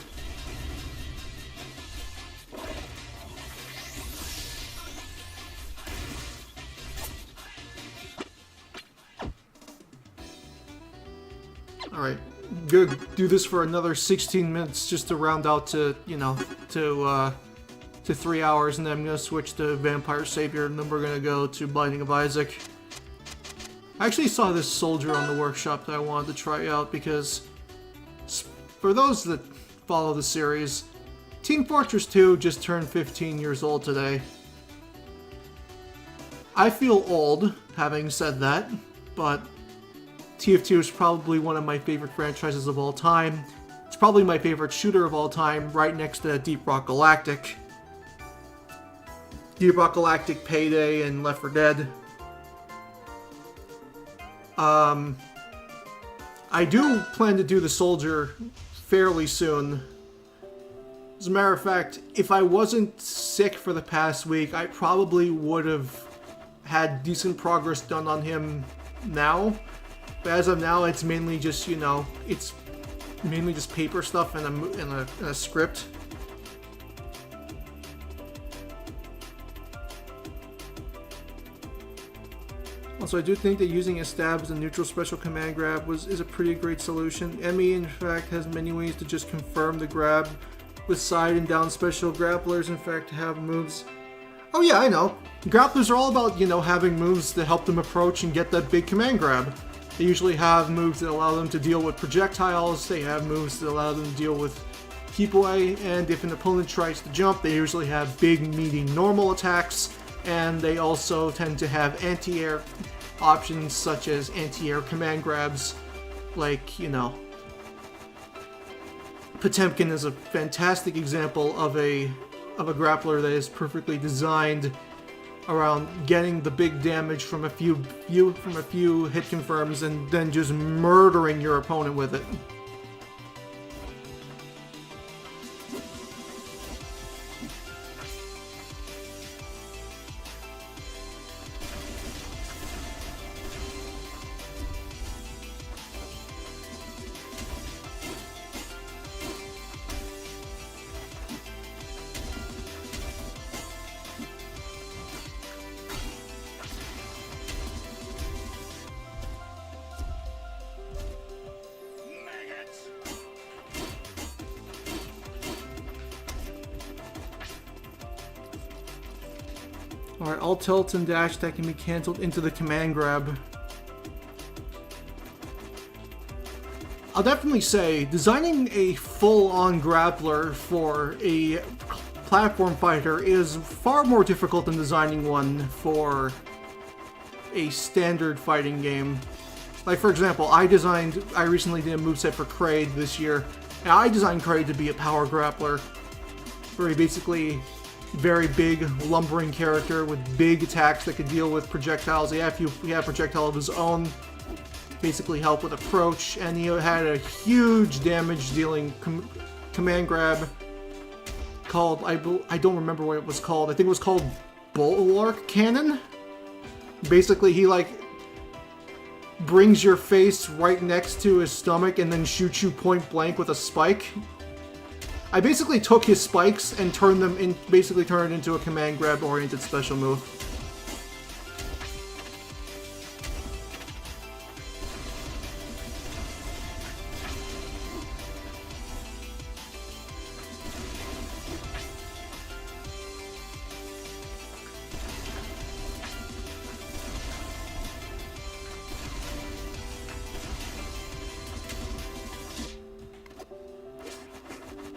Alright, good. Do this for another 16 minutes just to round out to, you know, to 3 hours, and then I'm going to switch to Vampire Savior, and then we're going to go to Binding of Isaac. I actually saw this soldier on the workshop that I wanted to try out, because for those that follow the series, Team Fortress 2 just turned 15 years old today. I feel old, having said that, but TF2 is probably one of my favorite franchises of all time. It's probably my favorite shooter of all time, right next to Deep Rock Galactic. Deep Rock Galactic, Payday, and Left 4 Dead. I do plan to do the Soldier fairly soon. As a matter of fact, if I wasn't sick for the past week, I probably would have had decent progress done on him now. But as of now, it's mainly just, you know, it's mainly just paper stuff and a script. Also, I do think that using a stab as a neutral special command grab is a pretty great solution. Emmy, in fact, has many ways to just confirm the grab with side and down special. Grapplers, in fact, have moves. Oh yeah, I know. Grapplers are all about, you know, having moves that help them approach and get that big command grab. They usually have moves that allow them to deal with projectiles, they have moves that allow them to deal with keep away, and if an opponent tries to jump, they usually have big, meaty, normal attacks, and they also tend to have anti-air options such as anti-air command grabs, like, you know, Potemkin is a fantastic example of a grappler that is perfectly designed around getting the big damage from a few hit confirms and then just murdering your opponent with it. Alright, all tilt and dash that can be cancelled into the command grab. I'll definitely say, designing a full-on grappler for a platform fighter is far more difficult than designing one for a standard fighting game. Like, for example, I recently did a moveset for Kraid this year, and I designed Kraid to be a power grappler, where he basically very big, lumbering character with big attacks that could deal with projectiles. He had projectile of his own, basically help with approach, and he had a huge damage-dealing command grab called, I don't remember what it was called. I think it was called Bulwark Cannon. Basically, he, like, brings your face right next to his stomach and then shoots you point blank with a spike. I basically took his spikes and turned it into a command grab oriented special move.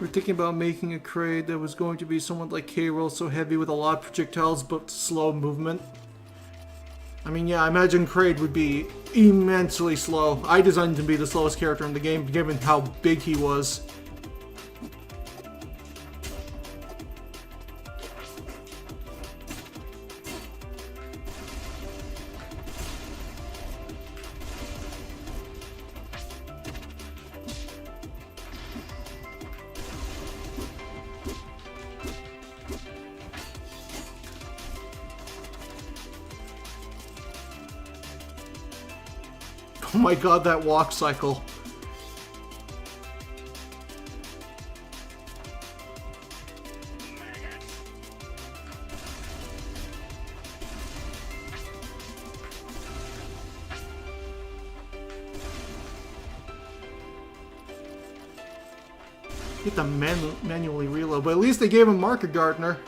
We're thinking about making a Kraid that was going to be somewhat like K-Roll, so heavy with a lot of projectiles but slow movement. I mean, yeah, I imagine Kraid would be immensely slow. I designed him to be the slowest character in the game, given how big he was. Oh my god, that walk cycle. You have to manually reload, but at least they gave him Market Gardener.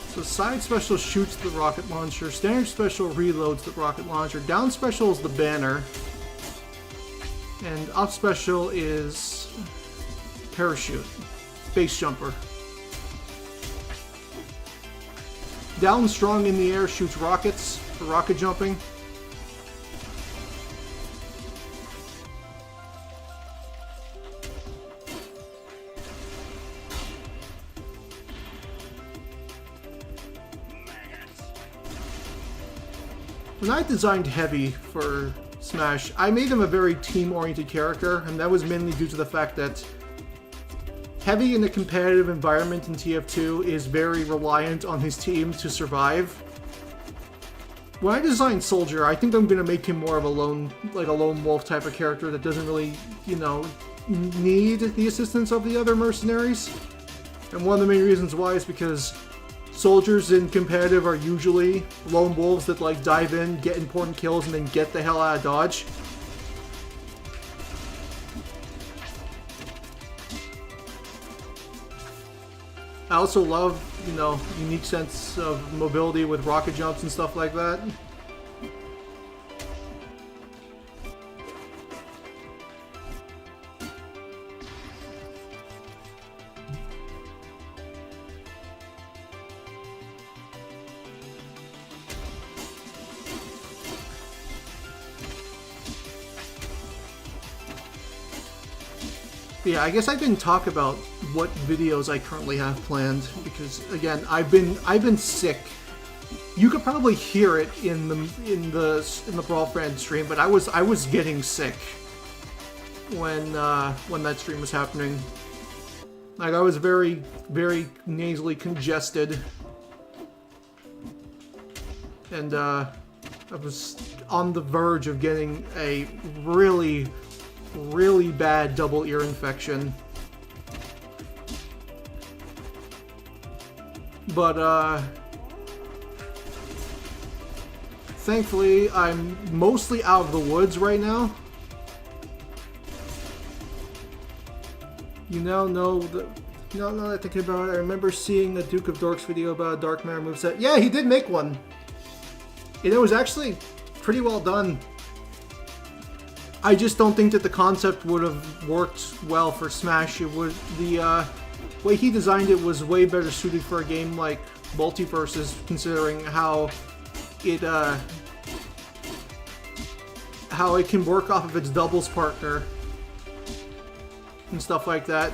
So side special shoots the rocket launcher, standard special reloads the rocket launcher, down special is the banner, and up special is parachute, base jumper. Down strong in the air shoots rockets for rocket jumping. When I designed Heavy for Smash, I made him a very team-oriented character, and that was mainly due to the fact that Heavy in a competitive environment in TF2 is very reliant on his team to survive. When I designed Soldier, I think I'm gonna make him more of a lone wolf type of character that doesn't really, you know, need the assistance of the other mercenaries. And one of the main reasons why is because soldiers in competitive are usually lone wolves that like dive in, get important kills, and then get the hell out of dodge. I also love, you know, unique sense of mobility with rocket jumps and stuff like that. Yeah, I guess I didn't talk about what videos I currently have planned because again, I've been sick. You could probably hear it in the BrawlFan stream, but I was getting sick when that stream was happening. Like I was very nasally congested, and I was on the verge of getting a really bad double ear infection. But thankfully I'm mostly out of the woods right now. You now know that, now that I'm thinking about it, I remember seeing a Duke of Dorks video about a Dark Matter moveset. Yeah, he did make one. And it was actually pretty well done. I just don't think that the concept would have worked well for Smash. It would, the way he designed it was way better suited for a game like Multiverses, considering how it can work off of its doubles partner and stuff like that.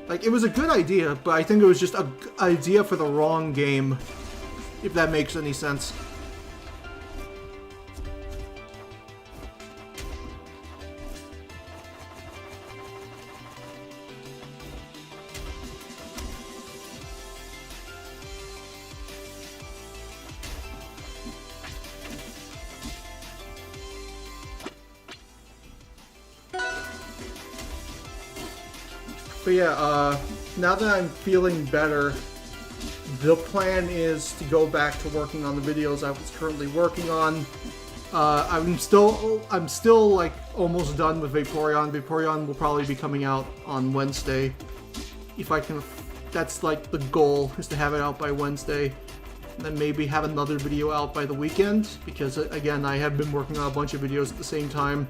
Like, it was a good idea, but I think it was just an idea for the wrong game, if that makes any sense. But yeah, now that I'm feeling better, the plan is to go back to working on the videos I was currently working on. I'm still like almost done with Vaporeon. Vaporeon will probably be coming out on Wednesday, if I can that's like the goal, is to have it out by Wednesday. And then maybe have another video out by the weekend, because again, I have been working on a bunch of videos at the same time.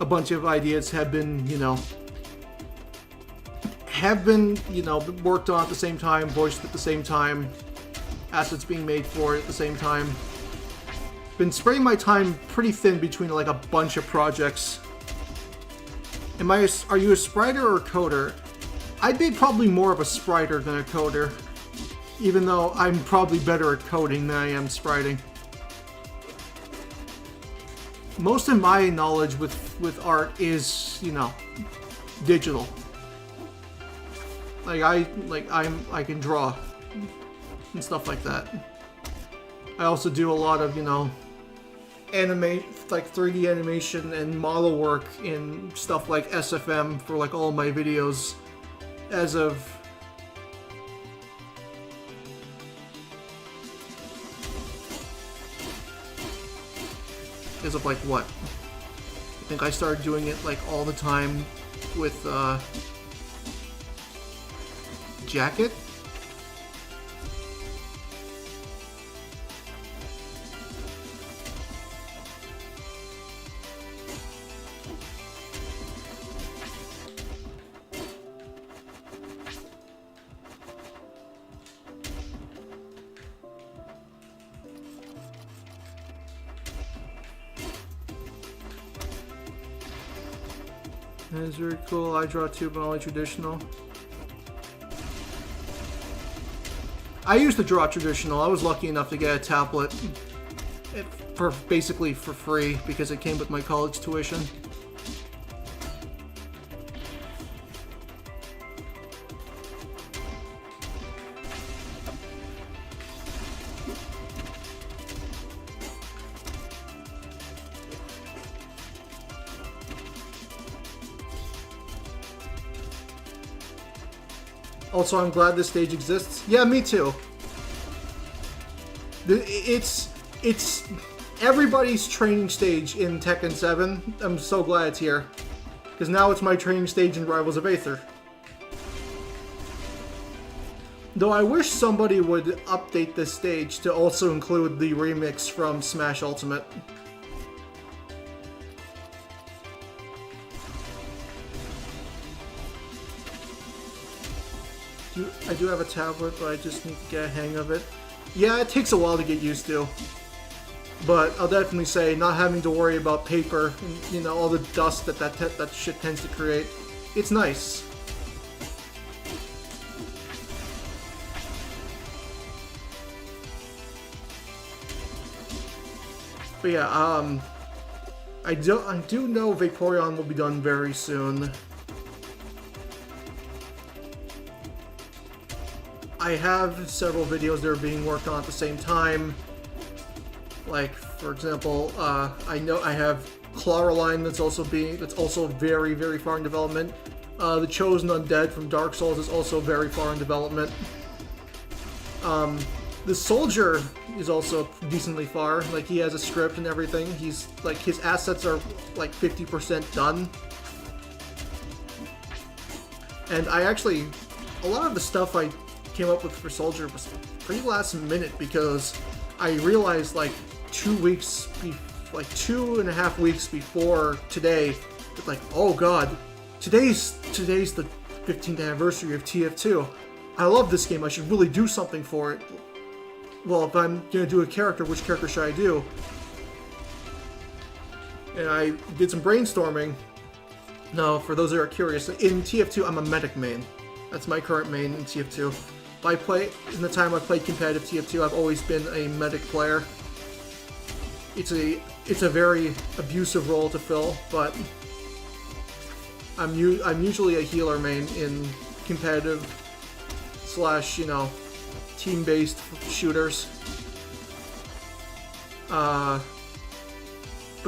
A bunch of ideas have been, worked on at the same time, voiced at the same time, assets being made for it at the same time. Been spreading my time pretty thin between like a bunch of projects. Are you a spriter or a coder? I'd be probably more of a spriter than a coder, even though I'm probably better at coding than I am spriting. Most of my knowledge with art is, digital. I can draw and stuff like that. I also do a lot of, animate, like 3D animation and model work in stuff like SFM for like all my videos as of like what? I think I started doing it like all the time with Jacket. That is very cool. I draw too, but only traditional. I used to draw traditional. I was lucky enough to get a tablet basically for free because it came with my college tuition. Also, I'm glad this stage exists. Yeah, me too. It's everybody's training stage in Tekken 7. I'm so glad it's here. Because now it's my training stage in Rivals of Aether. Though I wish somebody would update this stage to also include the remix from Smash Ultimate. I do have a tablet, but I just need to get a hang of it. Yeah, it takes a while to get used to. But I'll definitely say not having to worry about paper and, all the dust that shit tends to create. It's nice. But yeah, I do know Vaporeon will be done very soon. I have several videos that are being worked on at the same time. Like, for example, I know I have Clawroline that's also very, very far in development. The Chosen Undead from Dark Souls is also very far in development. The Soldier is also decently far. Like, he has a script and everything. He's like, his assets are like 50% done. And a lot of the stuff I came up with for Soldier was pretty last minute because I realized like 2.5 weeks before today that like, oh god, today's the 15th anniversary of TF2. I love this game. I should really do something for it. Well, if I'm gonna do a character, which character should I do? And I did some brainstorming. Now, for those that are curious, in TF2 I'm a medic main. That's my current main in TF2. In the time I played competitive TF2, I've always been a medic player. It's a very abusive role to fill, but I'm usually a healer main in competitive / team-based shooters. But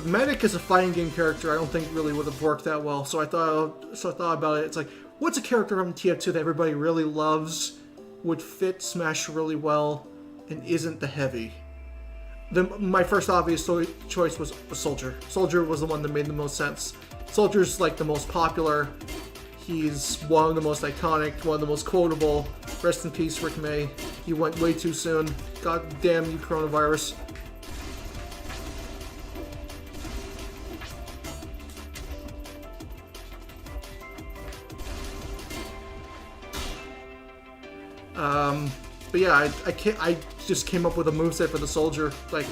medic as a fighting game character, I don't think really would have worked that well. So I thought about it. It's like, what's a character from TF2 that everybody really loves, would fit Smash really well, and isn't the heavy? My first obvious choice was Soldier. Soldier was the one that made the most sense. Soldier's like the most popular. He's one of the most iconic, one of the most quotable. Rest in peace, Rick May. He went way too soon. God damn you, coronavirus. But yeah, I just came up with a moveset for the soldier, like,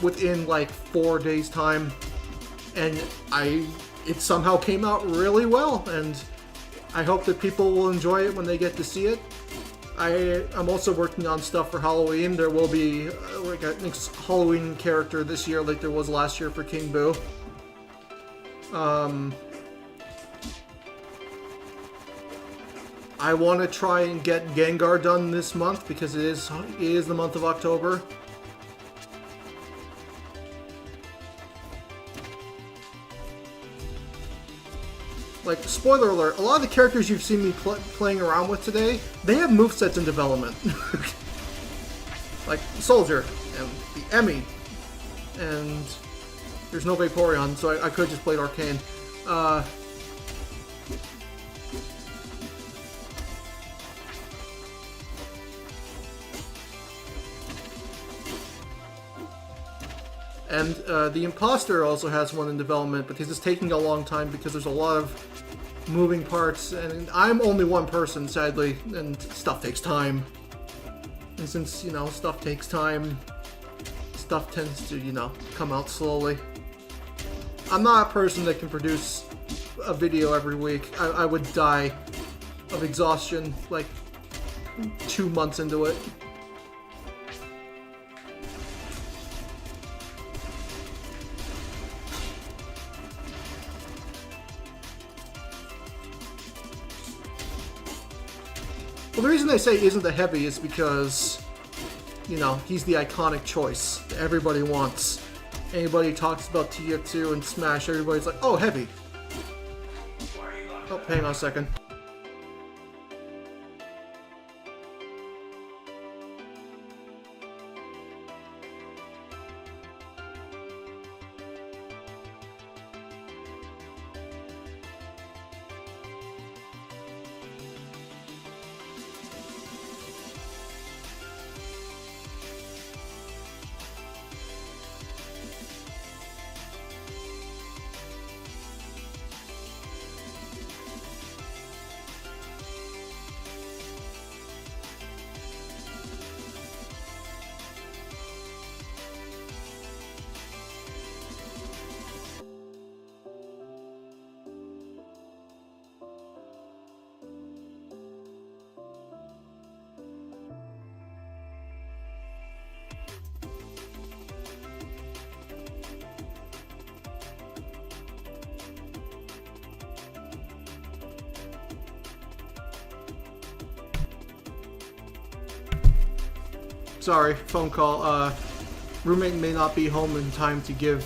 within, like, 4 days' time. And it somehow came out really well, and I hope that people will enjoy it when they get to see it. I'm also working on stuff for Halloween. There will be like a next Halloween character this year, like there was last year for King Boo. I want to try and get Gengar done this month because it is the month of October. Like, spoiler alert, a lot of the characters you've seen me playing around with today, they have movesets in development. Like, Soldier, and the Emmy, and there's no Vaporeon, so I could just played Arcane. And the Imposter also has one in development because it's taking a long time because there's a lot of moving parts, and I'm only one person, sadly, and stuff takes time. And since, you know, stuff takes time, stuff tends to, you know, come out slowly. I'm not a person that can produce a video every week. I would die of exhaustion, like, 2 months into it. Well, the reason I say isn't the heavy is because, you know, he's the iconic choice that everybody wants. Anybody talks about TF2 and Smash, everybody's like, oh, heavy. Oh, hang on a second. Sorry, phone call. Roommate may not be home in time to give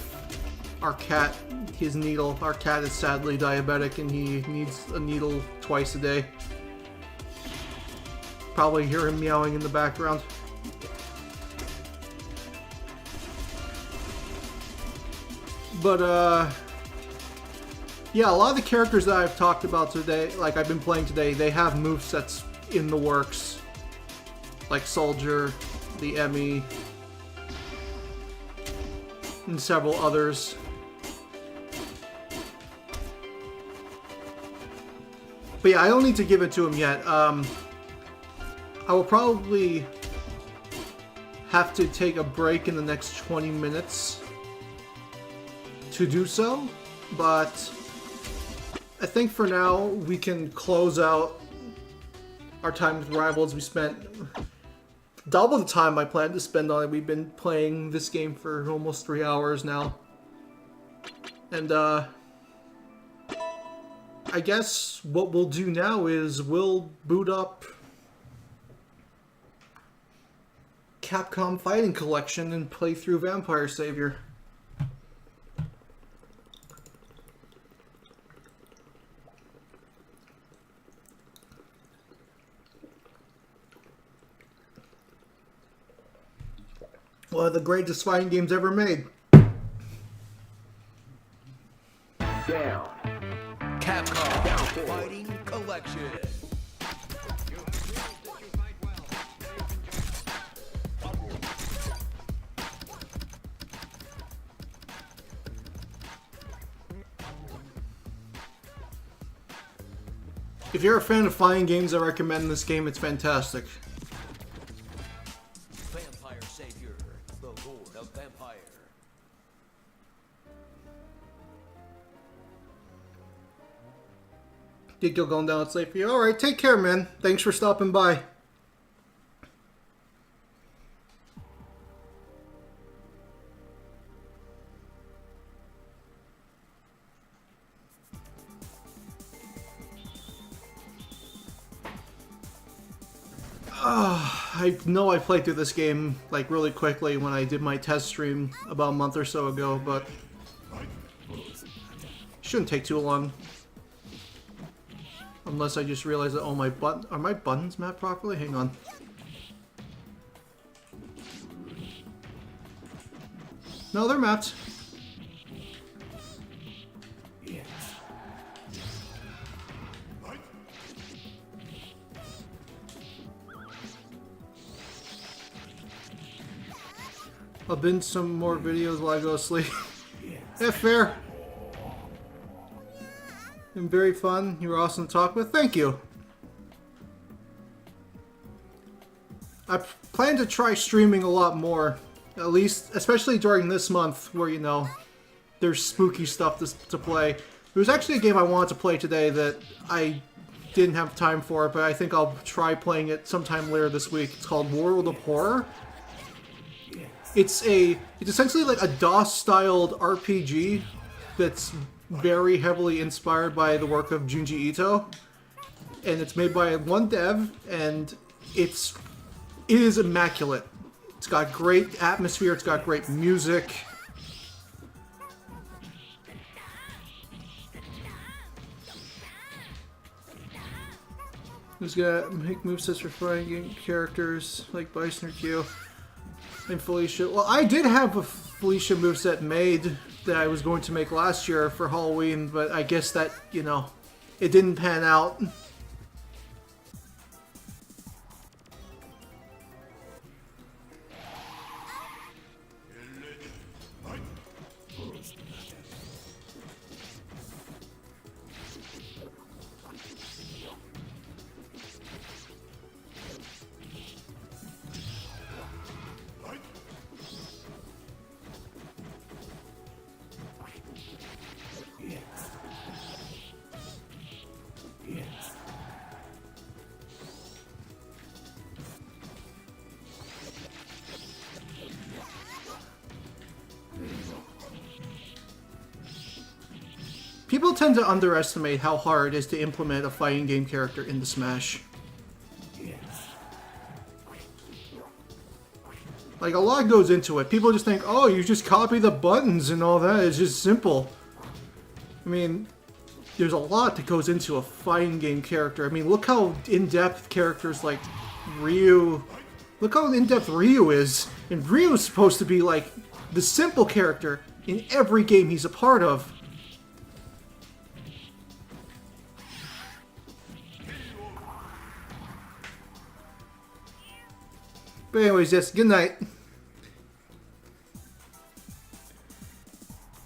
our cat his needle. Our cat is sadly diabetic and he needs a needle twice a day. Probably hear him meowing in the background. But, yeah, a lot of the characters that I've talked about today, like I've been playing today, they have movesets in the works. Like Soldier, the Emmy, and several others. But yeah, I don't need to give it to him yet. I will probably have to take a break in the next 20 minutes to do so, but I think for now we can close out our time with Rivals. We spent double the time I planned to spend on it. We've been playing this game for almost 3 hours now. And, I guess what we'll do now is we'll boot up Capcom Fighting Collection and play through Vampire Savior. One of the greatest fighting games ever made. Down. Capcom Fighting collection. If you're a fan of fighting games, I recommend this game. It's fantastic. Vampire Savior, the Lord of Vampire. Think you're going down, it's late for you. Alright, take care, man. Thanks for stopping by. I know I played through this game like really quickly when I did my test stream about a month or so ago, but shouldn't take too long. Unless I just realize that all my are my buttons mapped properly? Hang on. No, they're mapped. I'll binge some more videos while I go to sleep. Yeah, fair. And very fun. You were awesome to talk with. Thank you. I plan to try streaming a lot more. At least, especially during this month where, you know, there's spooky stuff to play. There was actually a game I wanted to play today that I didn't have time for, but I think I'll try playing it sometime later this week. It's called World of Horror. It's essentially like a DOS-styled RPG that's very heavily inspired by the work of Junji Ito, and it's made by one dev, and it is immaculate. It's got great atmosphere. It's got great music. Who's gonna make movesets for fighting characters like Bison or Q? And Felicia. Well, I did have a Felicia moveset made that I was going to make last year for Halloween, but I guess that, you know, it didn't pan out. People tend to underestimate how hard it is to implement a fighting game character into Smash. Like, a lot goes into it. People just think, oh, you just copy the buttons and all that. It's just simple. I mean, there's a lot that goes into a fighting game character. I mean, look how in-depth characters like Ryu... Look how in-depth Ryu is. And Ryu's supposed to be, like, the simple character in every game he's a part of. But anyways, yes, good night.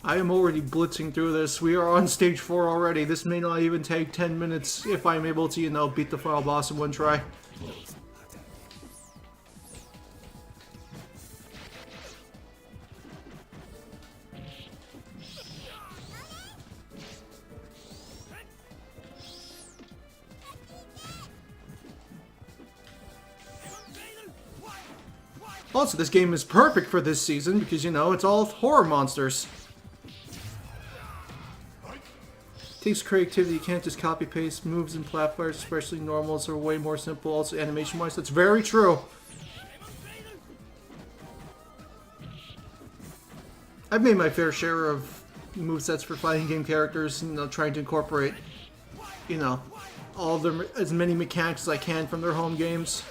I am already blitzing through this. We are on stage 4 already. This may not even take 10 minutes if I'm able to, you know, beat the final boss in one try. Also, this game is perfect for this season because, you know, it's all horror monsters. Takes creativity, you can't just copy-paste moves and platforms, especially normals are way more simple, also animation-wise. That's very true. I've made my fair share of movesets for fighting game characters, and, you know, trying to incorporate, you know, all of them, as many mechanics as I can from their home games.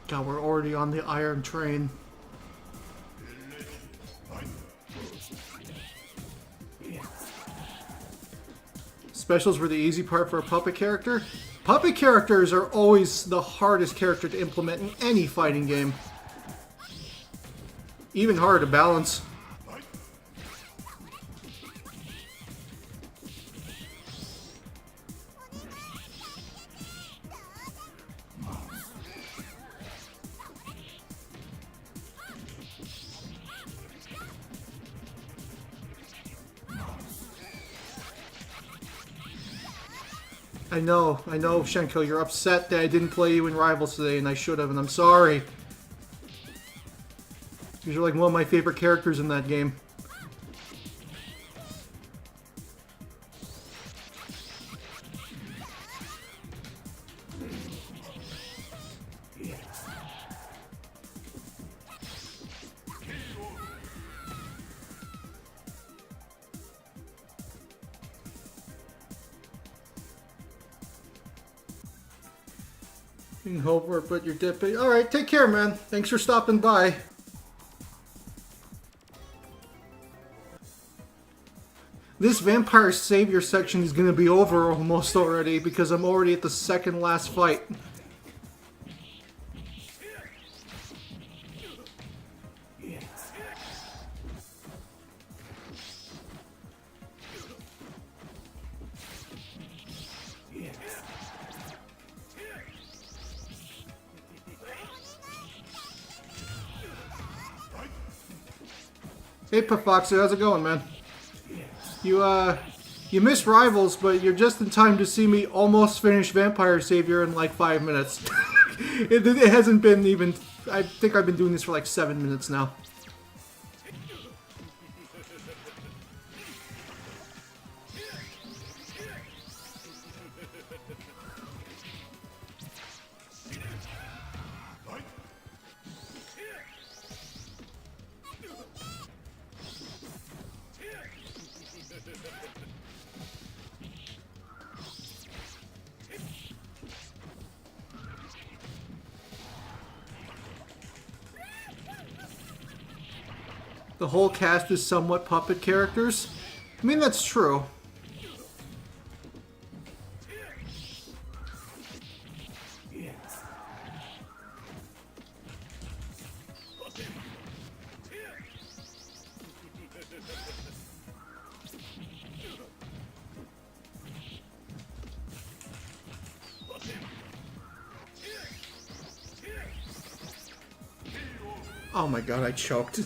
God, we're already on the iron train. Specials were the easy part for a puppet character. Puppet characters are always the hardest character to implement in any fighting game. Even harder to balance. I know, Shenko, you're upset that I didn't play you in Rivals today, and I should have, and I'm sorry. Because you're like one of my favorite characters in that game. Hope, but you're dipping. Alright, take care, man. Thanks for stopping by. This Vampire Savior section is going to be over almost already because I'm already at the second last fight. Hey, Pafoxy, how's it going, man? You missed Rivals, but you're just in time to see me almost finish Vampire Savior in like 5 minutes. it hasn't been even... I think I've been doing this for like 7 minutes now. The whole cast is somewhat puppet characters. I mean, that's true. Oh my god, I choked.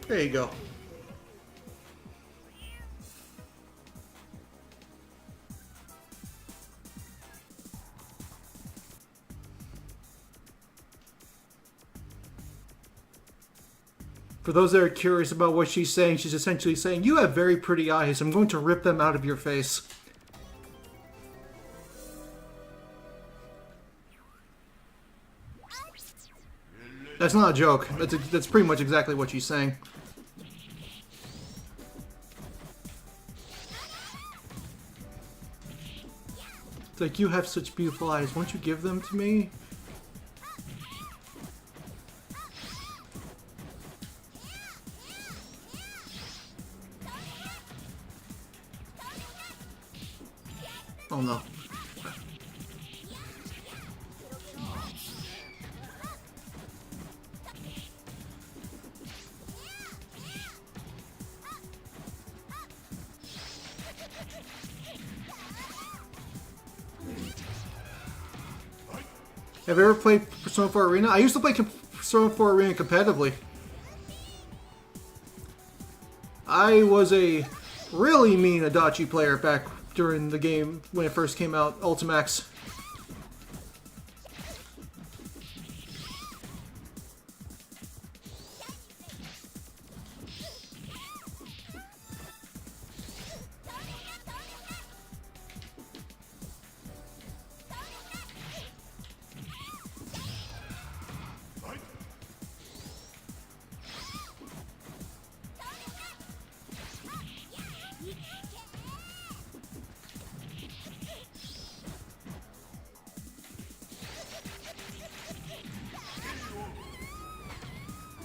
There you go. For those that are curious about what she's saying, she's essentially saying, "You have very pretty eyes. I'm going to rip them out of your face." That's not a joke. That's pretty much exactly what she's saying. It's like, you have such beautiful eyes. Won't you give them to me? Oh no. Have you ever played Persona 4 Arena? I used to play Persona 4 Arena competitively. I was a really mean Adachi player back during the game when it first came out, Ultimax.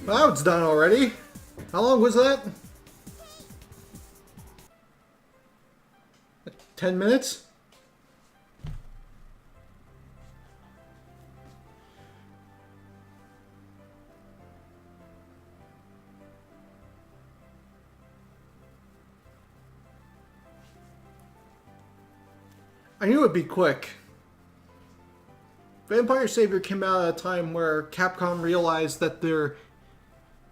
Wow, it's done already. How long was that? 10 minutes? I knew it'd be quick. Vampire Savior came out at a time where Capcom realized that their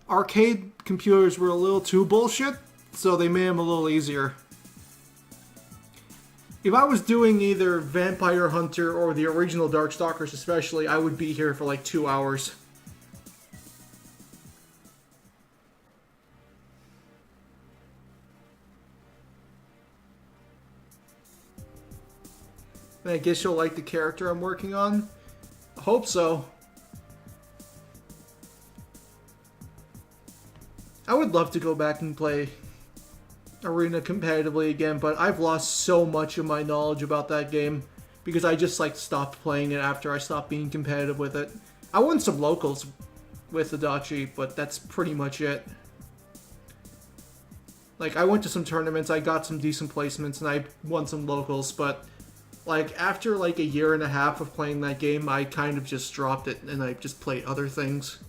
arcade computers were a little too bullshit, so they made them a little easier. If I was doing either Vampire Hunter or the original Darkstalkers especially, I would be here for like 2 hours. And I guess you'll like the character I'm working on. I hope so. I would love to go back and play Arena competitively again, but I've lost so much of my knowledge about that game because I just like stopped playing it after I stopped being competitive with it. I won some locals with Adachi, but that's pretty much it. Like, I went to some tournaments, I got some decent placements, and I won some locals, but like after like a year and a half of playing that game, I kind of just dropped it and I just played other things.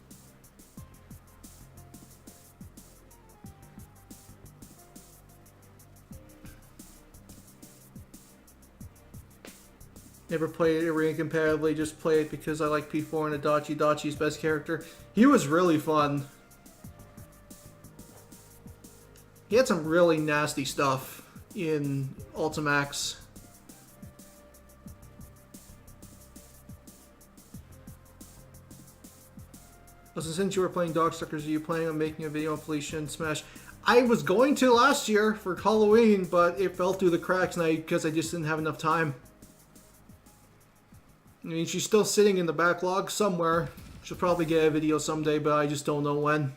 Never played Arena competitively, just play it because I like P4 and Adachi. Adachi's best character. He was really fun. He had some really nasty stuff in Ultimax. Also, since you were playing Darkstalkers, are you planning on making a video on Felicia and Smash? I was going to last year for Halloween, but it fell through the cracks because I just didn't have enough time. I mean, she's still sitting in the backlog somewhere. She'll probably get a video someday, but I just don't know when.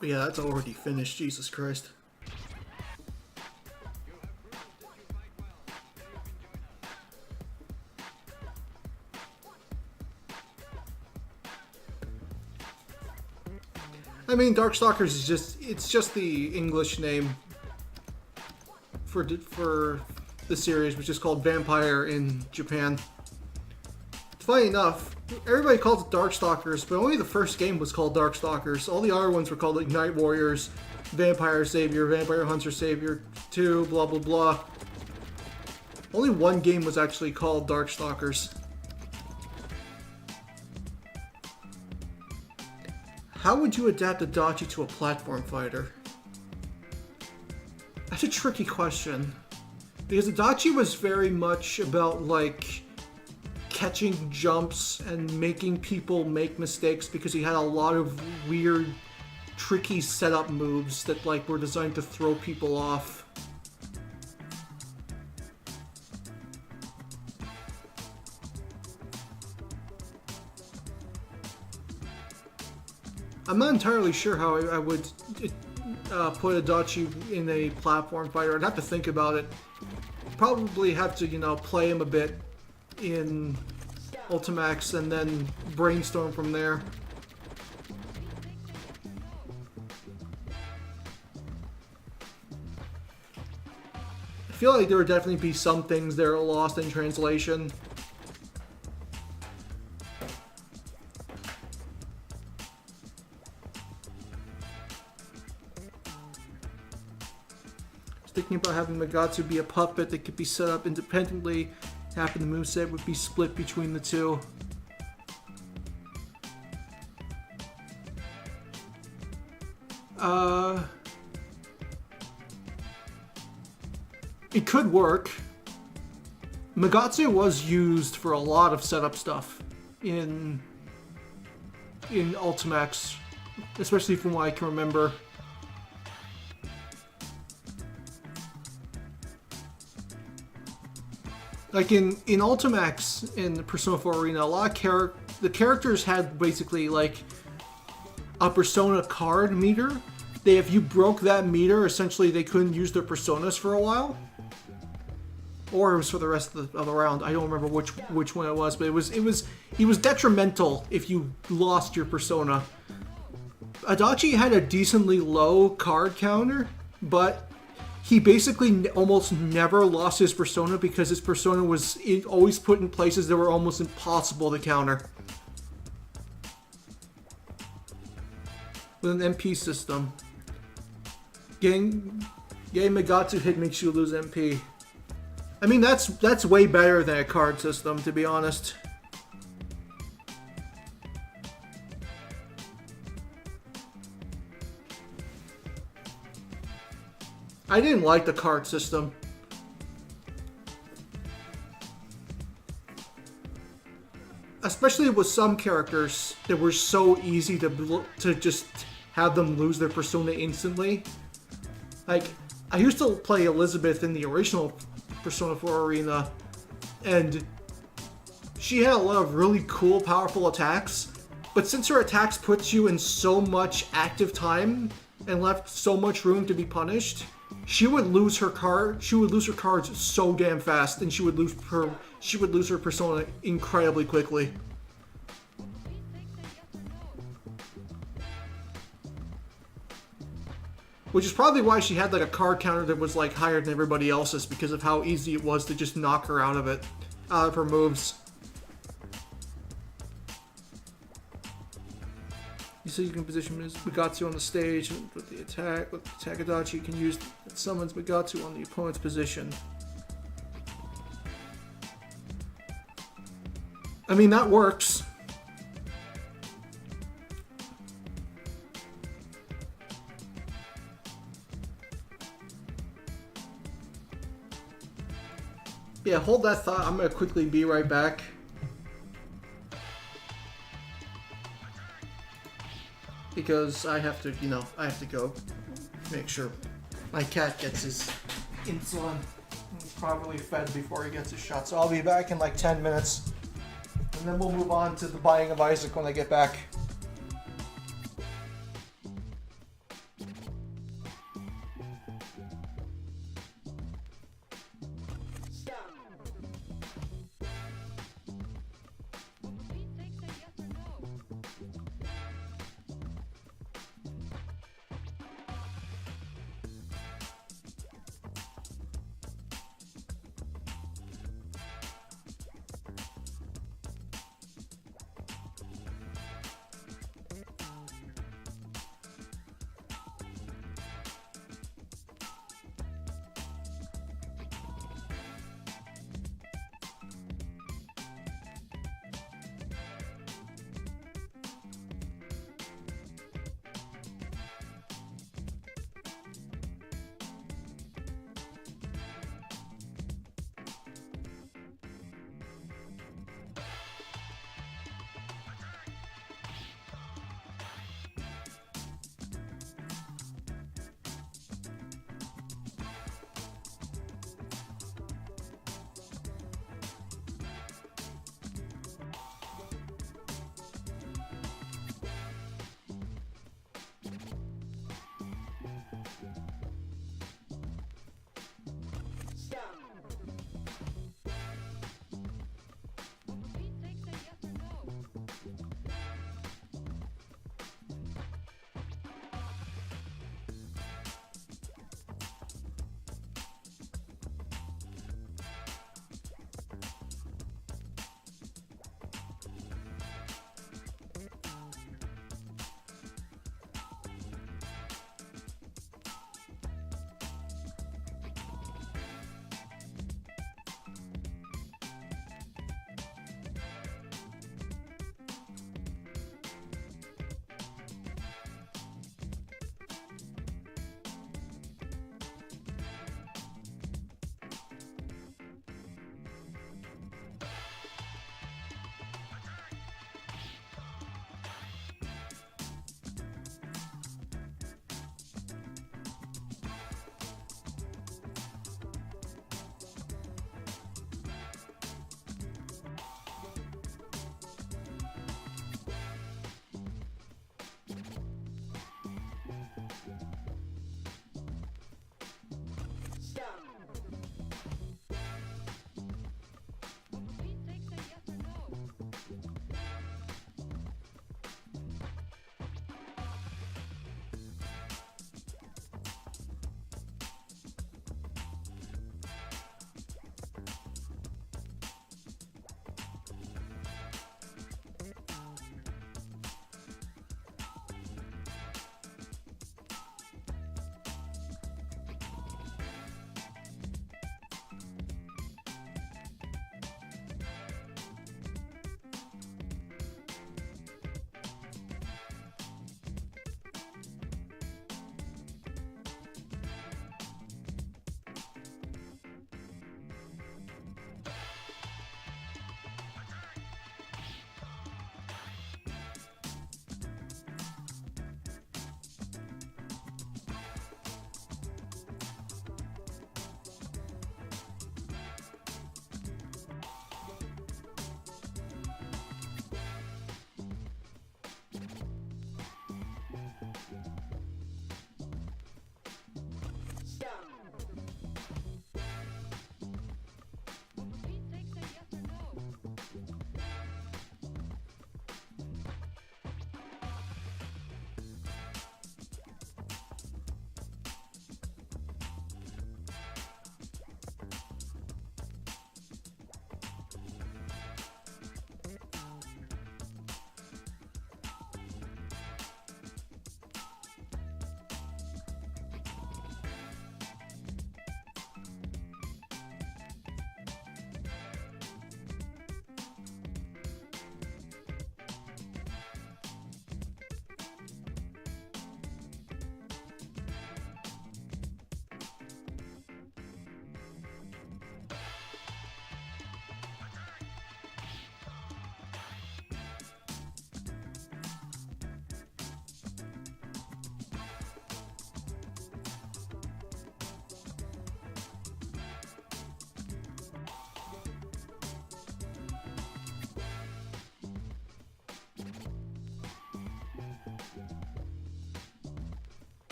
But yeah, that's already finished. Jesus Christ. I mean, Darkstalkers is just—it's just the English name for the series, which is called Vampire in Japan. Funny enough, everybody calls it Darkstalkers, but only the first game was called Darkstalkers. All the other ones were called like Night Warriors, Vampire Savior, Vampire Hunter Savior 2, blah blah blah. Only one game was actually called Darkstalkers. How would you adapt Adachi to a platform fighter? That's a tricky question. Because Adachi was very much about, like, catching jumps and making people make mistakes because he had a lot of weird, tricky setup moves that, like, were designed to throw people off. I'm not entirely sure how I would put Adachi in a platform fighter. I'd have to think about it. Probably have to, you know, play him a bit in Ultimax and then brainstorm from there. I feel like there would definitely be some things that are lost in translation. Thinking about having Megatsu be a puppet that could be set up independently, half of the moveset would be split between the two. It could work. Megatsu was used for a lot of setup stuff in Ultimax, especially from what I can remember. Like in Ultimax, in Persona 4 Arena, a lot of the characters had basically like a Persona card meter. If you broke that meter, essentially they couldn't use their Personas for a while. Or it was for the rest of the round. I don't remember which one it was, but it was detrimental if you lost your Persona. Adachi had a decently low card counter, but he basically almost never lost his Persona because his Persona was always put in places that were almost impossible to counter. With an MP system, getting Megatsu hit makes you lose MP. I mean, that's way better than a card system, to be honest. I didn't like the card system. Especially with some characters that were so easy to just have them lose their Persona instantly. Like, I used to play Elizabeth in the original Persona 4 Arena, and she had a lot of really cool, powerful attacks, but since her attacks puts you in so much active time and left so much room to be punished, she would lose her card. She would lose her cards so damn fast, and she would lose her Persona incredibly quickly. Which is probably why she had like a card counter that was like higher than everybody else's, because of how easy it was to just knock her out of it, out of her moves. You said you can position Megatsu on the stage and with the attack. With Takadachi, you can use it summons Megatsu on the opponent's position. I mean, that works. Yeah, hold that thought. I'm gonna quickly be right back. Because I have to, I have to go make sure my cat gets his insulin properly fed before he gets his shot. So I'll be back in like 10 minutes. And then we'll move on to the buying of Isaac when I get back.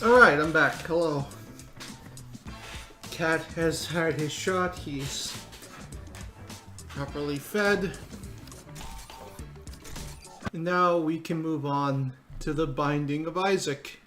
Alright, I'm back. Hello. Cat has had his shot. He's properly fed. And now we can move on to the Binding of Isaac.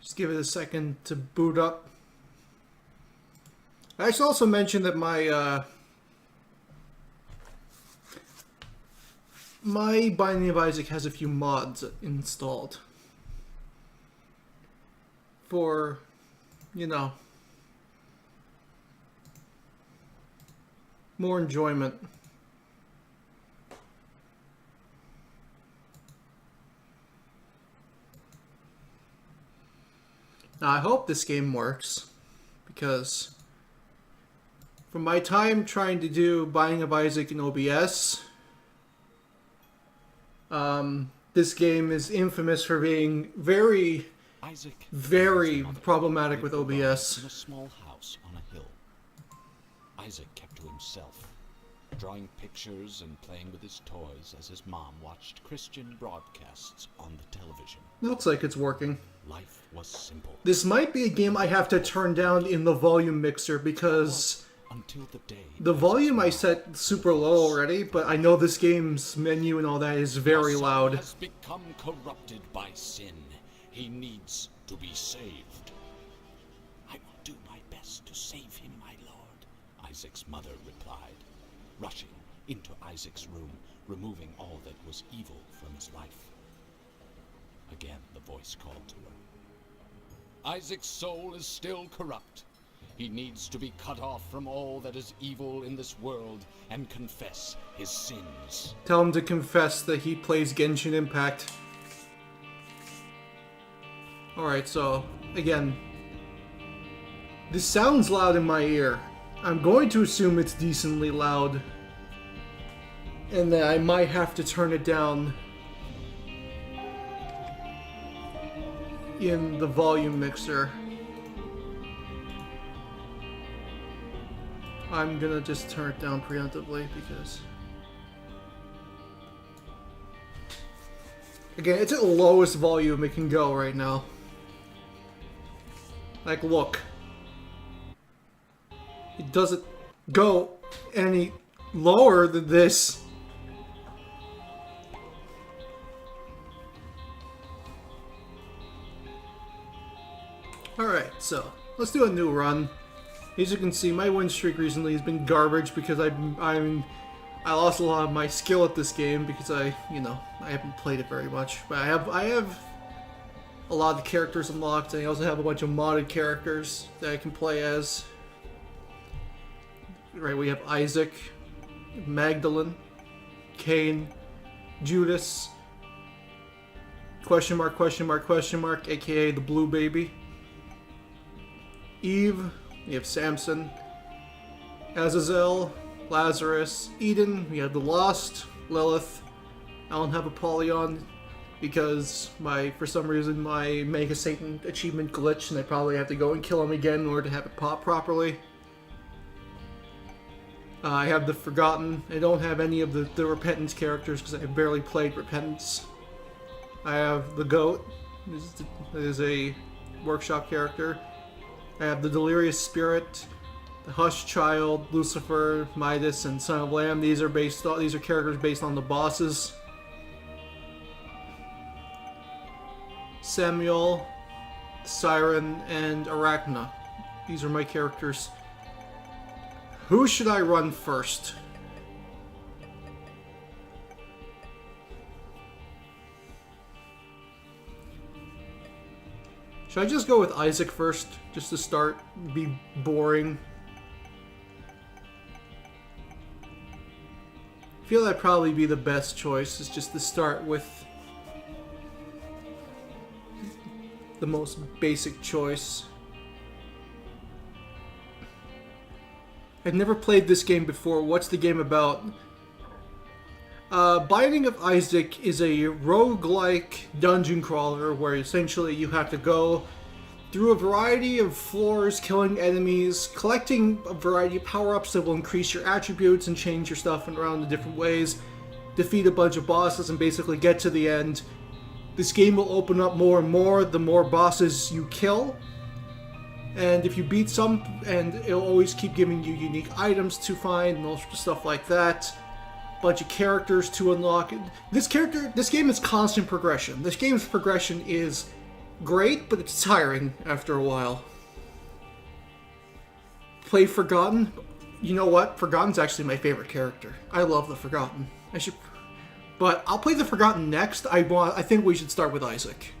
Just give it a second to boot up. I should also mention that my Binding of Isaac has a few mods installed for, you know, more enjoyment. Now, I hope this game works, because from my time trying to do Binding of Isaac in OBS, this game is infamous for being very problematic with OBS. In a small house on a hill. Isaac kept to himself, drawing pictures and playing with his toys as his mom watched Christian broadcasts on the television. Looks like it's working. Life was simple. This might be a game I have to turn down in the volume mixer, because until the day the volume I set super low already, but I know this game's menu and all that is very loud. Has become corrupted by sin. He needs to be saved. I will do my best to save him, my lord, Isaac's mother replied, rushing into Isaac's room, removing all that was evil from his life. Again, the voice called to her. Isaac's soul is still corrupt. He needs to be cut off from all that is evil in this world and confess his sins. Tell him to confess that he plays Genshin Impact. Alright, so, again, this sounds loud in my ear. I'm going to assume it's decently loud, and that I might have to turn it down in the volume mixer. I'm gonna just turn it down preemptively because, again, it's at the lowest volume it can go right now. Like, look. It doesn't go any lower than this. Alright, so let's do a new run. As you can see, my win streak recently has been garbage because I lost a lot of my skill at this game because I haven't played it very much. But I have a lot of the characters unlocked, and I also have a bunch of modded characters that I can play as. Right, we have Isaac, Magdalene, Cain, Judas, question mark, aka the Blue Baby, Eve, we have Samson, Azazel, Lazarus, Eden, we have the Lost, Lilith. I don't have Apollyon because for some reason my Mega Satan achievement glitched and I probably have to go and kill him again in order to have it pop properly. I have the Forgotten. I don't have any of the Repentance characters because I barely played Repentance. I have the Goat. This is a workshop character. I have the Delirious Spirit, the Hush Child, Lucifer, Midas, and Son of Lamb. These are characters based on the bosses. Samuel, Siren, and Arachna. These are my characters. Who should I run first? Should I just go with Isaac first, just to start, be boring? I feel that'd probably be the best choice, is just to start with the most basic choice. I've never played this game before. What's the game about? Binding of Isaac is a roguelike dungeon crawler where essentially you have to go through a variety of floors, killing enemies, collecting a variety of power-ups that will increase your attributes and change your stuff around in different ways, defeat a bunch of bosses, and basically get to the end. This game will open up more and more the more bosses you kill. And if you beat some, and it'll always keep giving you unique items to find and all sorts of stuff like that. Bunch of characters to unlock. This game is constant progression. This game's progression is great, but it's tiring after a while. Play Forgotten. You know what? Forgotten's actually my favorite character. I love the Forgotten. But I'll play the Forgotten next. I think we should start with Isaac.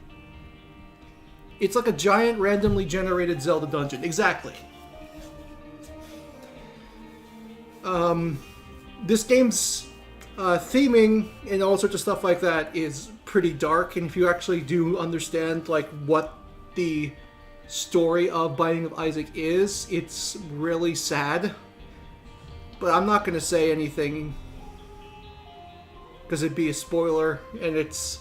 It's like a giant randomly generated Zelda dungeon. Exactly. This game's theming and all sorts of stuff like that is pretty dark, and if you actually do understand like what the story of Binding of Isaac is, it's really sad. But I'm not going to say anything because it'd be a spoiler, and it's...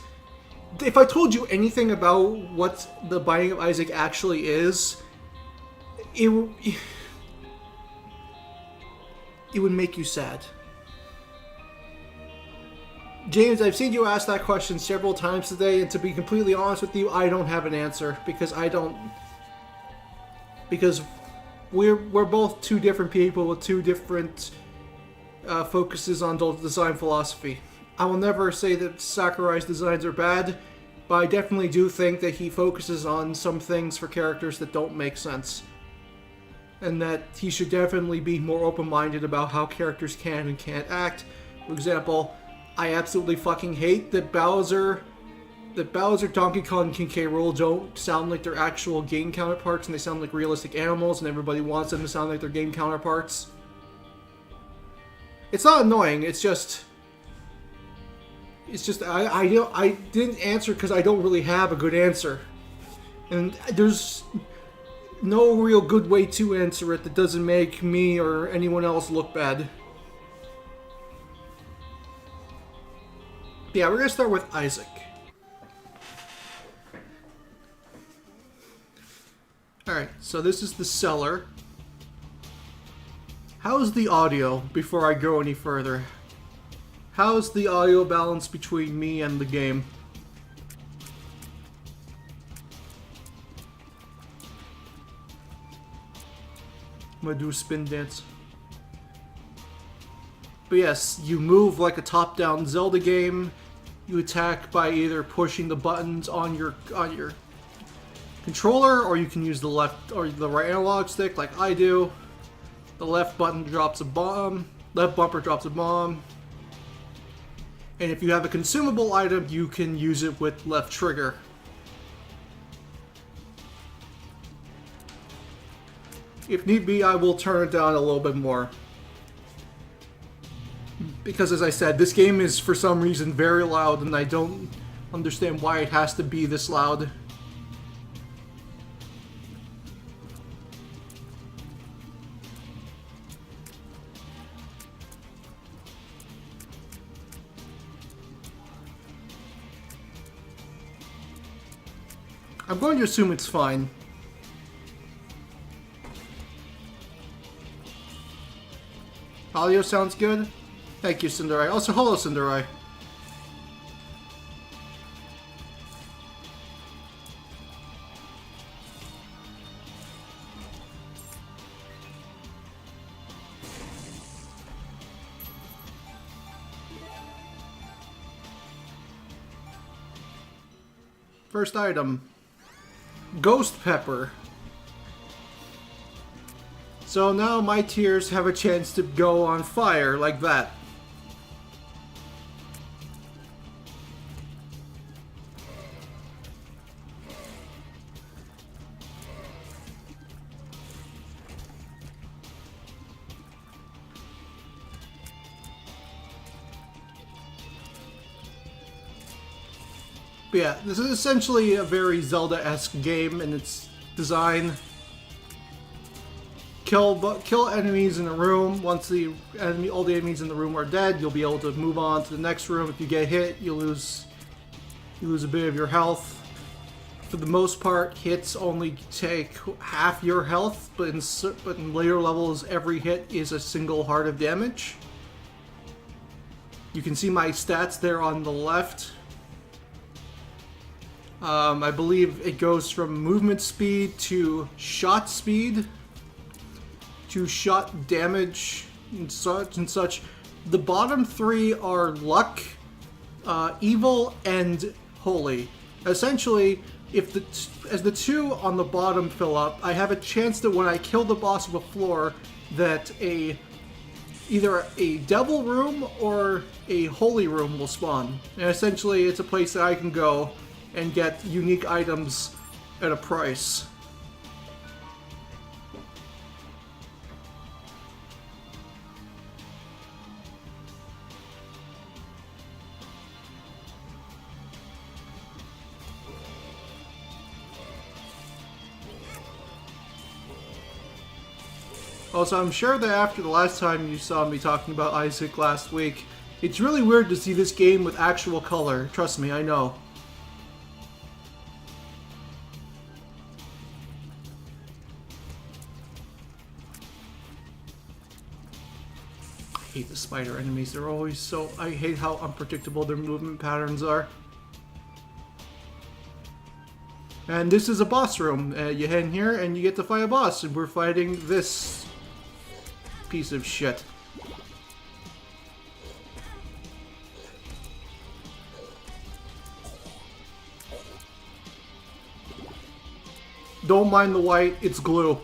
If I told you anything about what the Binding of Isaac actually is, it would make you sad. James, I've seen you ask that question several times today, and to be completely honest with you, I don't have an answer, because we're both two different people with two different focuses on design philosophy. I will never say that Sakurai's designs are bad, but I definitely do think that he focuses on some things for characters that don't make sense. And that he should definitely be more open-minded about how characters can and can't act. For example, I absolutely fucking hate that Bowser, Donkey Kong, and King K. Rool don't sound like their actual game counterparts, and they sound like realistic animals, and everybody wants them to sound like their game counterparts. It's not annoying, it's just I didn't answer because I don't really have a good answer. And there's no real good way to answer it that doesn't make me or anyone else look bad. Yeah, we're going to start with Isaac. Alright, so this is the cellar. How's the audio before I go any further? How's the audio balance between me and the game? I'm gonna do a spin dance. But yes, you move like a top-down Zelda game. You attack by either pushing the buttons on your controller, or you can use the left or the right analog stick like I do. The left button drops a bomb. Left bumper drops a bomb. And if you have a consumable item, you can use it with left trigger. If need be, I will turn it down a little bit more. Because as I said, this game is for some reason very loud, and I don't understand why it has to be this loud. I'm going to assume it's fine. Audio sounds good? Thank you, Cinderai. Also, hello, Cinderai. First item. Ghost Pepper. So now my tears have a chance to go on fire like that. But yeah, this is essentially a very Zelda-esque game in its design. kill enemies in a room. Once all the enemies in the room are dead, you'll be able to move on to the next room. If you get hit, you lose a bit of your health. For the most part, hits only take half your health, but in later levels, every hit is a single heart of damage. You can see my stats there on the left. I believe it goes from movement speed to shot speed to shot damage and such. The bottom three are luck, evil, and holy. Essentially, as the two on the bottom fill up, I have a chance that when I kill the boss of a floor, that either a devil room or a holy room will spawn. And essentially, it's a place that I can go and get unique items at a price. Also, I'm sure that after the last time you saw me talking about Isaac last week, it's really weird to see this game with actual color. Trust me, I know. I hate the spider enemies. They're always so... I hate how unpredictable their movement patterns are. And this is a boss room. You head in here and you get to fight a boss. And we're fighting this piece of shit. Don't mind the white, it's glue.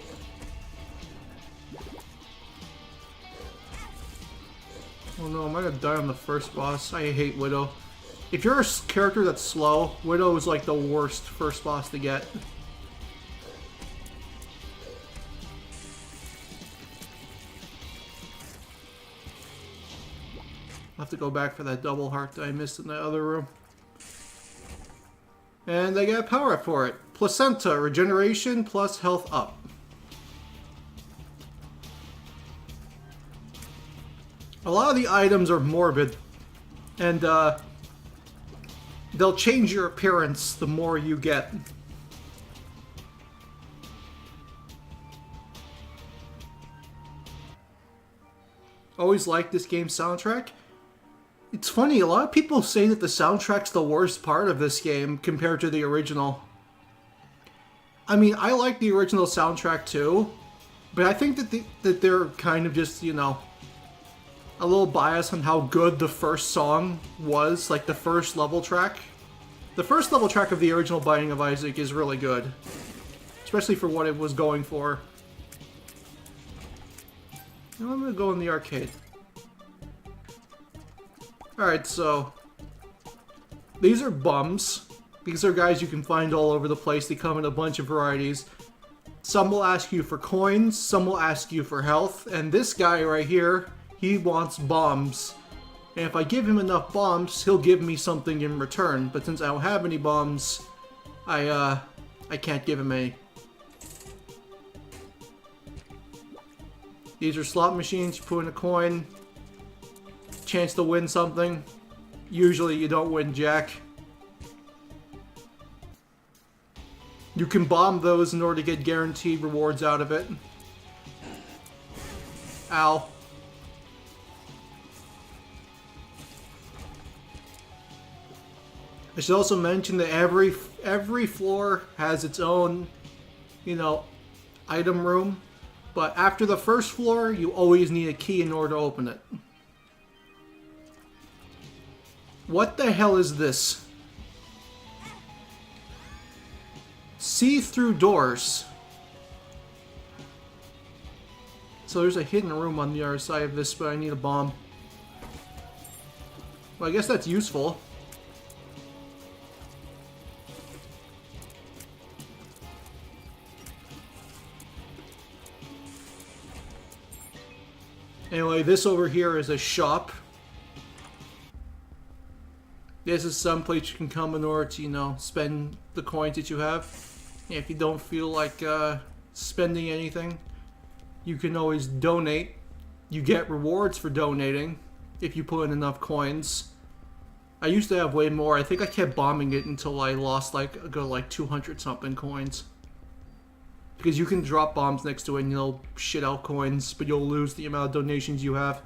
Oh no, am I gonna die on the first boss? I hate Widow. If you're a character that's slow, Widow is like the worst first boss to get. I'll have to go back for that double heart that I missed in the other room. And I get a power up for it. Placenta, regeneration plus health up. A lot of the items are morbid, and they'll change your appearance the more you get. Always liked this game's soundtrack. It's funny, a lot of people say that the soundtrack's the worst part of this game compared to the original. I mean, I like the original soundtrack too, but I think that they're kind of just, you know, a little biased on how good the first song was, like the first level track. The first level track of the original Binding of Isaac is really good, especially for what it was going for. Now I'm gonna go in the arcade. Alright, so these are bums. These are guys you can find all over the place. They come in a bunch of varieties. Some will ask you for coins, some will ask you for health, and this guy right here, he wants bombs. And if I give him enough bombs, he'll give me something in return. But since I don't have any bombs, I can't give him any. These are slot machines. You put in a coin. Chance to win something. Usually you don't win jack. You can bomb those in order to get guaranteed rewards out of it. Ow. I should also mention that every floor has its own, you know, item room. But after the first floor, you always need a key in order to open it. What the hell is this? See-through doors. So there's a hidden room on the other side of this, but I need a bomb. Well, I guess that's useful. Anyway, this over here is a shop. This is some place you can come in order to, you know, spend the coins that you have. If you don't feel like spending anything, You can always donate. You get rewards for donating if you put in enough coins. I used to have way more. I think I kept bombing it until I lost like 200 something coins. Because you can drop bombs next to it and you'll shit out coins, but you'll lose the amount of donations you have.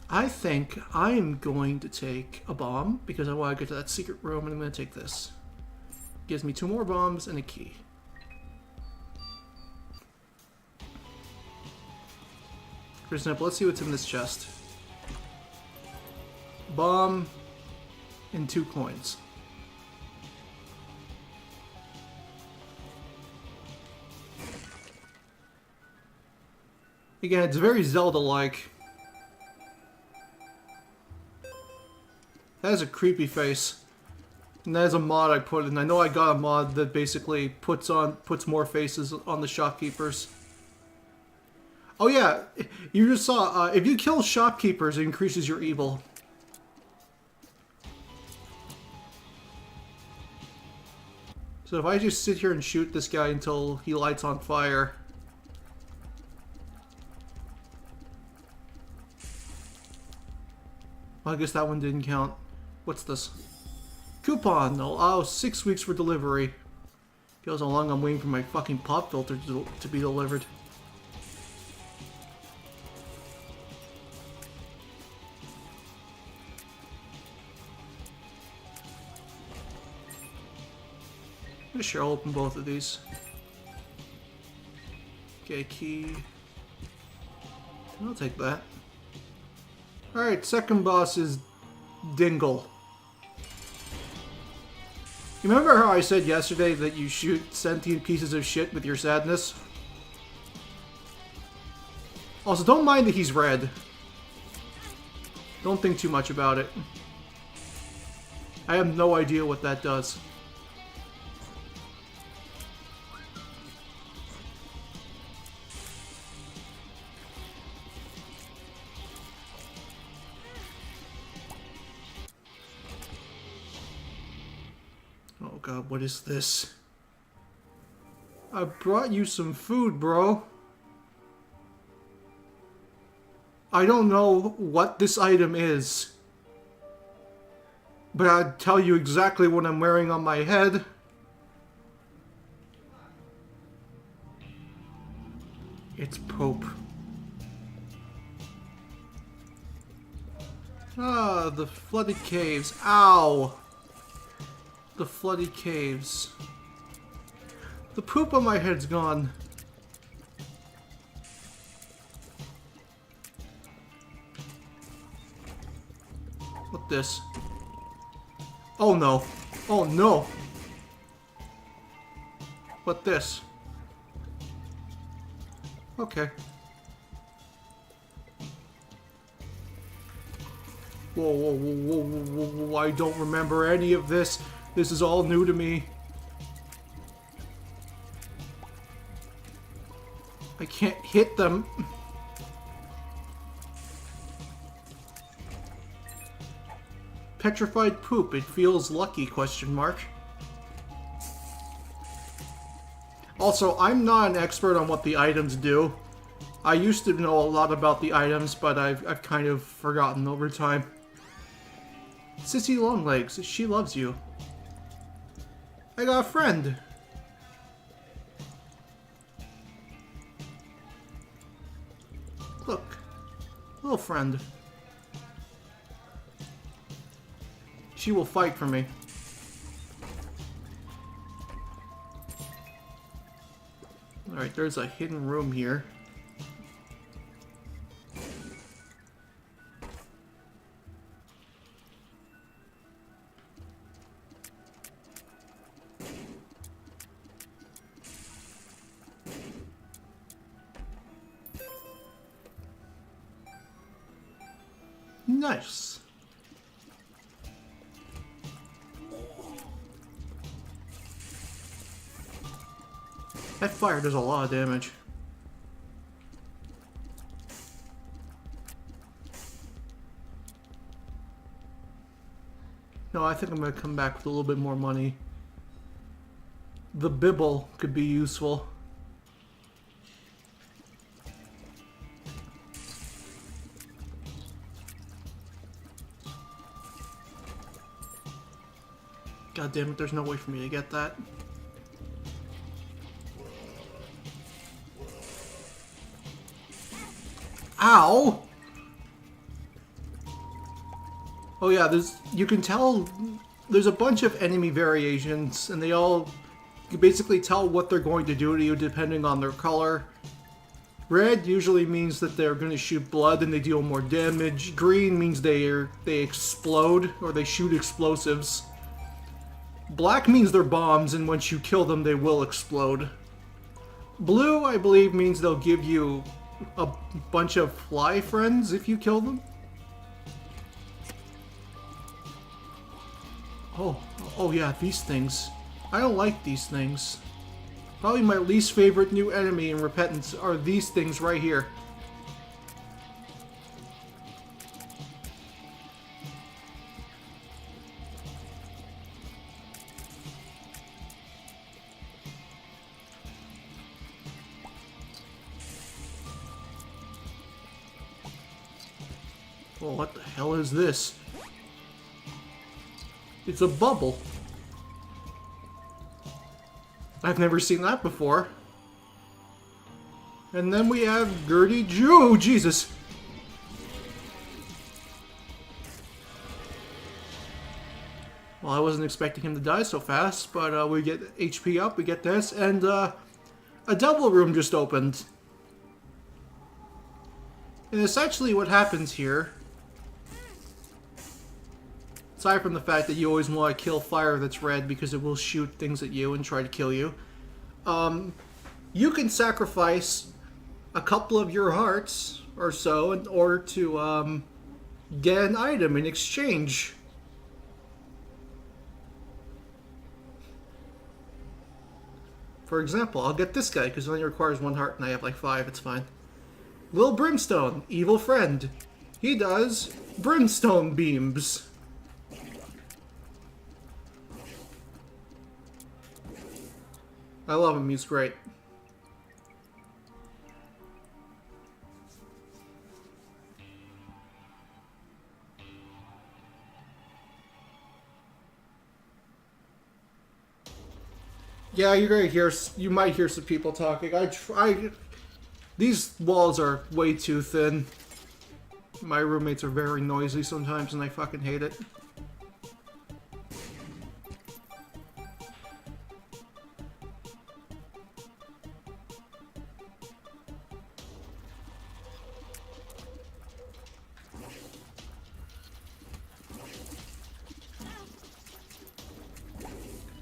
I think I'm going to take a bomb because I want to get to that secret room, and I'm going to take this. Gives me 2 more bombs and a key. For example, let's see what's in this chest. Bomb and 2 coins. Again, it's very Zelda-like. That is a creepy face. And that is a mod I put in. I know I got a mod that basically puts more faces on the shopkeepers. Oh yeah, you just saw, if you kill shopkeepers, it increases your evil. So if I just sit here and shoot this guy until he lights on fire... Well, I guess that one didn't count. What's this? Coupon! Allow 6 weeks for delivery. Feels how long I'm waiting for my fucking pop filter to be delivered. Sure, I'll open both of these. Okay, key. I'll take that. Alright, second boss is Dingle. You remember how I said yesterday that you shoot sentient pieces of shit with your sadness? Also, don't mind that he's red. Don't think too much about it. I have no idea what that does. Oh god, what is this? I brought you some food, bro. I don't know what this item is, but I'd tell you exactly what I'm wearing on my head. It's Pope. Ah, the flooded caves. Ow! The flooded caves. The poop on my head's gone. What this? Oh no. Oh no. What this? Okay. Whoa, whoa, whoa, whoa, whoa, whoa, I don't remember any of this. This is all new to me. I can't hit them. Petrified poop. It feels lucky, question mark. Also, I'm not an expert on what the items do. I used to know a lot about the items, but I've kind of forgotten over time. Sissy Longlegs, she loves you. I got a friend. Look, little friend. She will fight for me. Alright, there's a hidden room here. Nice. That fire does a lot of damage. No, I think I'm gonna come back with a little bit more money. the bibble could be useful. God damn it, there's no way for me to get that. Ow! Oh yeah, you can tell there's a bunch of enemy variations, and you basically tell what they're going to do to you depending on their color. Red usually means that they're going to shoot blood and they deal more damage. Green means they explode or they shoot explosives. Black means they're bombs, and once you kill them, they will explode. Blue, I believe, means they'll give you a bunch of fly friends if you kill them. Oh yeah, these things. I don't like these things. Probably my least favorite new enemy in Repentance are these things right here. Well, what the hell is this? It's a bubble. I've never seen that before. And then we have Gertie Jew. Oh, Jesus. Well, I wasn't expecting him to die so fast, but we get HP up, we get this, and a devil room just opened. And essentially what happens here, aside from the fact that you always want to kill fire that's red because it will shoot things at you and try to kill you, you can sacrifice a couple of your hearts or so in order to get an item in exchange. For example, I'll get this guy because it only requires 1 heart and I have like 5, it's fine. Lil Brimstone, evil friend. He does brimstone beams. I love him, he's great. Yeah, you're gonna hear. You might hear some people talking. These walls are way too thin. My roommates are very noisy sometimes, and I fucking hate it.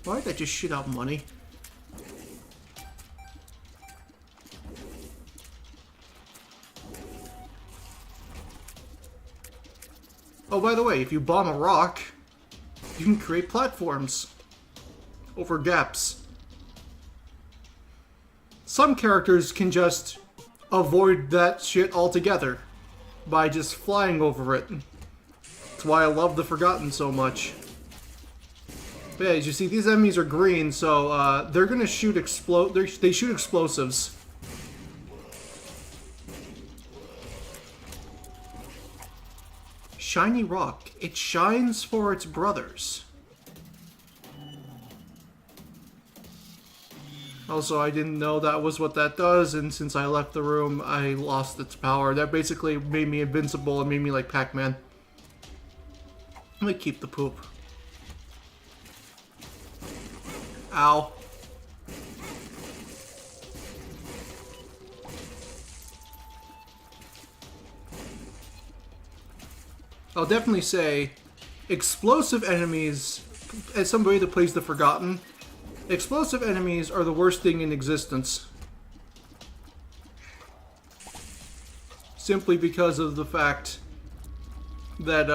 Why did I just shit out money? Oh, by the way, if you bomb a rock, you can create platforms over gaps. Some characters can just avoid that shit altogether by just flying over it. That's why I love the Forgotten so much. But yeah, as you see, these enemies are green, so they're gonna shoot they shoot explosives. Shiny rock. It shines for its brothers. Also, I didn't know that was what that does, and since I left the room, I lost its power. That basically made me invincible and made me like Pac-Man. Let me keep the poop. Ow. I'll definitely say explosive enemies, as somebody that plays the Forgotten, explosive enemies are the worst thing in existence. Simply because of the fact that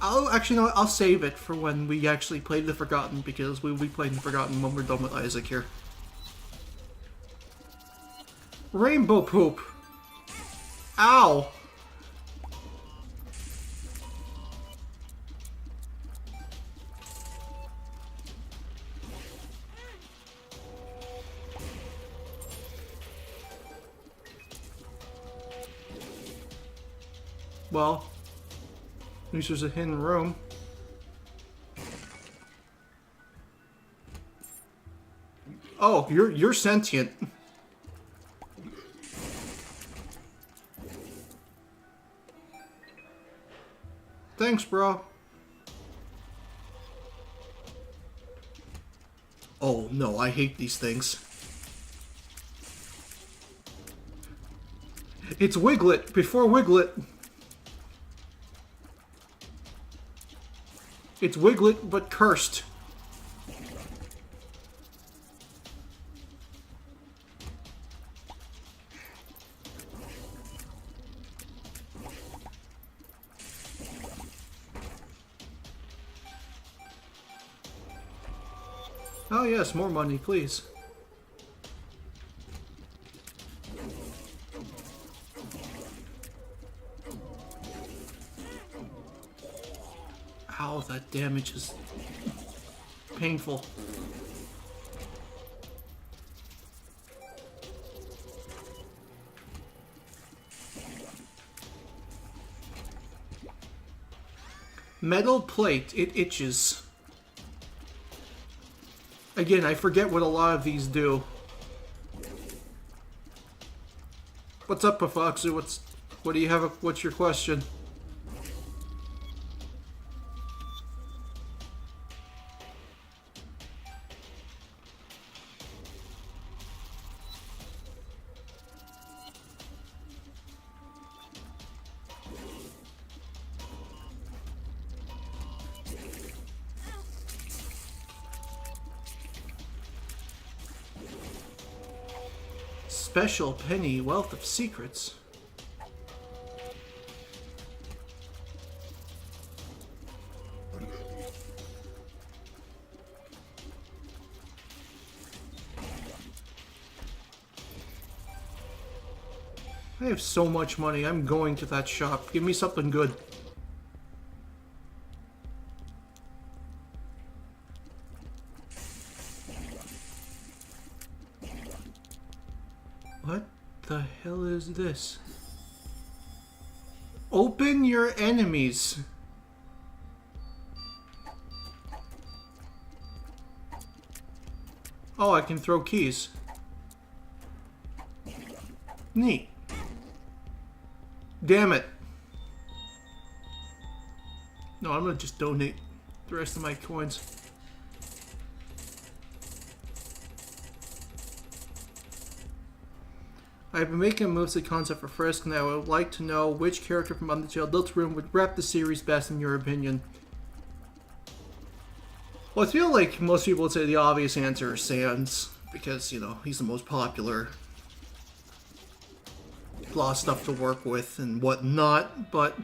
I'll save it for when we actually play the Forgotten, because we'll be playing the Forgotten when we're done with Isaac here. Rainbow poop. Ow. Well, at least there's a hidden room. Oh, you're sentient. Thanks, bro. Oh no, I hate these things. It's Wiglet before Wiglet. It's Wiglet but cursed. Oh yes, more money, please. Ow, that damage is painful. Metal plate, it itches. Again, I forget what a lot of these do. What's up, Pafoxu? What do you have? What's your question? Special penny, wealth of secrets. I have so much money. I'm going to that shop. Give me something good. What the hell is this? Open your enemies. Oh, I can throw keys. Neat. Damn it. No, I'm gonna just donate the rest of my coins. I've been making moves to concept for Frisk, and I would like to know which character from Untitled Room would wrap the series best in your opinion. Well, I feel like most people would say the obvious answer is Sans, because, you know, he's the most popular. A lot of stuff to work with and whatnot, but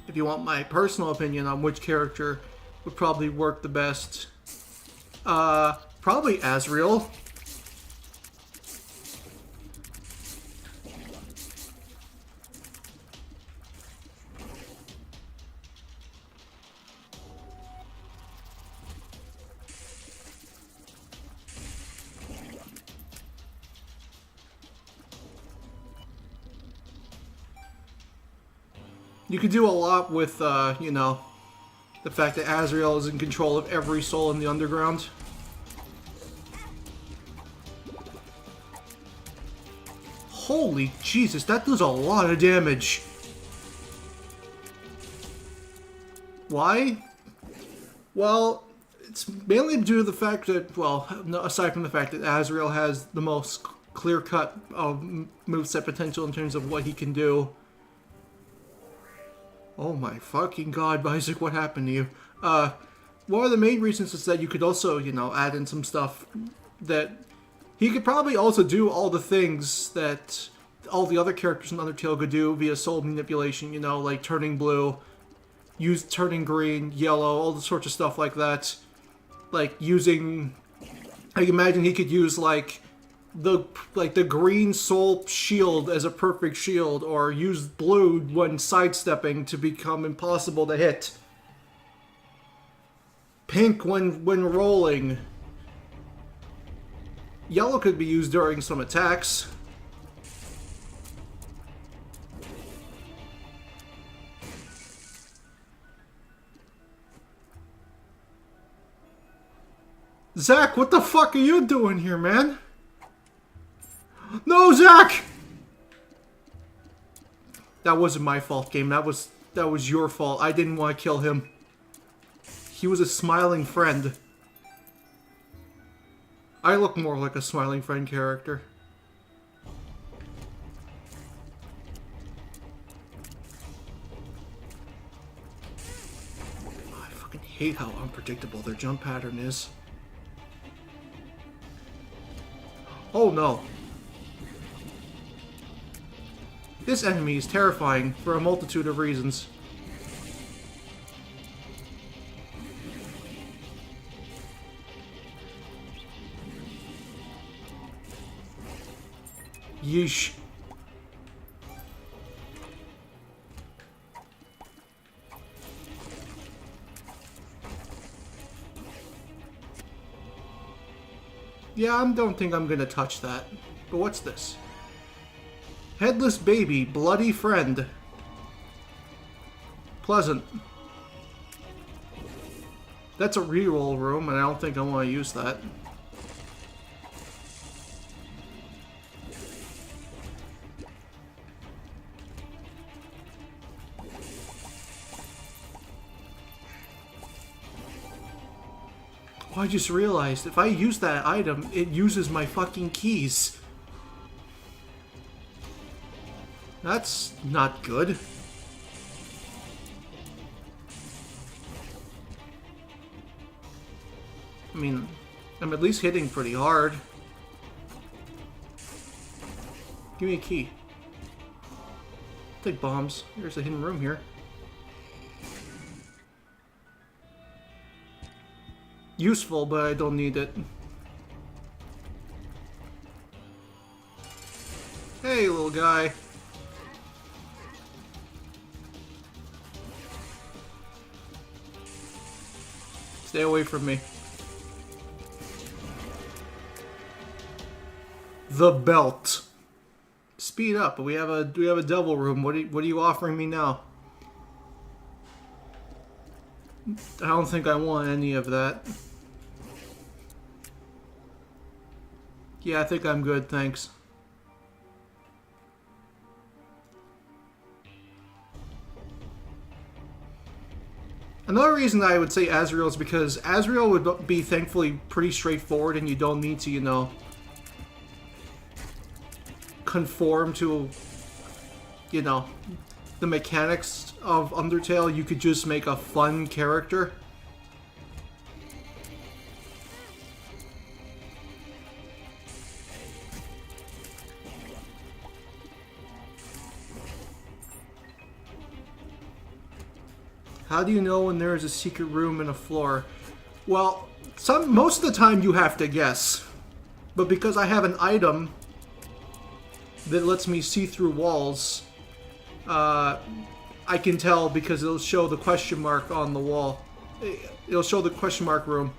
if you want my personal opinion on which character would probably work the best, probably Azrael. You could do a lot with, you know, the fact that Azrael is in control of every soul in the underground. Holy Jesus, that does a lot of damage. Why? Well, it's mainly due to the fact that, well, aside from the fact that Azrael has the most clear-cut moveset potential in terms of what he can do. Oh my fucking god, Isaac, what happened to you? One of the main reasons is that you could also, you know, add in some stuff that he could probably also do all the things that all the other characters in Undertale could do via soul manipulation, you know, like turning blue, turning green, yellow, all the sorts of stuff like that. Like using, I imagine he could use like the green soul shield as a perfect shield, or use blue when sidestepping to become impossible to hit. Pink when rolling. Yellow could be used during some attacks. Zach, what the fuck are you doing here, man? No, Zach! That wasn't my fault, game. That was your fault. I didn't want to kill him. He was a smiling friend. I look more like a smiling friend character. I fucking hate how unpredictable their jump pattern is. Oh no. This enemy is terrifying for a multitude of reasons. Yeesh. Yeah, I don't think I'm gonna touch that. But what's this? Headless baby, bloody friend. Pleasant. That's a reroll room, and I don't think I want to use that. Oh, I just realized, if I use that item, it uses my fucking keys. That's not good. I mean, I'm at least hitting pretty hard. Give me a key. Take bombs. There's a hidden room here. Useful, but I don't need it. Hey, little guy. Stay away from me. The belt. Speed up. We have a devil room. What are you offering me now? I don't think I want any of that. Yeah, I think I'm good, thanks. Another reason I would say Azrael is because Azrael would be thankfully pretty straightforward and you don't need to, you know, conform to, you know, the mechanics of Undertale. You could just make a fun character. How do you know when there is a secret room in a floor? Well, most of the time you have to guess. But because I have an item that lets me see through walls, I can tell because it'll show the question mark on the wall. It'll show the question mark room.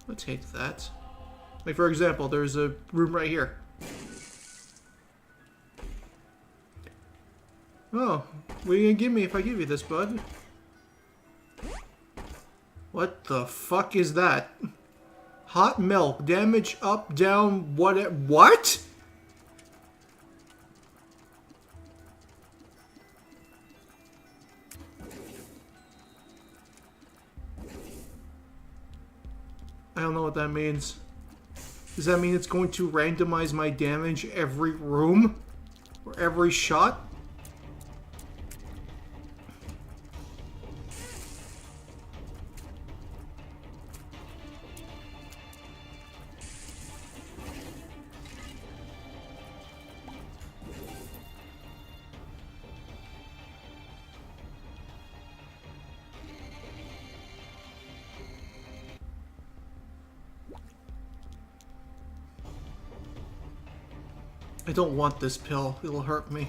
I'll take that. Like, for example, there's a room right here. Oh, what are you gonna give me if I give you this, bud? What the fuck is that? Hot milk, damage up, down, what? I don't know what that means. Does that mean it's going to randomize my damage every room? Or every shot? I don't want this pill. It'll hurt me.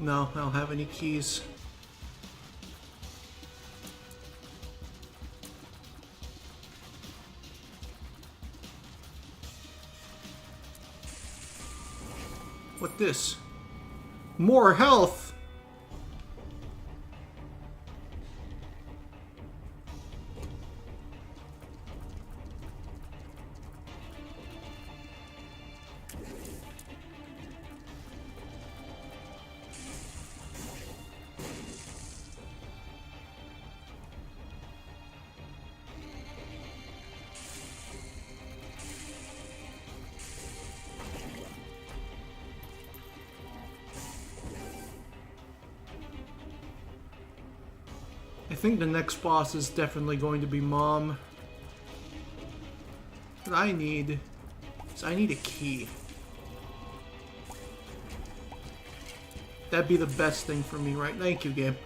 No, I don't have any keys. What this? More health! I think the next boss is definitely going to be Mom. What I need is I need a key. That'd be the best thing for me, right? Thank you, game.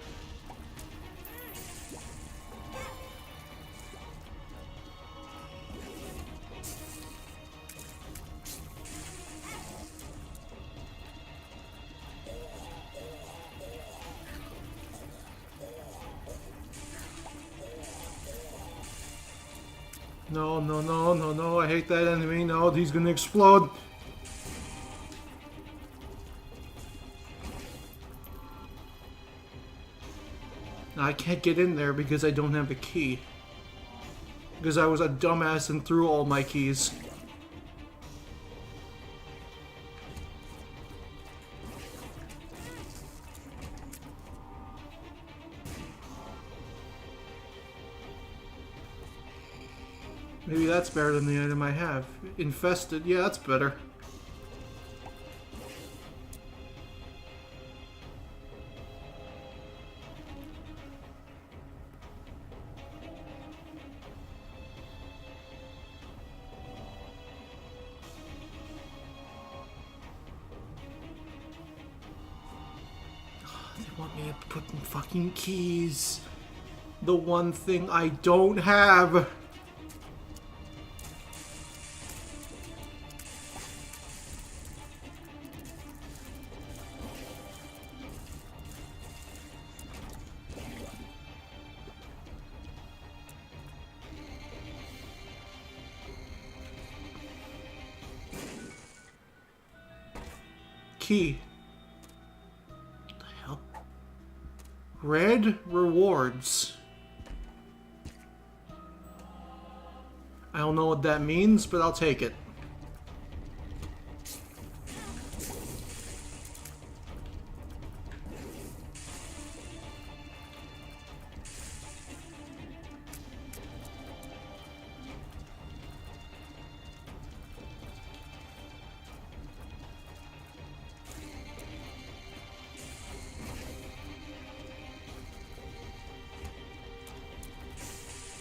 No, no, no, no, no, I hate that enemy. No, he's gonna explode. I can't get in there because I don't have the key. Because I was a dumbass and threw all my keys. Maybe that's better than the item I have. Infested. Yeah, that's better. They want me to put in fucking keys. The one thing I don't have. Key. What the hell? Red rewards. I don't know what that means, but I'll take it.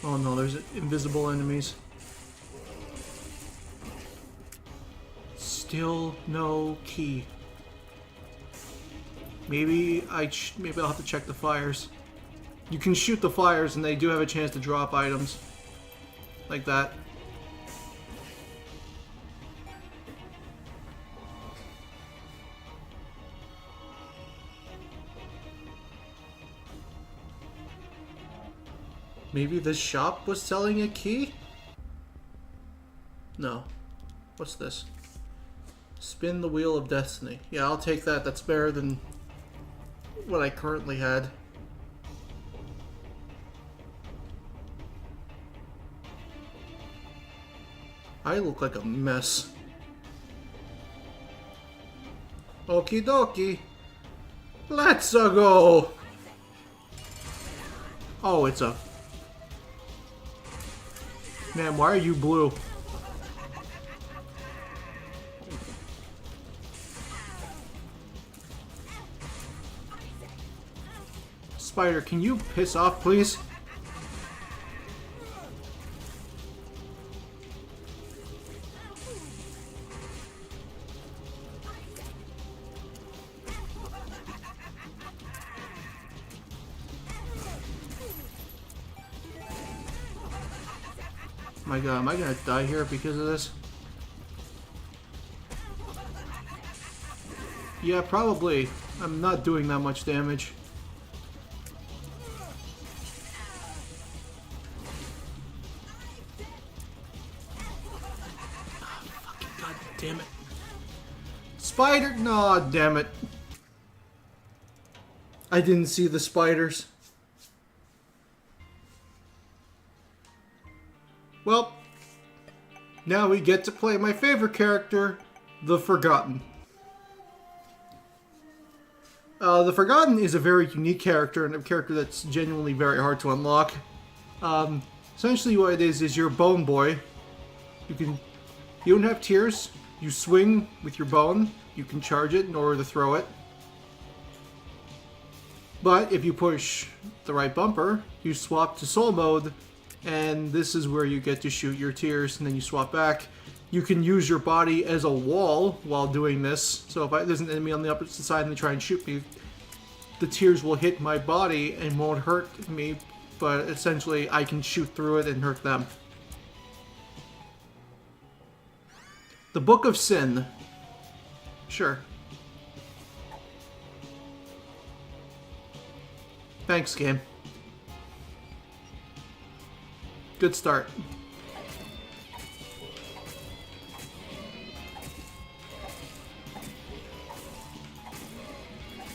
Oh no, there's invisible enemies. Still no key. Maybe I'll have to check the fires. You can shoot the fires and they do have a chance to drop items. Like that. Maybe this shop was selling a key? No. What's this? Spin the Wheel of Destiny. Yeah, I'll take that. That's better than what I currently had. I look like a mess. Okie dokie. Let's go! Oh, it's a... Man, why are you blue? Spider, can you piss off, please? My god, am I gonna die here because of this? Yeah, probably. I'm not doing that much damage. Oh, fucking god damn it. Spider! No, damn it. I didn't see the spiders. Well, now we get to play my favorite character, the Forgotten. The Forgotten is a very unique character, and a character that's genuinely very hard to unlock. Essentially what it is you're a bone boy. You don't have tears, you swing with your bone, you can charge it in order to throw it. But if you push the right bumper, you swap to soul mode, and this is where you get to shoot your tears, and then you swap back. You can use your body as a wall while doing this, so if there's an enemy on the opposite side and they try and shoot me, the tears will hit my body and won't hurt me, but essentially I can shoot through it and hurt them. The Book of Sin. Sure. Thanks, game. Good start.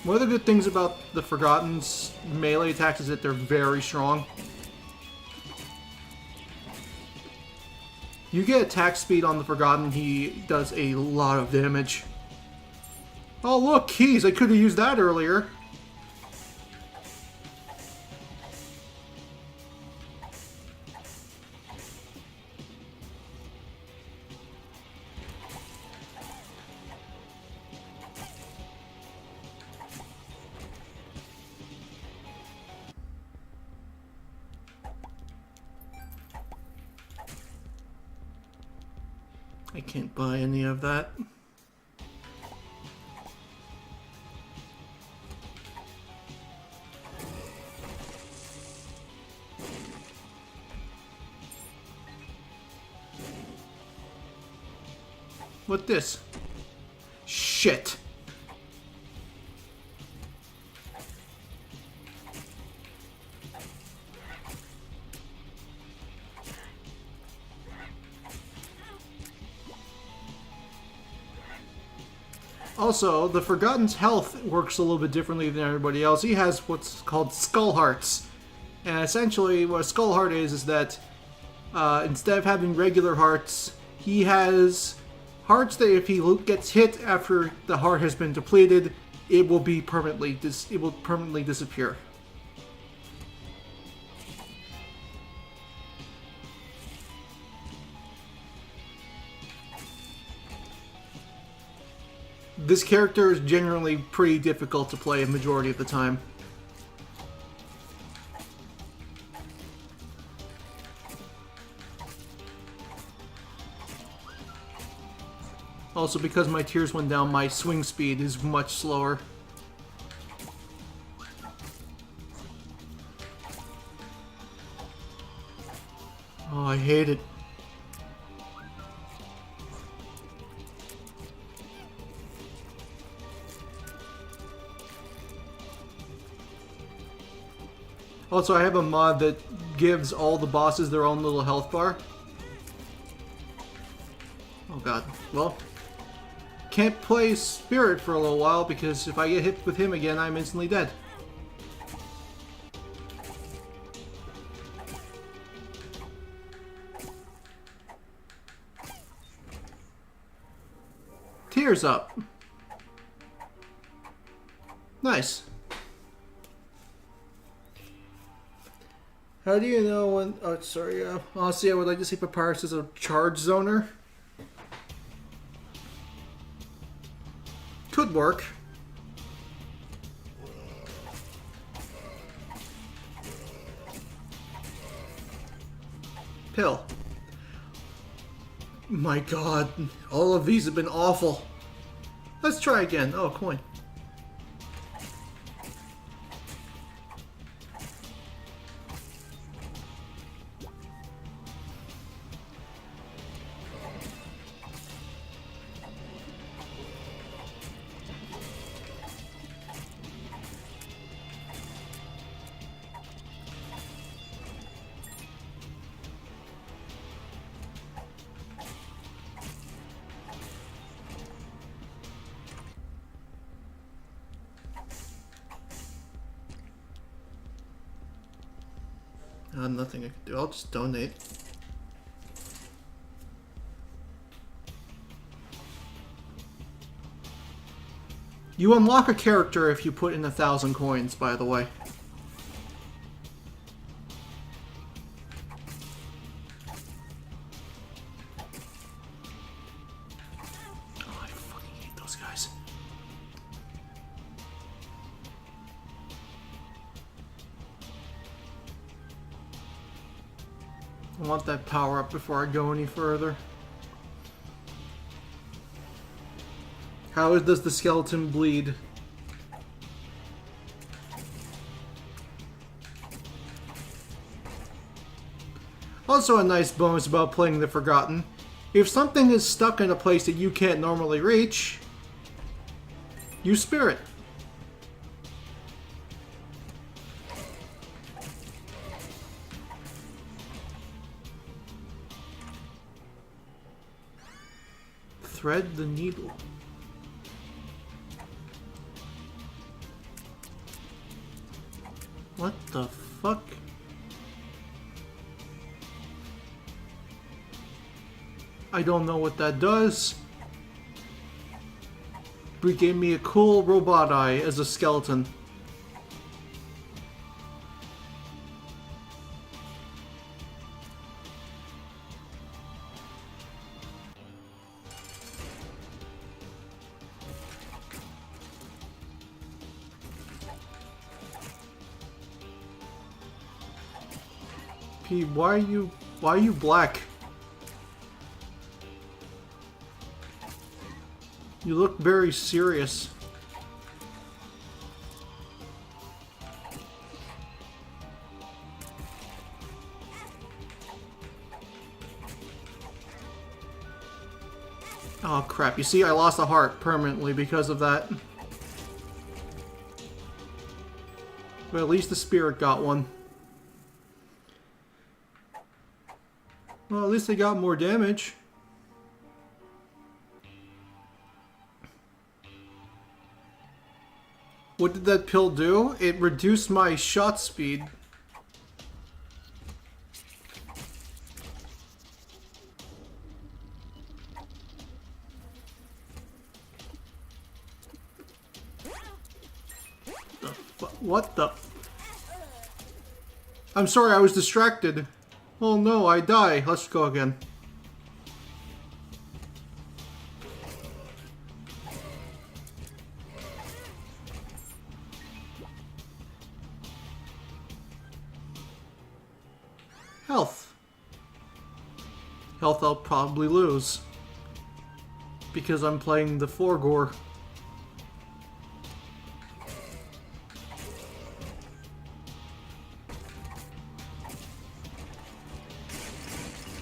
One of the good things about the Forgotten's melee attacks is that they're very strong. You get attack speed on the Forgotten, he does a lot of damage. Oh look, keys! I could have used that earlier. I can't buy any of that. What this? Shit. Also, the Forgotten's health works a little bit differently than everybody else. He has what's called Skull Hearts. And essentially, what a Skull Heart is that instead of having regular hearts, he has hearts that if he gets hit after the heart has been depleted, it will be permanently disappear. This character is generally pretty difficult to play a majority of the time. Also, because my tears went down, my swing speed is much slower. Oh, I hate it. Also, I have a mod that gives all the bosses their own little health bar. Oh god. Well, can't play Spirit for a little while because if I get hit with him again, I'm instantly dead. Tears up. Nice. How do you know when... Oh, sorry. Honestly, I would like to see Papyrus as a charge zoner. Could work. Pill. My god. All of these have been awful. Let's try again. Oh, coin. Nothing I can do. I'll just donate. You unlock a character if you put in 1,000 coins, by the way. Oh, I fucking hate those guys. I want that power up before I go any further. How does the skeleton bleed? Also a nice bonus about playing the Forgotten. If something is stuck in a place that you can't normally reach, you spirit. Thread the needle. What the fuck? I don't know what that does. But it gave me a cool robot eye as a skeleton. P, why are you black? You look very serious. Oh crap, you see I lost a heart permanently because of that. But at least the spirit got one. Well, at least they got more damage. What did that pill do? It reduced my shot speed. What the? I'm sorry, I was distracted. Oh no, I die. Let's go again. Health. Health I'll probably lose. Because I'm playing the Forgore.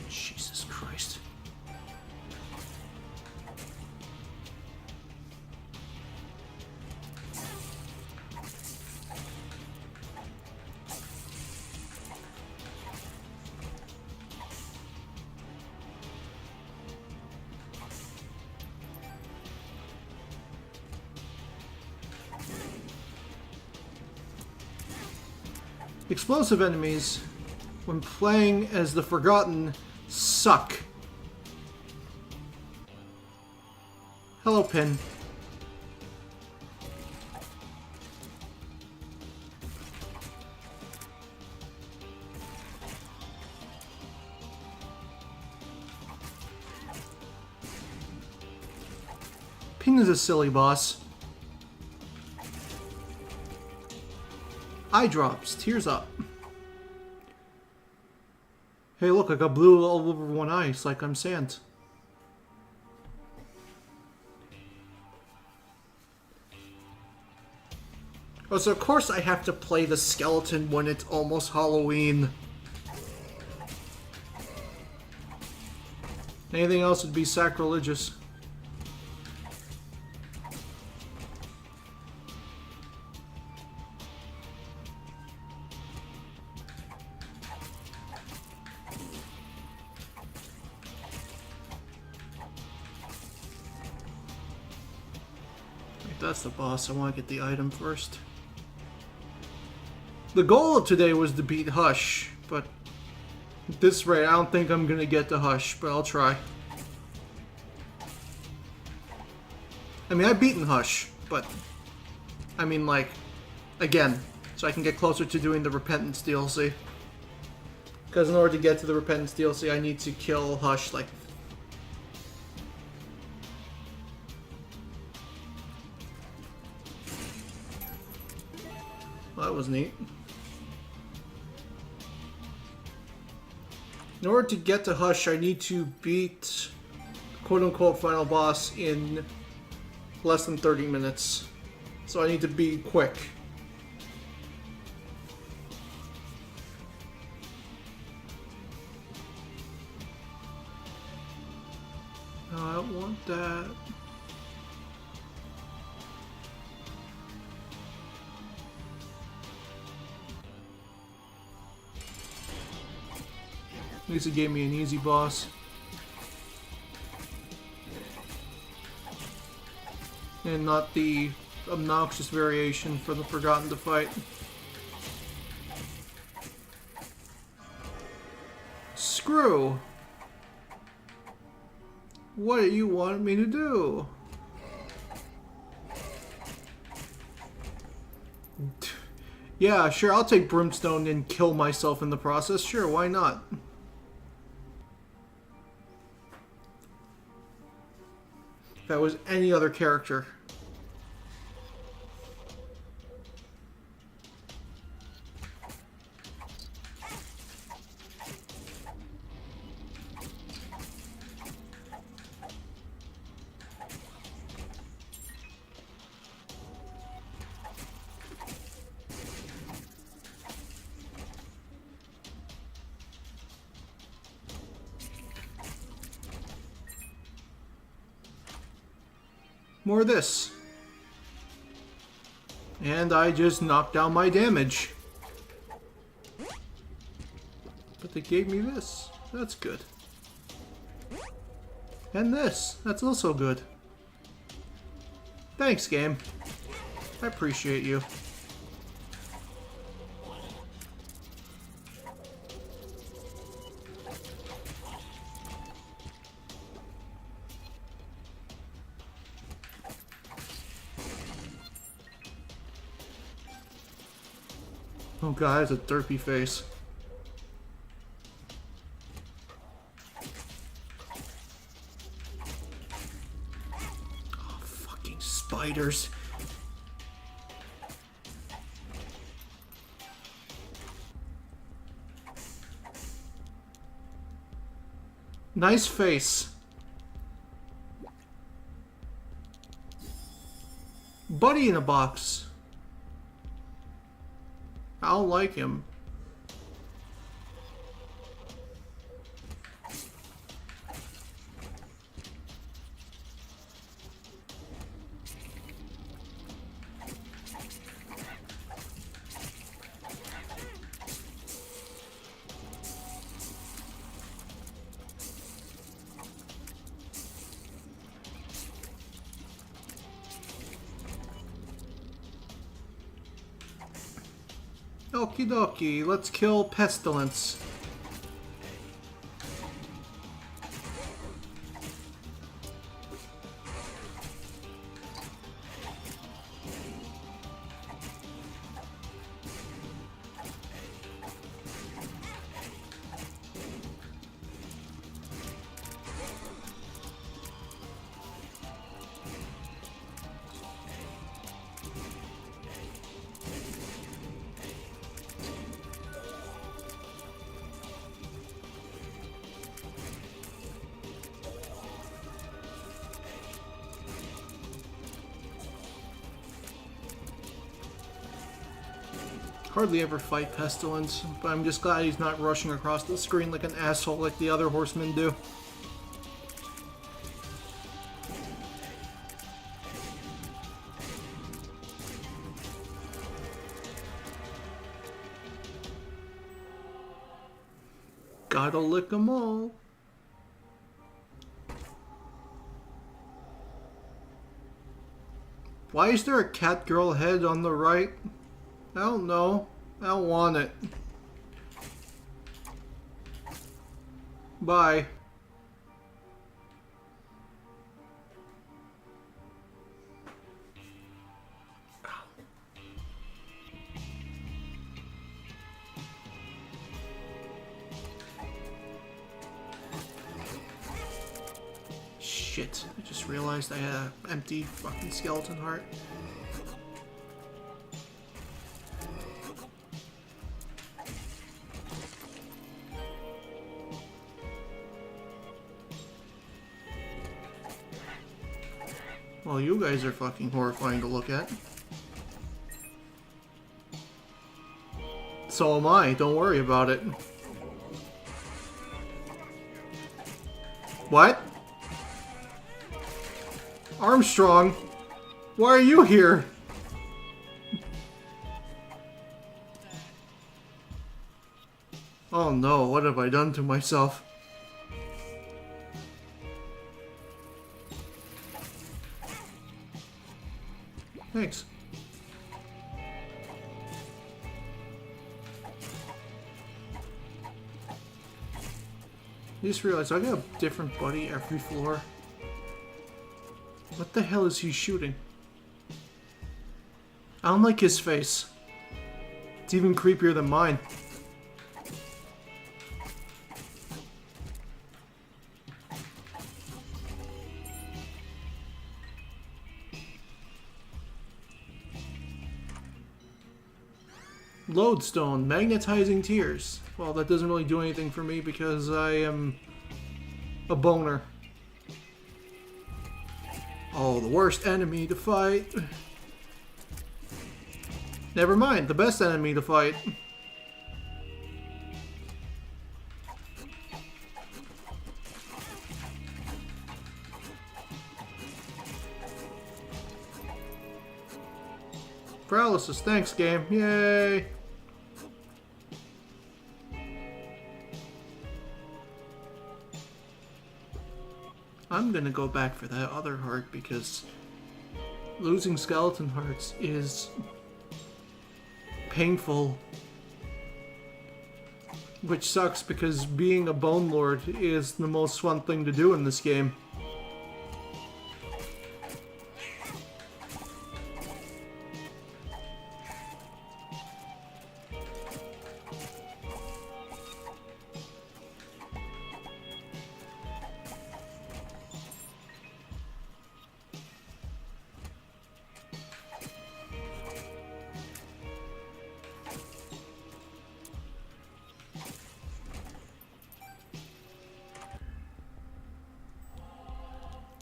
Jesus Christ. Explosive enemies, when playing as the Forgotten, suck. Hello, Pin. Pin is a silly boss. Eye drops, tears up. Hey look, I got blue all over one eye, it's like I'm Sant. Oh, so of course I have to play the skeleton when it's almost Halloween. Anything else would be sacrilegious. That's the boss. I want to get the item first. The goal of today was to beat Hush, but at this rate, I don't think I'm gonna get to Hush, but I'll try. I mean, I've beaten Hush, but I mean, like, again, so I can get closer to doing the Repentance DLC. Because in order to get to the Repentance DLC, I need to kill Hush, like... Well, that was neat. In order to get to Hush, I need to beat quote-unquote final boss in less than 30 minutes. So I need to be quick. I don't want that. At least it gave me an easy boss. And not the obnoxious variation for the Forgotten to fight. Screw! What do you want me to do? Yeah, sure, I'll take Brimstone and kill myself in the process. Sure, why not? If that was any other character. More of this. And I just knocked down my damage. But they gave me this. That's good. And this. That's also good. Thanks, game. I appreciate you. Oh god, it's a derpy face. Oh, fucking spiders. Nice face. Buddy in a box. I don't like him. Okie dokie, let's kill Pestilence. Hardly ever fight Pestilence, but I'm just glad he's not rushing across the screen like an asshole like the other horsemen do. Gotta lick 'em all. Why is there a cat girl head on the right? I don't know. I don't want it. Bye. Shit, I just realized I had an empty fucking skeleton heart. Well, you guys are fucking horrifying to look at. So am I, don't worry about it. What? Armstrong, why are you here? Oh no, what have I done to myself? Thanks. I just realized I got a different buddy every floor. What the hell is he shooting? I don't like his face. It's even creepier than mine. Lodestone, magnetizing tears. Well, that doesn't really do anything for me because I am a boner. Oh, the worst enemy to fight. Never mind, the best enemy to fight. Paralysis, thanks game, yay! I'm gonna go back for that other heart because losing skeleton hearts is painful. Which sucks because being a Bone Lord is the most fun thing to do in this game.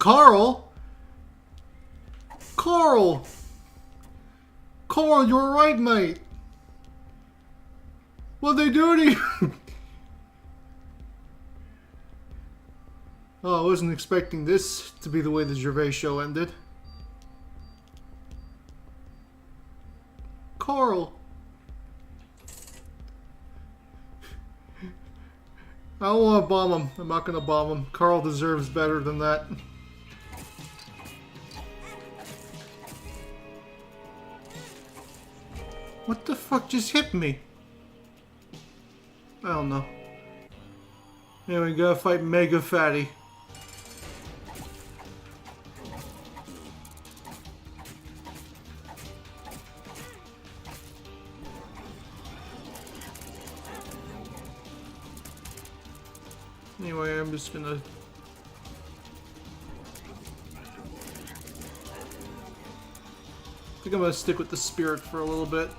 Carl? Carl! Carl, you're right, mate! What'd they do to you? Oh, I wasn't expecting this to be the way the Gervais show ended. Carl! I don't want to bomb him. I'm not going to bomb him. Carl deserves better than that. What the fuck just hit me? I don't know. Anyway, gotta fight Mega Fatty. Anyway, I'm just gonna... I think I'm gonna stick with the spirit for a little bit.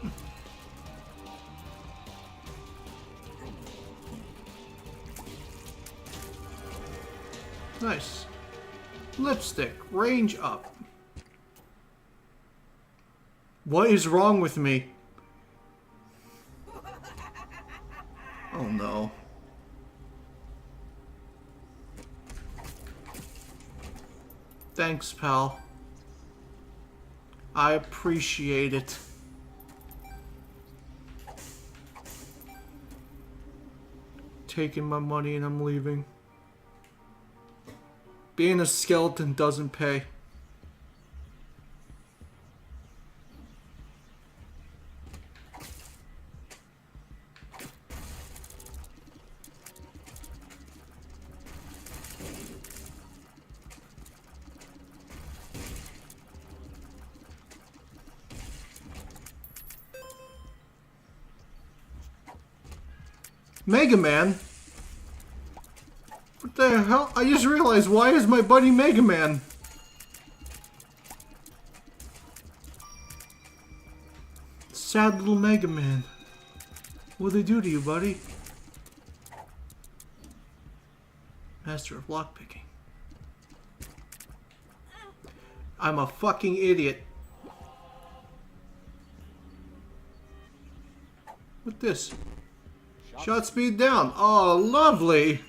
Nice. Lipstick, range up. What is wrong with me? Oh no. Thanks, pal. I appreciate it. Taking my money and I'm leaving. Being a skeleton doesn't pay. Mega Man? What the hell? I just realized, why is my buddy Mega Man? Sad little Mega Man. What'd they do to you, buddy? Master of lockpicking. I'm a fucking idiot. What's this? Shot speed down. Oh, lovely.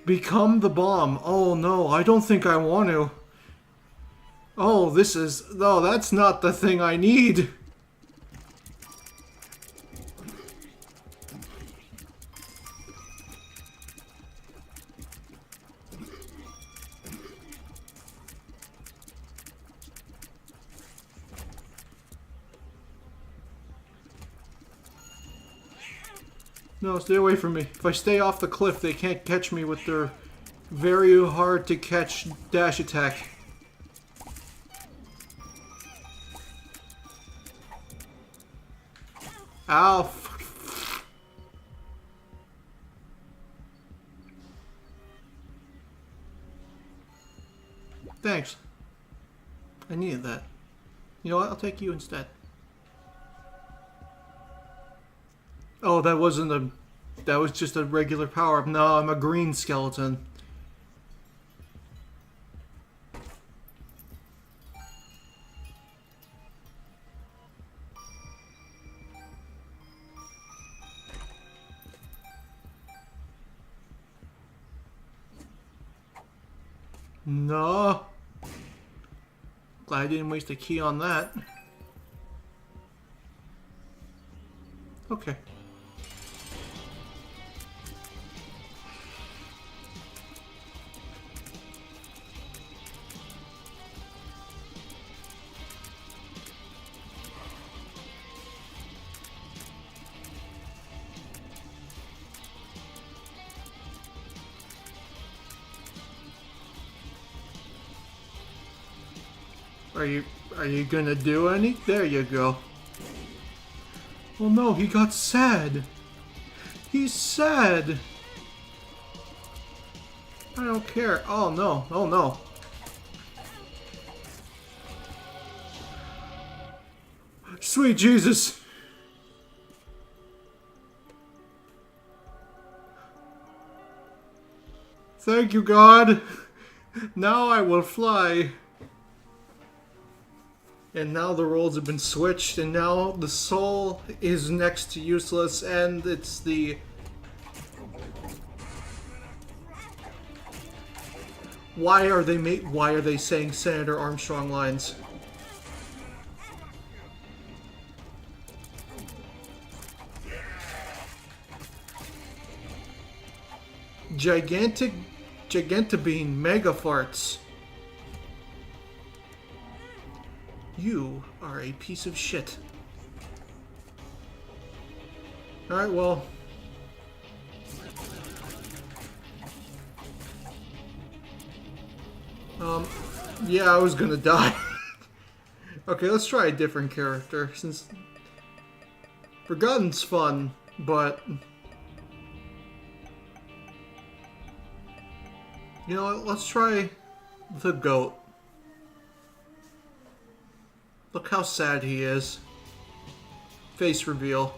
Become the bomb. Oh no, I don't think I want to. Oh, this is... No, that's not the thing I need. No, stay away from me. If I stay off the cliff, they can't catch me with their very hard to catch dash attack. Ow. Thanks. I needed that. You know what? I'll take you instead. Oh, that wasn't a... That was just a regular power-up. No, I'm a green skeleton. No. Glad I didn't waste a key on that. Okay. Are you gonna do any? There you go. Oh no, he got sad. He's sad. I don't care. Oh no, oh no. Sweet Jesus. Thank you, God. Now I will fly. And now the roles have been switched, and now the soul is next to useless, and it's the... Why are they saying Senator Armstrong lines? Gigantobean mega farts. You are a piece of shit. Alright, well. Yeah, I was gonna die. Okay, let's try a different character, since Forgotten's fun, but... You know what, let's try the goat. Look how sad he is. Face reveal.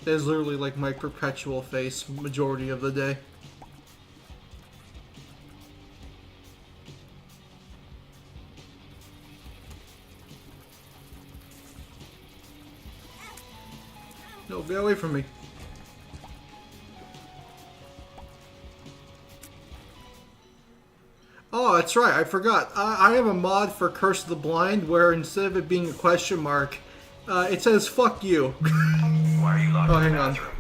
That is literally like my perpetual face majority of the day. No, get away from me. Oh, that's right, I forgot. I have a mod for Curse of the Blind where instead of it being a question mark, it says, fuck you. Why are you locked Oh, in hang the on. bathroom?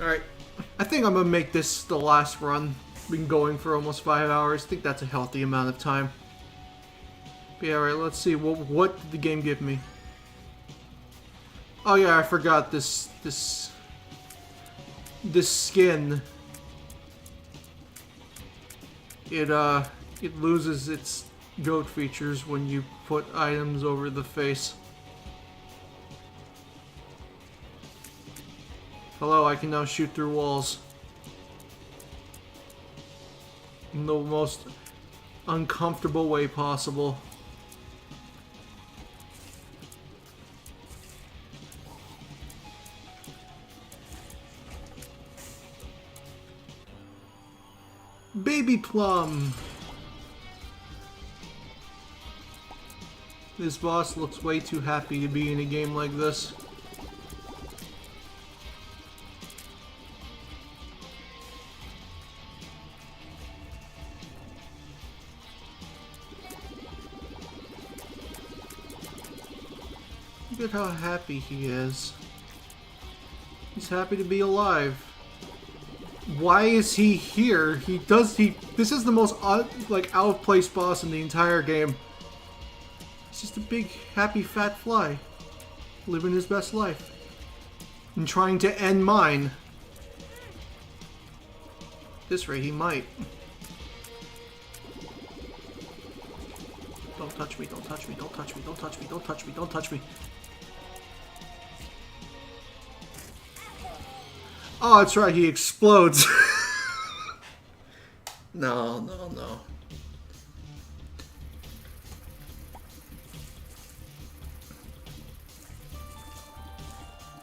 Alright, I think I'm gonna make this the last run. Been going for almost 5 hours. I think that's a healthy amount of time. But yeah, alright, let's see. What did the game give me? Oh yeah, I forgot this skin. It loses its goat features when you put items over the face. Hello, I can now shoot through walls. In the most uncomfortable way possible. Baby Plum! This boss looks way too happy to be in a game like this. Look at how happy he is. He's happy to be alive. Why is he here? This is the most out of place boss in the entire game. He's just a big, happy, fat fly. Living his best life. And trying to end mine. At this rate, he might. Don't touch me, don't touch me, don't touch me, don't touch me, don't touch me, don't touch me. Oh, that's right, he explodes. No.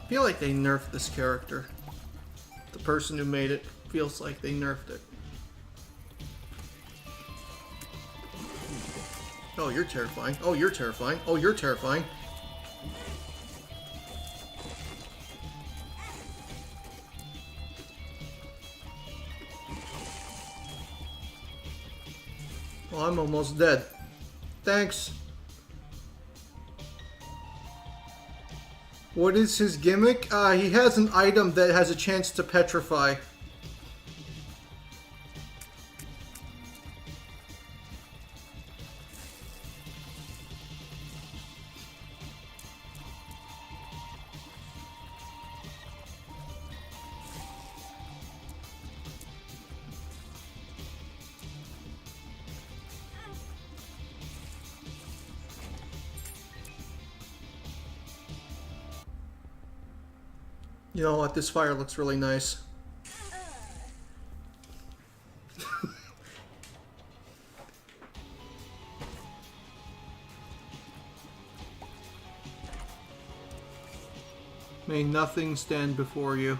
I feel like they nerfed this character. The person who made it feels like they nerfed it. Oh, you're terrifying. Oh, you're terrifying. Oh, you're terrifying. Well, I'm almost dead. Thanks. What is his gimmick? He has an item that has a chance to petrify. You know what? This fire looks really nice. May nothing stand before you.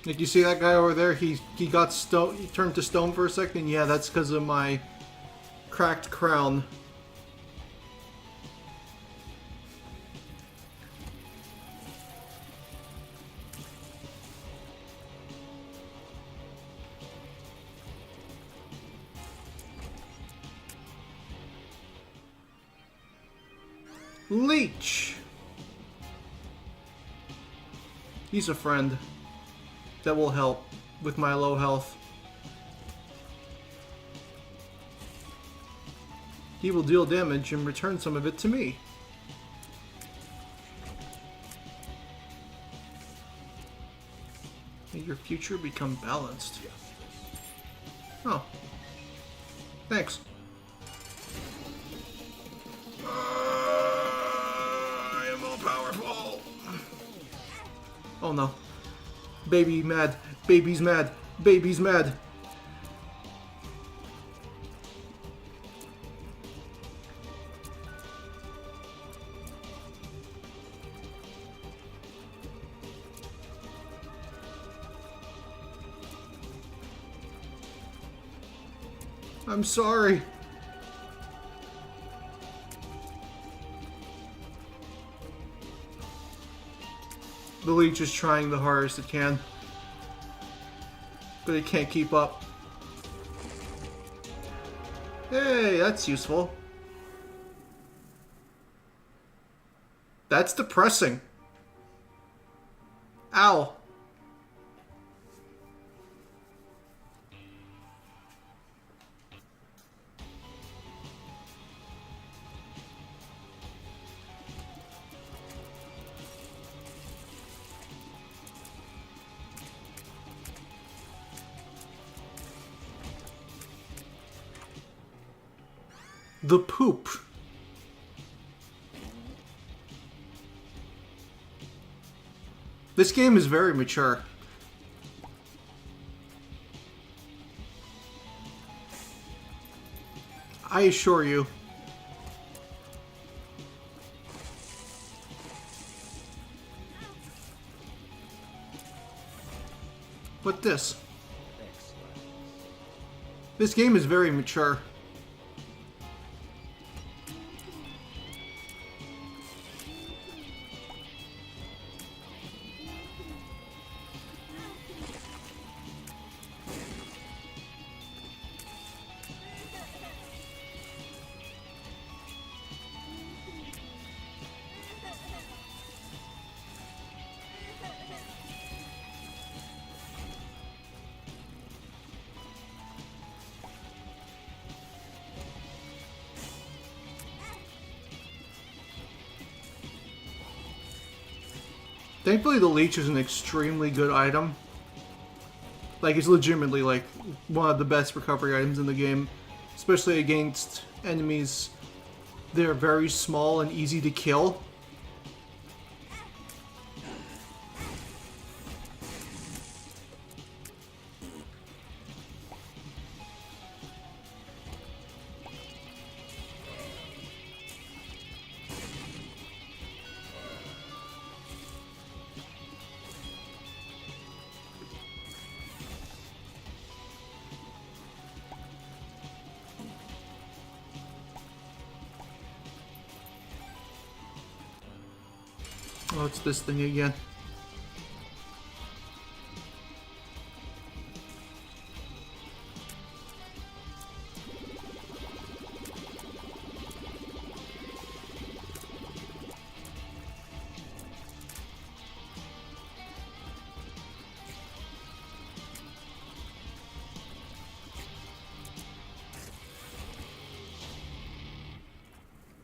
Like, you see that guy over there? He got stone. He turned to stone for a second. Yeah, that's because of my cracked crown. Leech. He's a friend. That will help with my low health. He will deal damage and return some of it to me. May your future become balanced. Oh. Thanks. I am all powerful. Oh no. Baby mad. Baby's mad. Baby's mad. I'm sorry. The leech is trying the hardest it can. But it can't keep up. Hey, that's useful. That's depressing. Ow. The poop. This game is very mature. I assure you. What this? This game is very mature. Thankfully, the leech is an extremely good item. Like, it's legitimately, like, one of the best recovery items in the game. Especially against enemies that are very small and easy to kill. Oh, it's this thing again.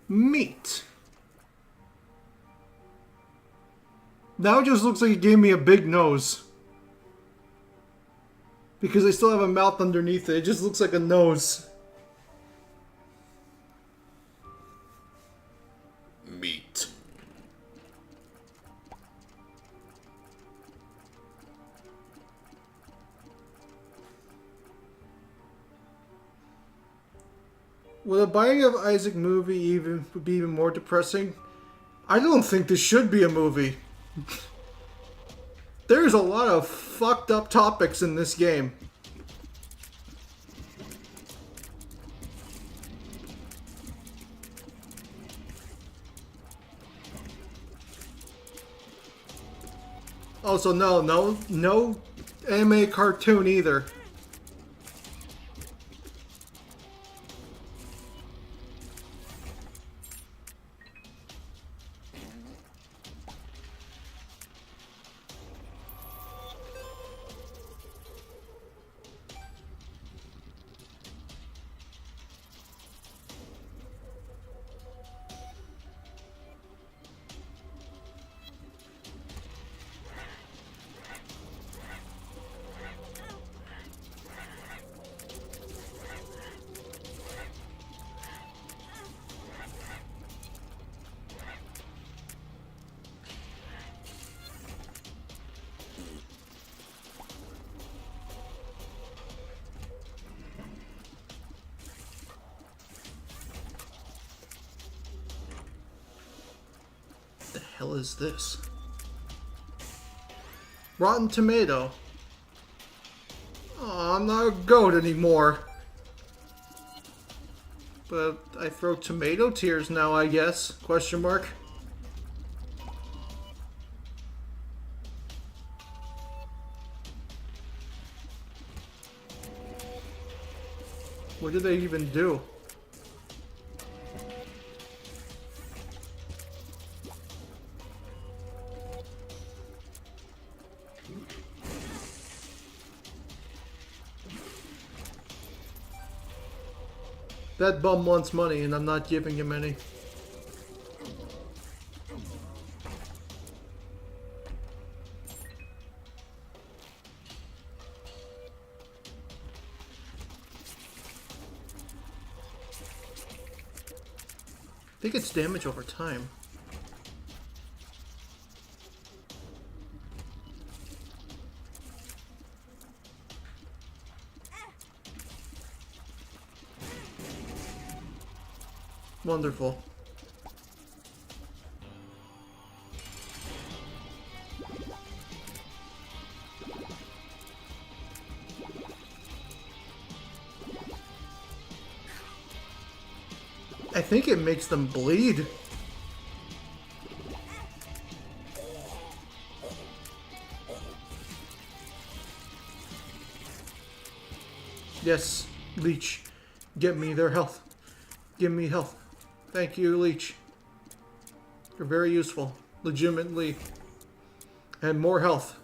Meat. Now it just looks like it gave me a big nose. Because I still have a mouth underneath it. It just looks like a nose. Meat. Will the Binding of Isaac movie would be even more depressing? I don't think this should be a movie. There's a lot of fucked up topics in this game. Also, no anime cartoon either. The hell is this? Rotten tomato. Oh, I'm not a goat anymore. But I throw tomato tears now, I guess? Question mark. What did they even do? That bum wants money and I'm not giving him any. I think it's damage over time. Wonderful. I think it makes them bleed. Yes, Leech. Get me their health. Give me health. Thank you, Leech. You're very useful. Legitimately. And more health.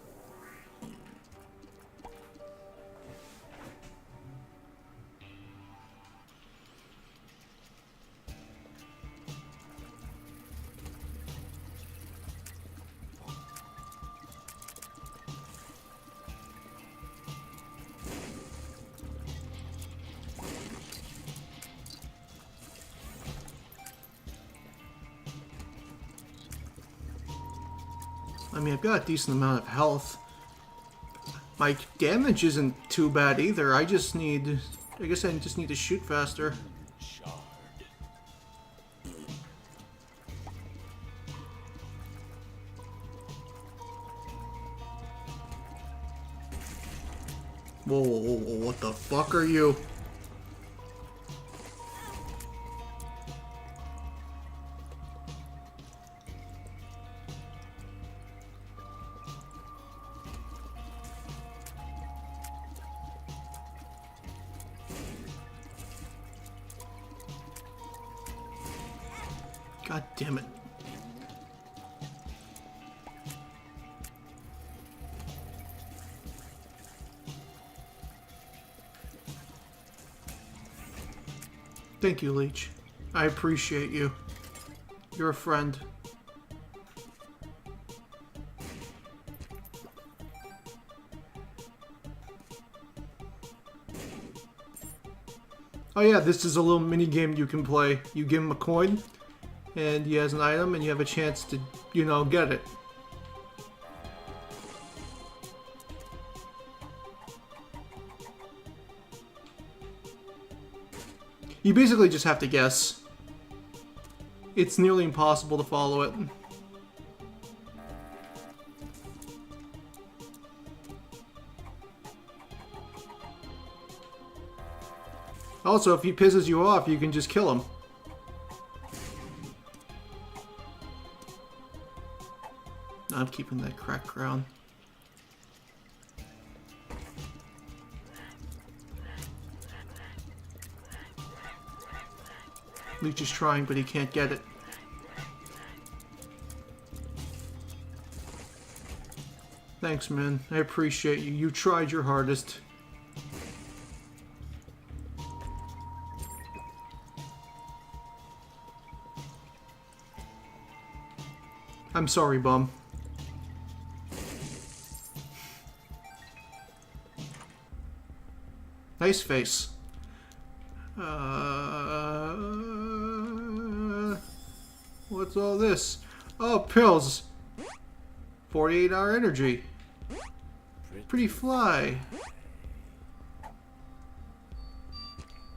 I mean, I've got a decent amount of health. My damage isn't too bad either. I just need... I guess I just need to shoot faster. Shard. Whoa, whoa, whoa, whoa, what the fuck are you? God damn it. Thank you, Leech. I appreciate you. You're a friend. Oh yeah, this is a little mini game you can play. You give him a coin, and he has an item, and you have a chance to, you know, get it. You basically just have to guess. It's nearly impossible to follow it. Also, if he pisses you off, you can just kill him. I'm keeping that cracked crown. Leech is trying, but he can't get it. Thanks, man. I appreciate you. You tried your hardest. I'm sorry, bum. Nice face. What's all this? Oh, pills. 48-hour energy. Pretty fly.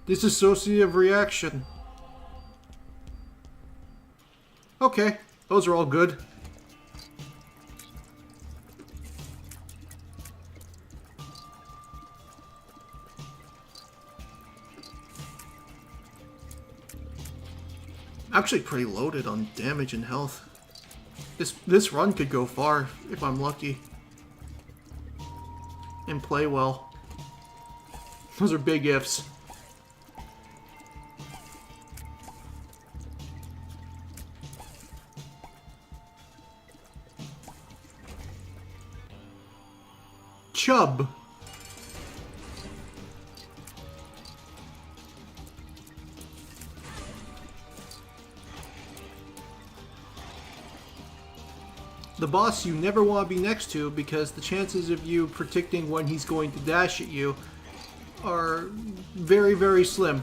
Dissociative reaction. Okay, those are all good. Actually pretty loaded on damage and health. This run could go far if I'm lucky. And play well. Those are big ifs. chub. The boss you never want to be next to, because the chances of you predicting when he's going to dash at you are very, very slim.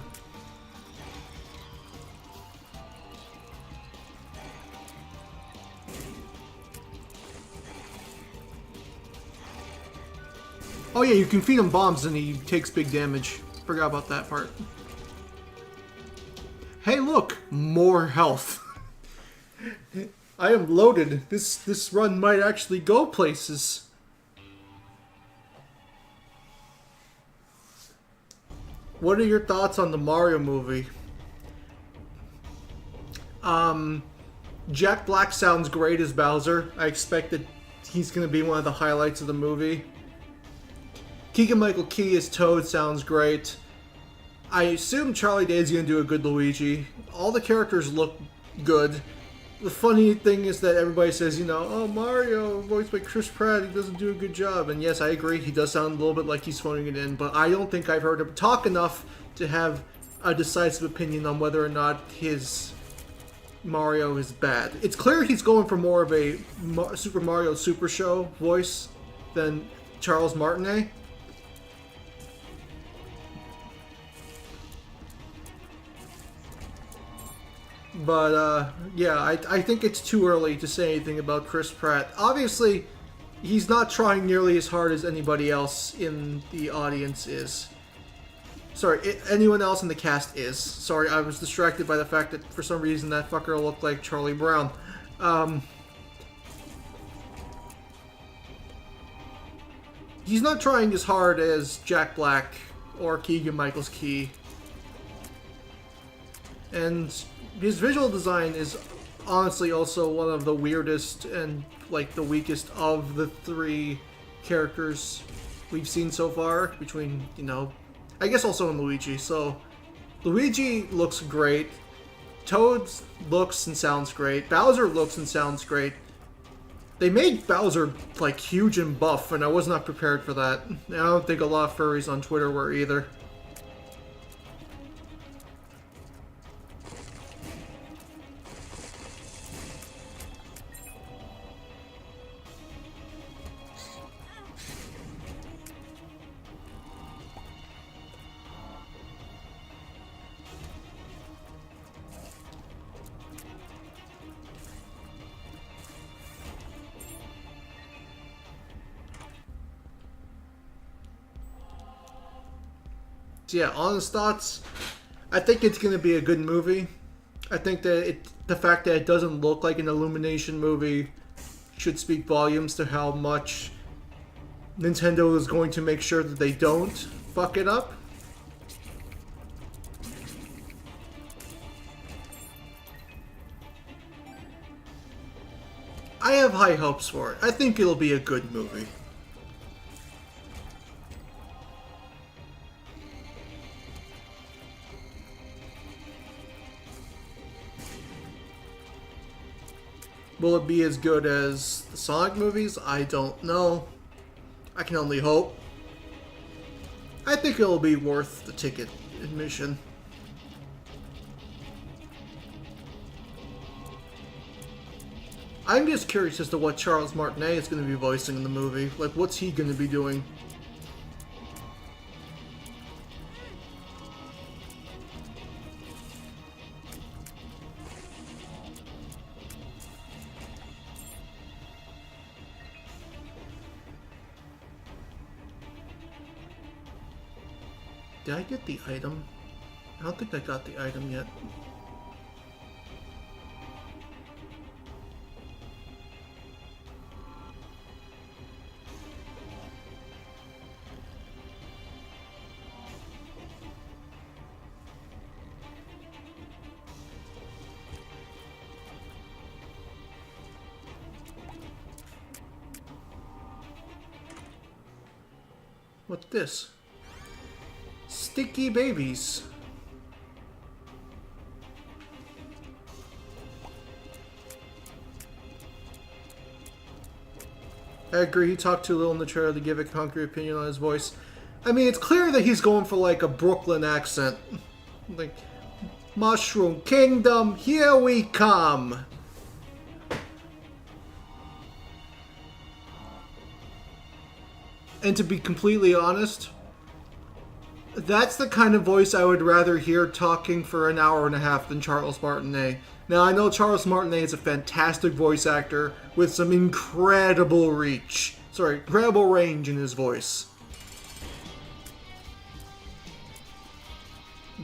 Oh yeah, you can feed him bombs and he takes big damage. Forgot about that part. Hey look! More health. I am loaded. This run might actually go places. What are your thoughts on the Mario movie? Jack Black sounds great as Bowser. I expect that he's going to be one of the highlights of the movie. Keegan-Michael Key as Toad sounds great. I assume Charlie Day's going to do a good Luigi. All the characters look good. The funny thing is that everybody says, you know, oh, Mario, voiced by Chris Pratt, he doesn't do a good job. And yes, I agree, he does sound a little bit like he's phoning it in, but I don't think I've heard him talk enough to have a decisive opinion on whether or not his Mario is bad. It's clear he's going for more of a Super Mario Super Show voice than Charles Martinet. But, yeah, I think it's too early to say anything about Chris Pratt. Obviously, he's not trying nearly as hard as anybody else in the audience is. Sorry, anyone else in the cast is. Sorry, I was distracted by the fact that for some reason that fucker looked like Charlie Brown. He's not trying as hard as Jack Black or Keegan-Michael Key. And his visual design is honestly also one of the weirdest and like the weakest of the three characters we've seen so far, between, you know, I guess also in Luigi. So Luigi looks great, Toad looks and sounds great, Bowser looks and sounds great. They made Bowser like huge and buff, and I was not prepared for that. I don't think a lot of furries on Twitter were either. Yeah, honest thoughts, I think it's going to be a good movie. I think that the fact that it doesn't look like an Illumination movie should speak volumes to how much Nintendo is going to make sure that they don't fuck it up. I have high hopes for it. I think it'll be a good movie. Will it be as good as the Sonic movies? I don't know. I can only hope. I think it'll be worth the ticket admission. I'm just curious as to what Charles Martinet is going to be voicing in the movie. Like, what's he going to be doing? Did I get the item? I don't think I got the item yet. What's this? Sticky babies. I agree, he talked too little in the trailer to give a concrete opinion on his voice. I mean, it's clear that he's going for like a Brooklyn accent. Like, Mushroom Kingdom, here we come! And to be completely honest, that's the kind of voice I would rather hear talking for an hour and a half than Charles Martinet. Now, I know Charles Martinet is a fantastic voice actor with some incredible incredible range in his voice.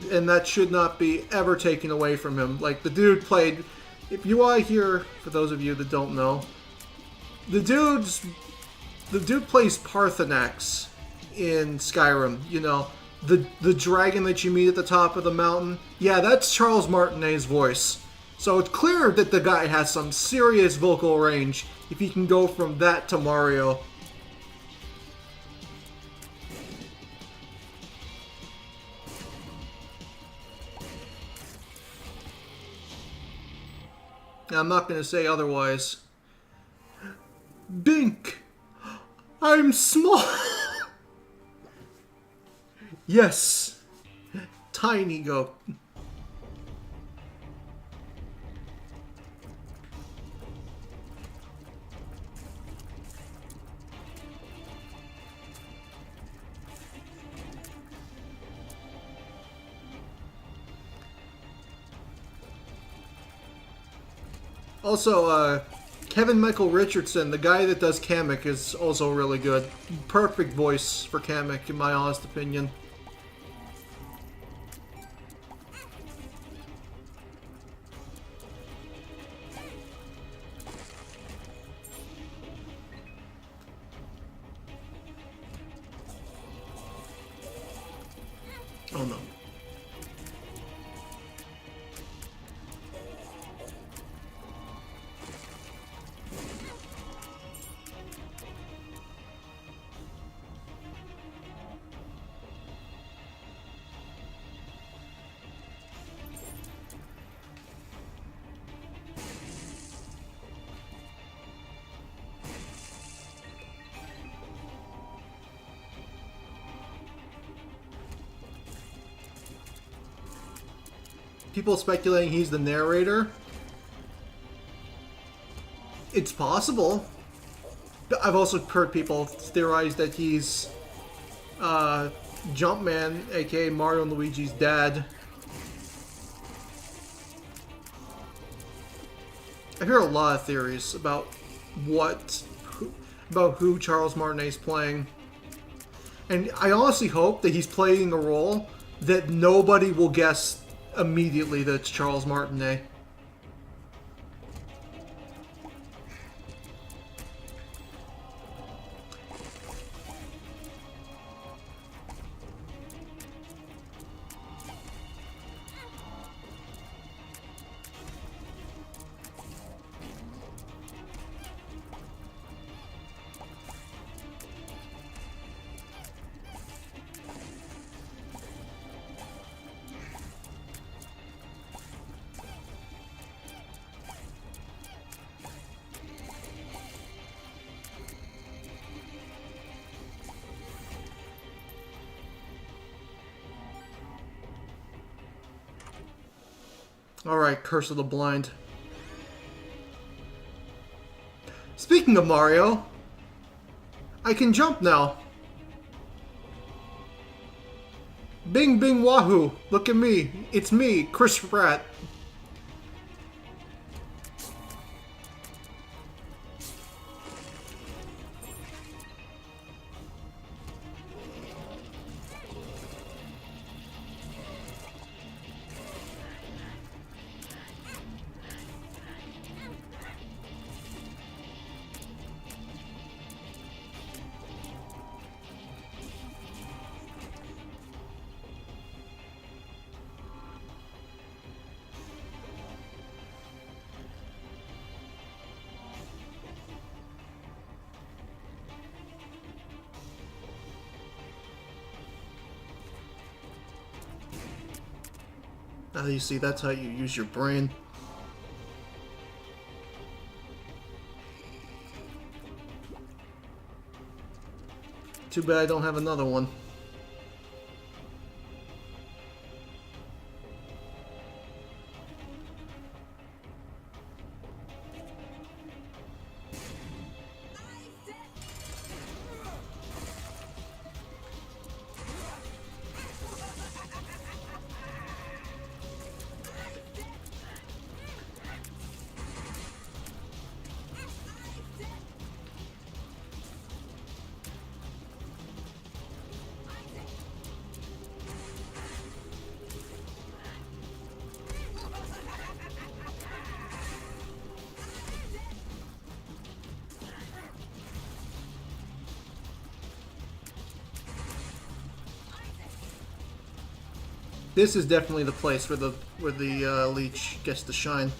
And that should not be ever taken away from him. Like, the dude played... If you want to hear, for those of you that don't know, the dude plays Parthenax in Skyrim, you know. The dragon that you meet at the top of the mountain. Yeah, that's Charles Martinet's voice. So it's clear that the guy has some serious vocal range if he can go from that to Mario. Now, I'm not going to say otherwise. Bink! I'm small! Yes! Tiny goat. Also, Kevin Michael Richardson, the guy that does Kamek, is also really good. Perfect voice for Kamek, in my honest opinion. Oh no. People speculating he's the narrator. It's possible. I've also heard people theorize that he's Jumpman, aka Mario and Luigi's dad. I hear a lot of theories about who Charles Martinet's playing. And I honestly hope that he's playing a role that nobody will guess immediately that it's Charles Martinet. Alright, Curse of the Blind. Speaking of Mario, I can jump now. Bing bing wahoo, look at me. It's me, Chris Pratt. Now you see, that's how you use your brain. Too bad I don't have another one. This is definitely the place where the leech gets to shine.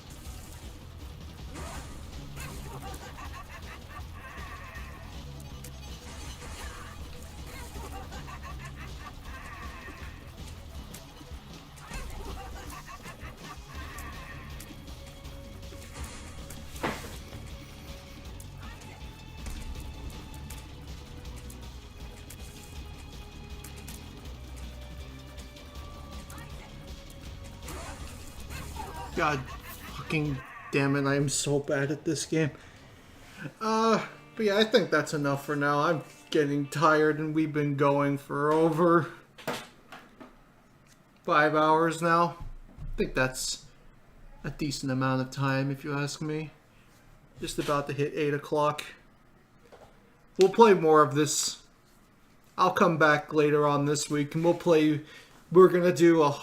God fucking damn it, I am so bad at this game. But yeah, I think that's enough for now. I'm getting tired and we've been going for over 5 hours now. I think that's a decent amount of time if you ask me. Just about to hit 8 o'clock. We'll play more of this. I'll come back later on this week and we're gonna do a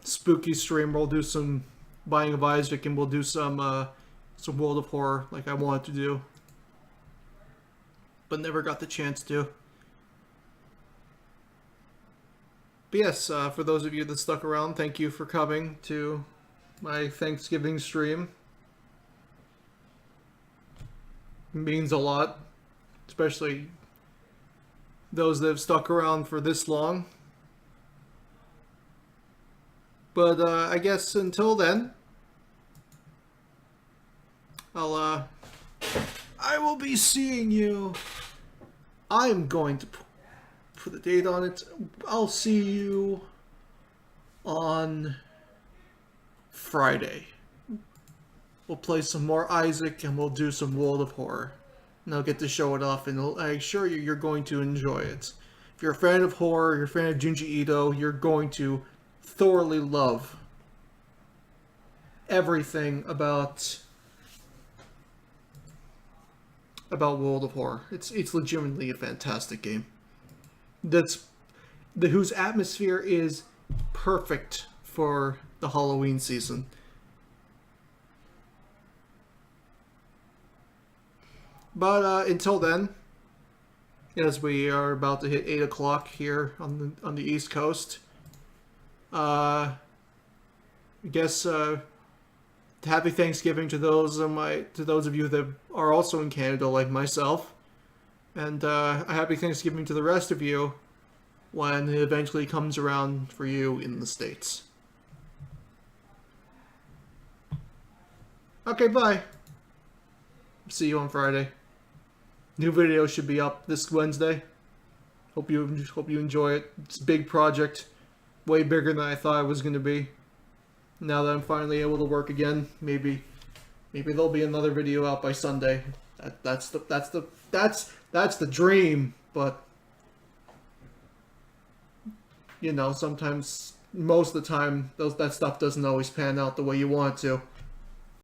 spooky stream. We'll do some Binding of Isaac and we'll do some World of Horror like I wanted to do, but never got the chance to. But yes, for those of you that stuck around, thank you for coming to my Thanksgiving stream. It means a lot, especially those that have stuck around for this long. But I guess until then, I will be seeing you. I'm going to put a date on it. I'll see you on Friday. We'll play some more Isaac and we'll do some World of Horror. And I'll get to show it off and I assure you, you're going to enjoy it. If you're a fan of horror, you're a fan of Junji Ito, you're going to thoroughly love everything about World of Horror. It's legitimately a fantastic game. Whose atmosphere is perfect for the Halloween season. But until then, as we are about to hit 8 o'clock here on the East Coast, I guess happy Thanksgiving to those of you that are also in Canada like myself, and a happy Thanksgiving to the rest of you when it eventually comes around for you in the States. Okay, bye. See you on Friday. New video should be up this Wednesday. Hope you enjoy it. It's a big project, way bigger than I thought it was going to be. Now that I'm finally able to work again, maybe there'll be another video out by Sunday. That's the dream, but you know, sometimes, most of the time, that stuff doesn't always pan out the way you want it to.